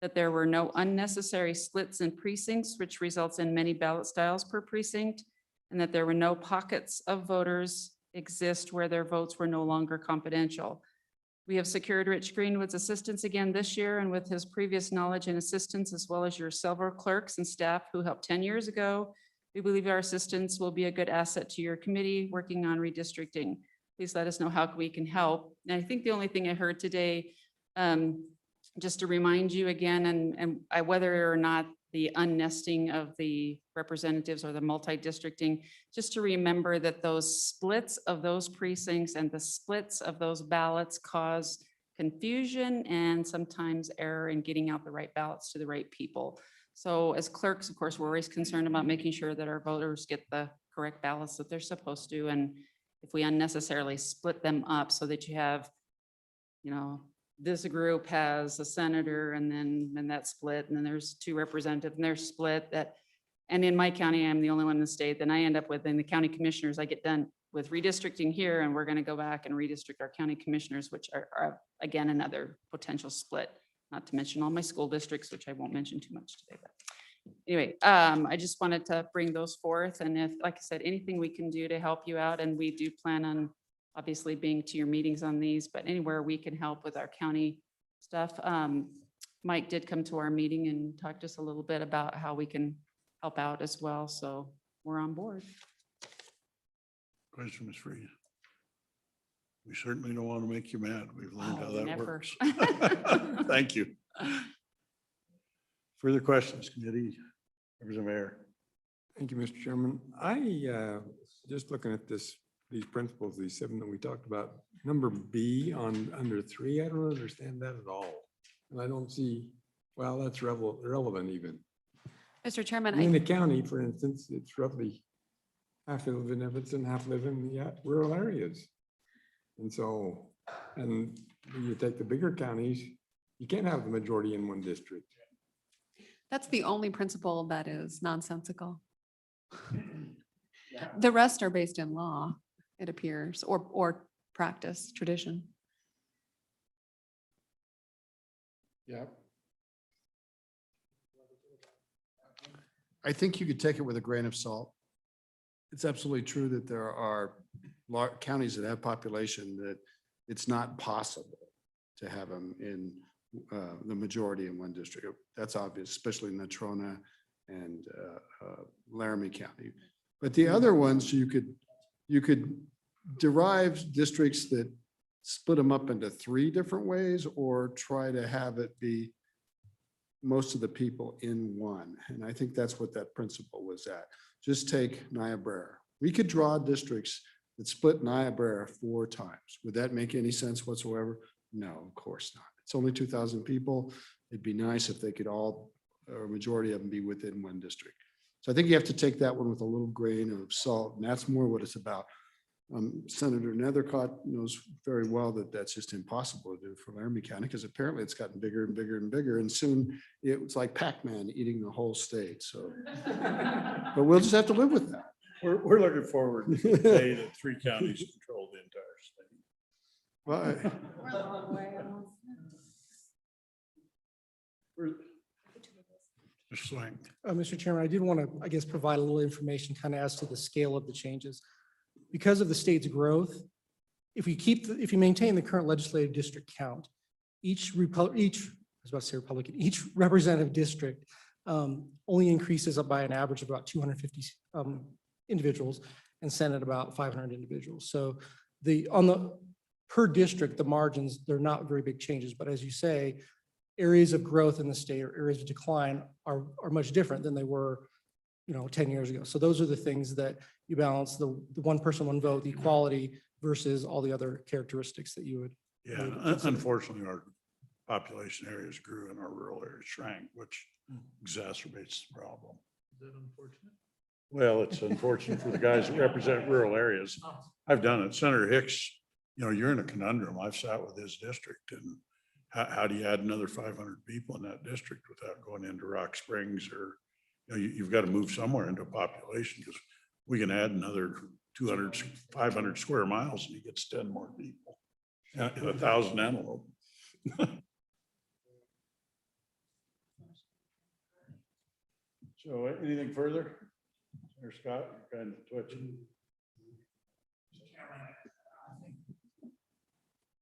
that there were no unnecessary splits in precincts, which results in many ballot styles per precinct, and that there were no pockets of voters exist where their votes were no longer confidential. We have secured Rich Greenwood's assistance again this year, and with his previous knowledge and assistance, as well as your several clerks and staff who helped 10 years ago, we believe our assistance will be a good asset to your committee working on redistricting. Please let us know how we can help. And I think the only thing I heard today, just to remind you again, and whether or not the unnesting of the representatives or the multi-districting, just to remember that those splits of those precincts and the splits of those ballots cause confusion and sometimes error in getting out the right ballots to the right people. So as clerks, of course, we're always concerned about making sure that our voters get the correct ballots that they're supposed to. And if we unnecessarily split them up so that you have, you know, this group has a senator and then that's split, and then there's 2 representatives and they're split that, and in my county, I'm the only one in the state, then I end up with, in the county commissioners, I get done with redistricting here, and we're going to go back and redistrict our county commissioners, which are again, another potential split, not to mention all my school districts, which I won't mention too much today, but anyway, I just wanted to bring those forth. And if, like I said, anything we can do to help you out, and we do plan on obviously being to your meetings on these, but anywhere we can help with our county stuff. Mike did come to our meeting and talk to us a little bit about how we can help out as well. So we're on board. Question, Ms. Freed. We certainly don't want to make you mad. We've learned how Oh, that never. works. Thank you. Further questions, committee? Members of Mayor. Thank you, Mr. Chairman. I just looking at these principles, these 7 that we talked about, number B on under 3, I don't understand that at all. And I don't see, well, that's relevant even. Mr. Chairman, In the county, for instance, it's roughly half live in Evanston, half live in the rural areas. And so, and you take the bigger counties, you can't have the majority in one district. that's the only principle that is nonsensical. The rest are based in law, it appears, or practice, tradition. Yeah. I think you could take it with a grain of salt. It's absolutely true that there are counties that have population that it's not possible to have them in the majority in one district. That's obvious, especially in Natrona and Laramie County. But the other ones, you could derive districts that split them up into 3 different ways, or try to have it be most of the people in one. And I think that's what that principle was at. Just take Niobrara. We could draw districts that split Niobrara 4 times. Would that make any sense whatsoever? No, of course not. It's only 2,000 people. It'd be nice if they could all, or a majority of them, be within one district. So I think you have to take that one with a little grain of salt, and that's more what it's about. Senator Nethercott knows very well that that's just impossible to do for Laramie County, because apparently it's gotten bigger and bigger and bigger, and soon it was like Pac-Man eating the whole state. So, but we'll just have to live with that. We're looking forward to the day that 3 counties control the entire state. Well, Mr. Swank. Mr. Chairman, I did want to, I guess, provide a little information kind of as to the scale of the changes. Because of the state's growth, if you maintain the current legislative district count, each representative district only increases up by an average of about 250 individuals, and Senate about 500 individuals. So on the per district, the margins, they're not very big changes, but as you say, areas of growth in the state or areas of decline are much different than they were 10 years ago. So those are the things that you balance, the 1 person, 1 vote, the equality versus all the other characteristics that you would. Yeah, unfortunately, our population areas grew and our rural areas shrank, which exacerbates the problem. Is that unfortunate? Well, it's unfortunate for the guys that represent rural areas. I've done it. Senator Hicks, you're in a conundrum. I've sat with his district, and how do you add another 500 people in that district without going into Rock Springs, or you've got to move somewhere into a population, because we can add another 200, 500 square miles and he gets 10 more people, 1,000 antelope. So anything further? Or Scott, you're kind of twitching.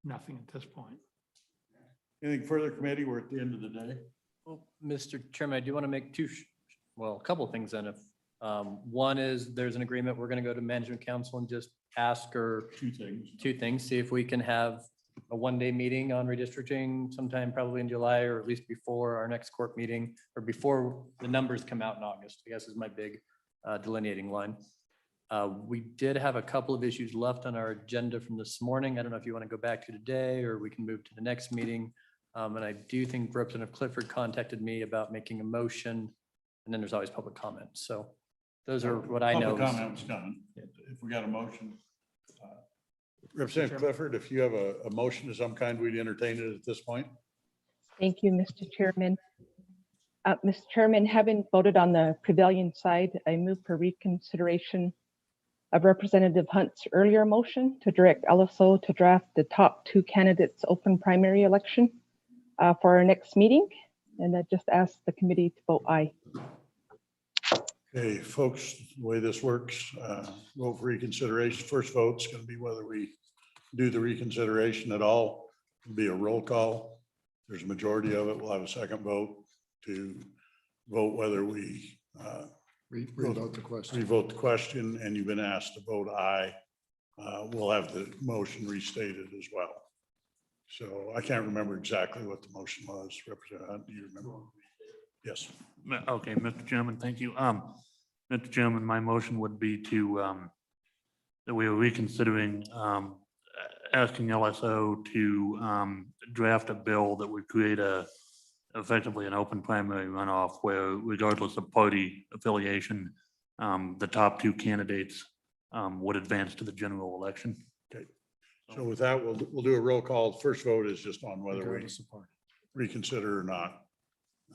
Nothing at this point. Anything further, committee? We're at the end of the day. Well, Mr. Chairman, I do want to make a couple of things then. If one is there's an agreement, we're going to go to management council and just ask her two things, see if we can have a one-day meeting on redistricting sometime probably in July, or at least before our next court meeting, or before the numbers come out in August, I guess is my big delineating line. We did have a couple of issues left on our agenda from this morning. I don't know if you want to go back to today, or we can move to the next meeting. And I do think Representative Clifford contacted me about making a motion, and then there's always public comment. So those are what I know. Public comments coming. If we got a motion. Representative Clifford, if you have a motion of some kind, we'd entertain it at this point. Thank you, Mr. Chairman. Mr. Chairman, having voted on the prevailing side, I move for reconsideration of Representative Hunt's earlier motion to direct LSO to draft the top 2 candidates open primary election for our next meeting. And I just ask the committee to vote aye. Okay, folks, the way this works, vote for reconsideration. First vote's going to be whether we do the reconsideration at all. It'll be a roll call. There's a majority of it. We'll have a second vote to vote whether we Revote the question. revote the question, and you've been asked to vote aye. We'll have the motion restated as well. So I can't remember exactly what the motion was. Representative Hunt, do you remember? Yes. Okay, Mr. Chairman, thank you. Mr. Chairman, my motion would be to, that we are reconsidering, asking LSO to draft a bill that would create effectively an open primary runoff where, regardless of party affiliation, the top 2 candidates would advance to the general election. Okay. So with that, we'll do a roll call. First vote is just on whether we reconsider or not.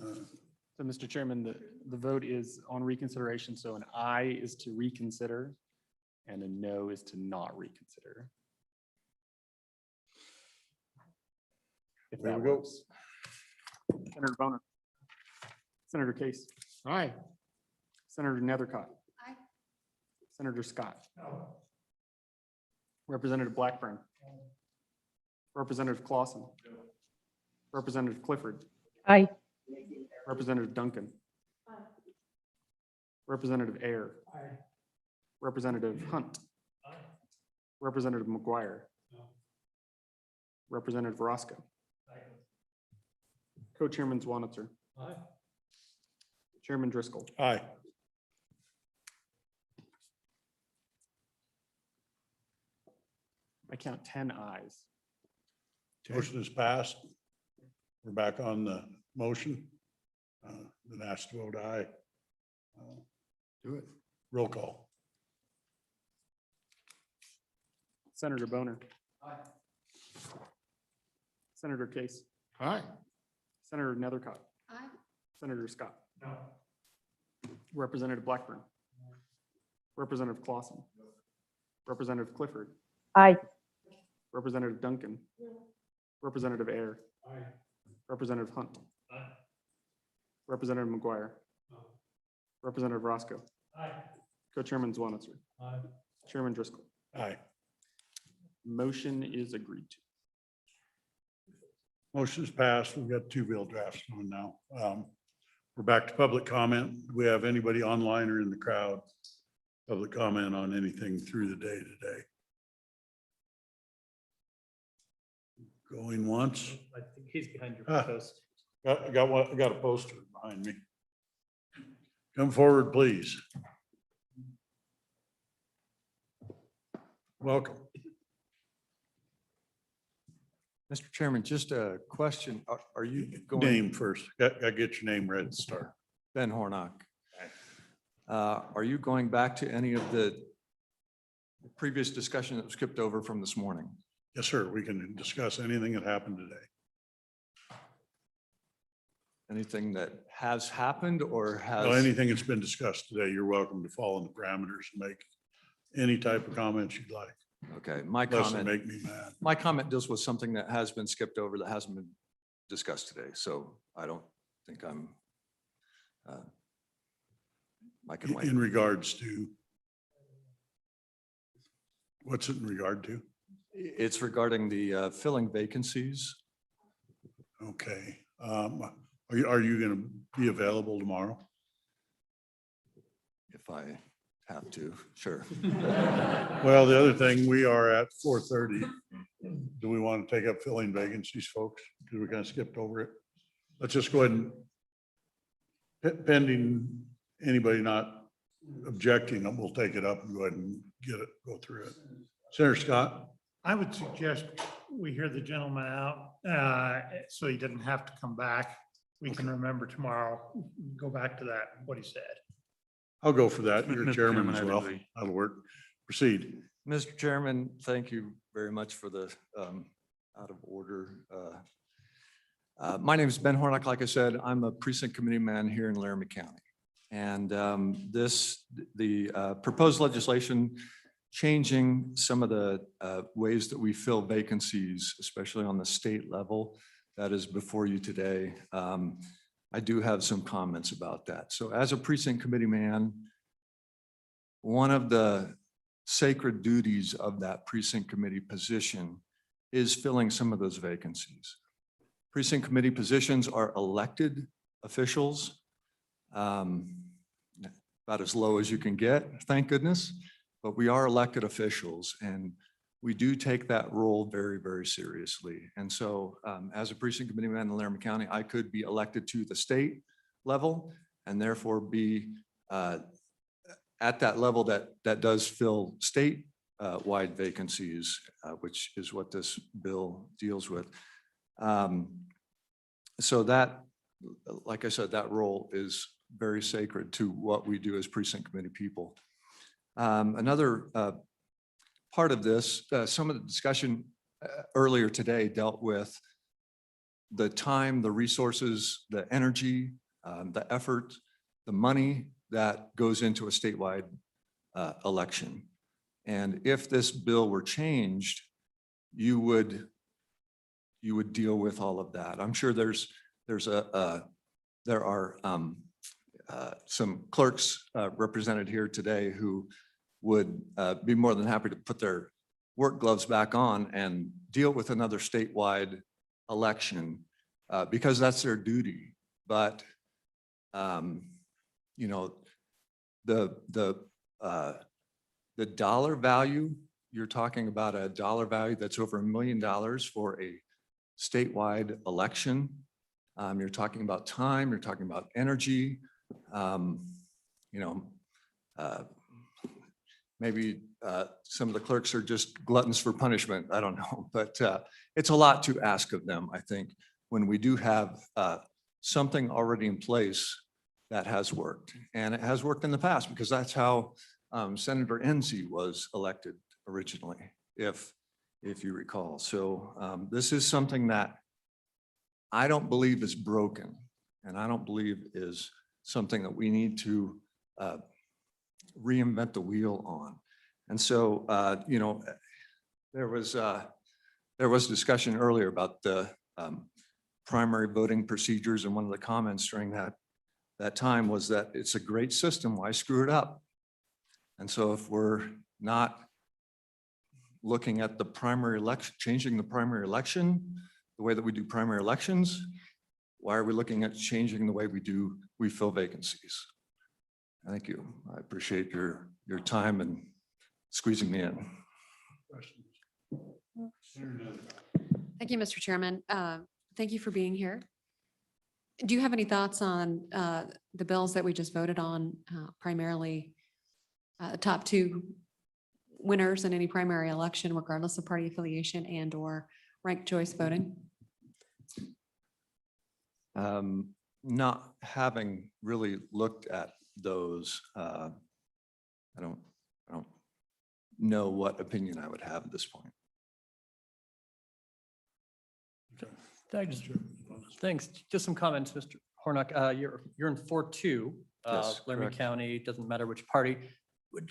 So, Mr. Chairman, the vote is on reconsideration. So an aye is to reconsider and a no is to not reconsider. If There that we go. works. Senator Boner. Senator Case. Aye. Senator Nethercott. Aye. Senator Scott. Representative Blackburn. Representative Clausen. Representative Clifford. Aye. Representative Duncan. Representative Ayer. Representative Hunt. Representative McGuire. Representative Roscoe. Co-Chairman Zwanitzer. Chairman Driscoll. Aye. I count 10 ayes. Motion is passed. We're back on the motion. Then asked to vote aye. Do it. Roll call. Senator Boner. Senator Case. Aye. Senator Nethercott. Aye. Senator Scott. No. Representative Blackburn. Representative Clausen. Representative Clifford. Aye. Representative Duncan. Representative Ayer. Representative Hunt. Representative McGuire. Representative Roscoe. Co-Chairman Zwanitzer. Chairman Driscoll. Aye. Motion is agreed to. Motion is passed. We've got 2 bill drafts on now. We're back to public comment. Do we have anybody online or in the crowd? Public comment on anything through the day today? Going once? I think he's behind your Ah. post. I got a poster behind me. Come forward, please. Welcome. Mr. Chairman, just a question. Are you going? Name first. Got to get your name ready to start. Ben Hornock. Are you going back to any of the previous discussion that was skipped over from this morning? Yes, sir. We can discuss anything that happened today. Anything that has happened or has? Well, anything that's been discussed today, you're welcome to follow the parameters and make any type of comments you'd like. Okay, my Unless they comment. make me mad. My comment deals with something that has been skipped over that hasn't been discussed today. So I don't think I'm I can wait. In regards to? What's it in regard to? It's regarding the filling vacancies. Okay. Are you going to be available tomorrow? If I have to, sure. Well, the other thing, we are at 4:30. Do we want to take up filling vacancies, folks? Because we kind of skipped over it. Let's just go ahead and pending anybody not objecting, we'll take it up and go ahead and go through it. Senator Scott? I would suggest we hear the gentleman out, so he didn't have to come back. We can remember tomorrow, go back to that, what he said. I'll go for that. You're Mr. chairman Chairman, as I'd well. agree. That'll work. Proceed. Mr. Chairman, thank you very much for the out of order. My name is Ben Hornock. Like I said, I'm a precinct committee man here in Laramie County. And the proposed legislation changing some of the ways that we fill vacancies, especially on the state level, that is before you today. I do have some comments about that. So as a precinct committee man, one of the sacred duties of that precinct committee position is filling some of those vacancies. Precinct committee positions are elected officials, about as low as you can get, thank goodness, but we are elected officials and we do take that role very, very seriously. And so as a precinct committee man in Laramie County, I could be elected to the state level and therefore be at that level that does fill state wide vacancies, which is what this bill deals with. So that, like I said, that role is very sacred to what we do as precinct committee people. Another part of this, some of the discussion earlier today dealt with the time, the resources, the energy, the effort, the money that goes into a statewide election. And if this bill were changed, you would deal with all of that. I'm sure there are some clerks represented here today who would be more than happy to put their work gloves back on and deal with another statewide election because that's their duty. But you know, the dollar value, you're talking about a dollar value that's over $1 million for a statewide election. You're talking about time, you're talking about energy, you know, maybe some of the clerks are just gluttons for punishment. I don't know, but it's a lot to ask of them, I think, when we do have something already in place that has worked. And it has worked in the past because that's how Senator Enzi was elected originally, if you recall. So this is something that I don't believe is broken, and I don't believe is something that we need to reinvent the wheel on. And so, you know, there was discussion earlier about the primary voting procedures, and one of the comments during that time was that it's a great system, why screw it up? And so if we're not looking at the primary election, changing the primary election, the way that we do primary elections, why are we looking at changing the way we fill vacancies? Thank you. I appreciate your time and squeezing me in. Thank you, Mr. Chairman. Thank you for being here. Do you have any thoughts on the bills that we just voted on, primarily top two winners in any primary election, regardless of party affiliation and or ranked choice voting? Not having really looked at those, I don't know what opinion I would have at this point. Thanks. Just some comments, Mr. Hornock. You're in 4-2, Yes, Laramie correct. County, doesn't matter which party. And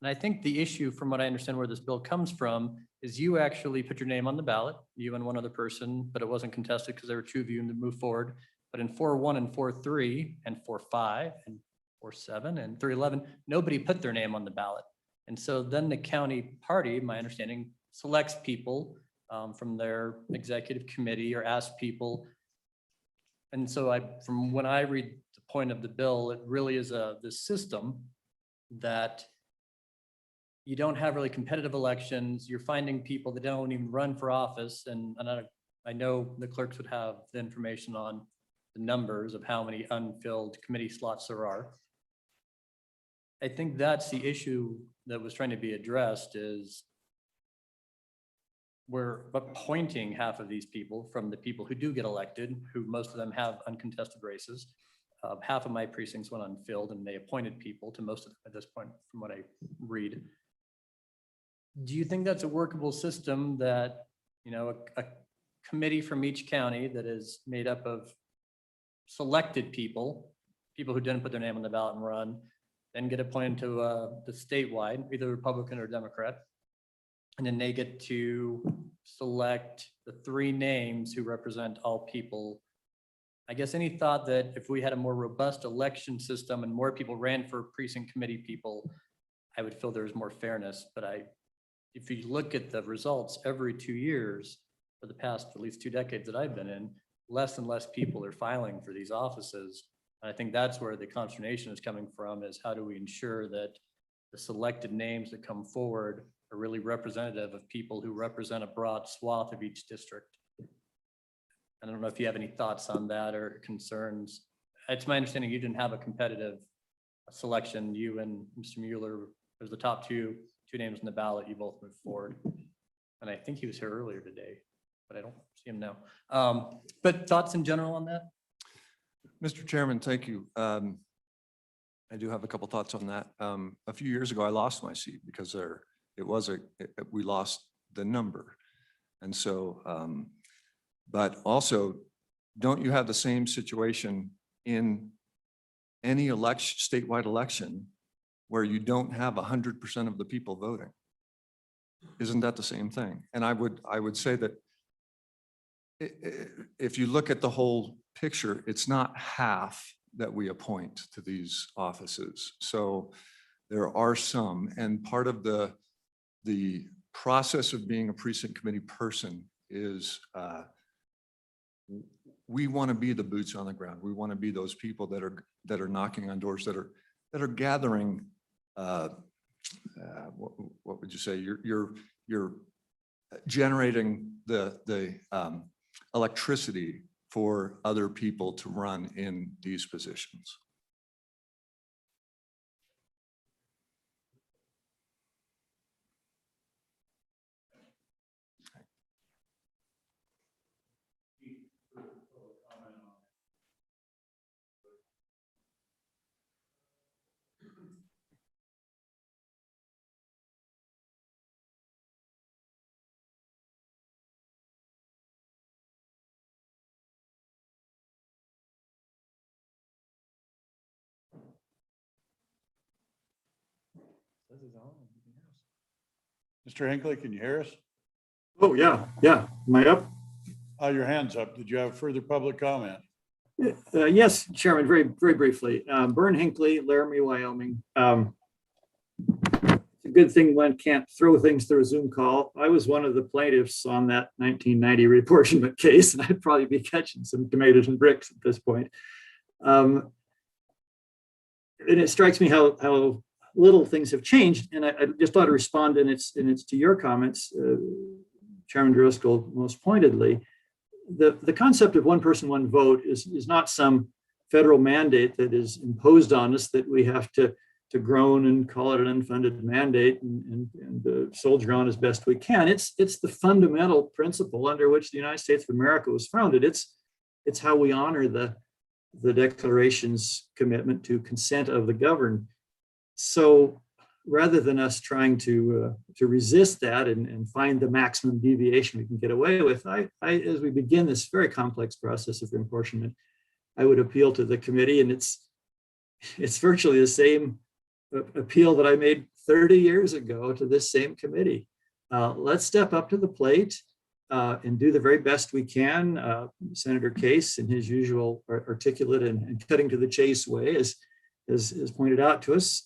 I think the issue, from what I understand where this bill comes from, is you actually put your name on the ballot, you and one other person, but it wasn't contested because there were two of you to move forward. But in 4-1 and 4-3 and 4-5 and or 7 and 311, nobody put their name on the ballot. And so then the county party, my understanding, selects people from their executive committee or asks people. And so from when I read the point of the bill, it really is this system that you don't have really competitive elections. You're finding people that don't even run for office. And I know the clerks would have the information on the numbers of how many unfilled committee slots there are. I think that's the issue that was trying to be addressed is we're appointing half of these people from the people who do get elected, who most of them have uncontested races. Half of my precincts went unfilled and they appointed people to most of them at this point, from what I read. Do you think that's a workable system that, you know, a committee from each county that is made up of selected people who didn't put their name on the ballot and run, then get appointed to the statewide, either Republican or Democrat, and then they get to select the 3 names who represent all people? I guess any thought that if we had a more robust election system and more people ran for precinct committee people, I would feel there was more fairness. But if you look at the results every 2 years for the past at least 2 decades that I've been in, less and less people are filing for these offices. And I think that's where the consternation is coming from, is how do we ensure that the selected names that come forward are really representative of people who represent a broad swath of each district. I don't know if you have any thoughts on that or concerns. It's my understanding you didn't have a competitive selection. You and Mr. Mueller, there's the top two names on the ballot. You both moved forward. And I think he was here earlier today, but I don't see him now. But thoughts in general on that? Mr. Chairman, thank you. I do have a couple thoughts on that. A few years ago, I lost my seat because we lost the number. And so, but also, don't you have the same situation in any statewide election where you don't have 100% of the people voting? Isn't that the same thing? And I would say that if you look at the whole picture, it's not half that we appoint to these offices. So there are some, and part of the process of being a precinct committee person is we want to be the boots on the ground. We want to be those people that are knocking on doors, that are gathering. What would you say? You're generating the electricity for other people to run in these positions. Mr. Hinckley, can you hear us? Oh, yeah. Am I up? Oh, your hand's up. Did you have further public comment? Yes, Chairman, very, very briefly. Bern Hinckley, Laramie, Wyoming. It's a good thing one can't throw things through a Zoom call. I was one of the plaintiffs on that 1990 reapportionment case, and I'd probably be catching some tomatoes and bricks at this point. And it strikes me how little things have changed. And I just thought to respond, and it's to your comments, Chairman Driscoll, most pointedly. The concept of one person, one vote is not some federal mandate that is imposed on us that we have to groan and call it an unfunded mandate and soldier on as best we can. It's the fundamental principle under which the United States of America was founded. It's how we honor the Declaration's commitment to consent of the governed. So rather than us trying to resist that and find the maximum deviation we can get away with, I as we begin this very complex process of reapportionment, I would appeal to the committee, and it's virtually the same appeal that I made 30 years ago to this same committee. Let's step up to the plate and do the very best we can. Senator Case, in his usual articulate and cutting to the chase way, has pointed out to us,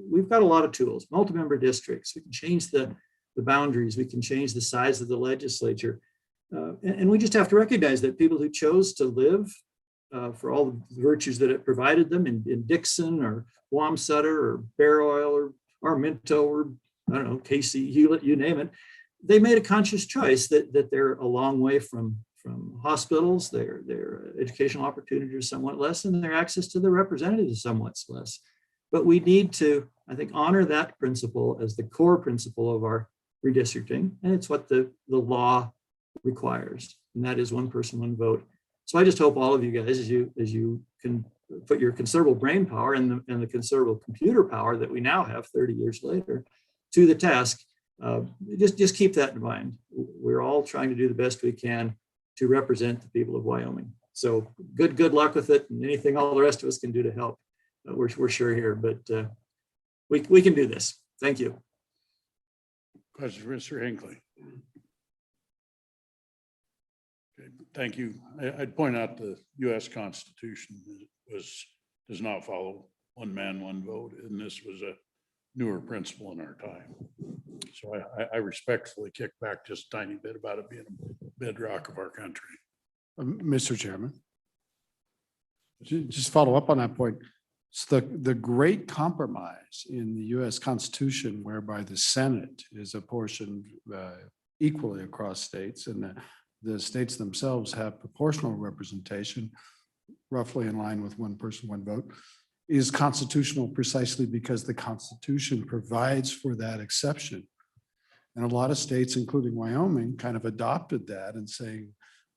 we've got a lot of tools, multi-member districts. We can change the boundaries. We can change the size of the legislature. And we just have to recognize that people who chose to live for all the virtues that it provided them in Dixon or Wamsutter or Bear Oil or Arminto or I don't know, Casey, Hewlett, you name it, they made a conscious choice that they're a long way from hospitals, their educational opportunities are somewhat less, and their access to their representatives is somewhat less. But we need to, I think, honor that principle as the core principle of our redistricting, and it's what the law requires, and that is one person, one vote. So I just hope all of you guys, as you can put your considerable brain power and the considerable computer power that we now have 30 years later to the task, just keep that in mind. We're all trying to do the best we can to represent the people of Wyoming. So good luck with it, and anything all the rest of us can do to help. We're sure here, but we can do this. Thank you. Question for Mr. Hinckley. Okay, thank you. I'd point out the US Constitution does not follow one man, one vote, and this was a newer principle in our time. So I respectfully kick back just a tiny bit about it being a bedrock of our country. Mr. Chairman, just follow up on that point. So the great compromise in the US Constitution, whereby the Senate is apportioned equally across states, and the states themselves have proportional representation, roughly in line with one person, one vote, is constitutional precisely because the Constitution provides for that exception. And a lot of states, including Wyoming, kind of adopted that and saying,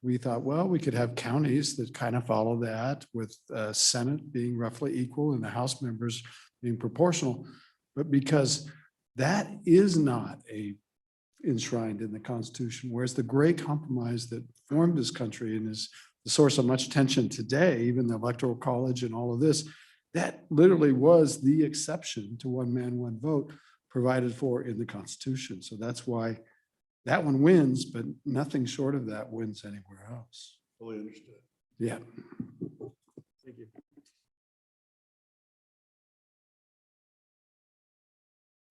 we thought, well, we could have counties that kind of follow that, with Senate being roughly equal and the House members being proportional. But because that is not enshrined in the Constitution, whereas the great compromise that formed this country and is the source of much tension today, even the Electoral College and all of this, that literally was the exception to one man, one vote provided for in the Constitution. So that's why that one wins, but nothing short of that wins anywhere else. Fully understood. Yeah. Thank you.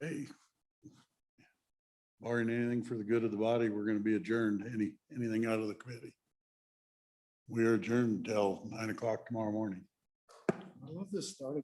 Hey, barring anything for the good of the body, we're going to be adjourned. Anything out of the committee? We are adjourned until 9 o'clock tomorrow morning. I love this starting.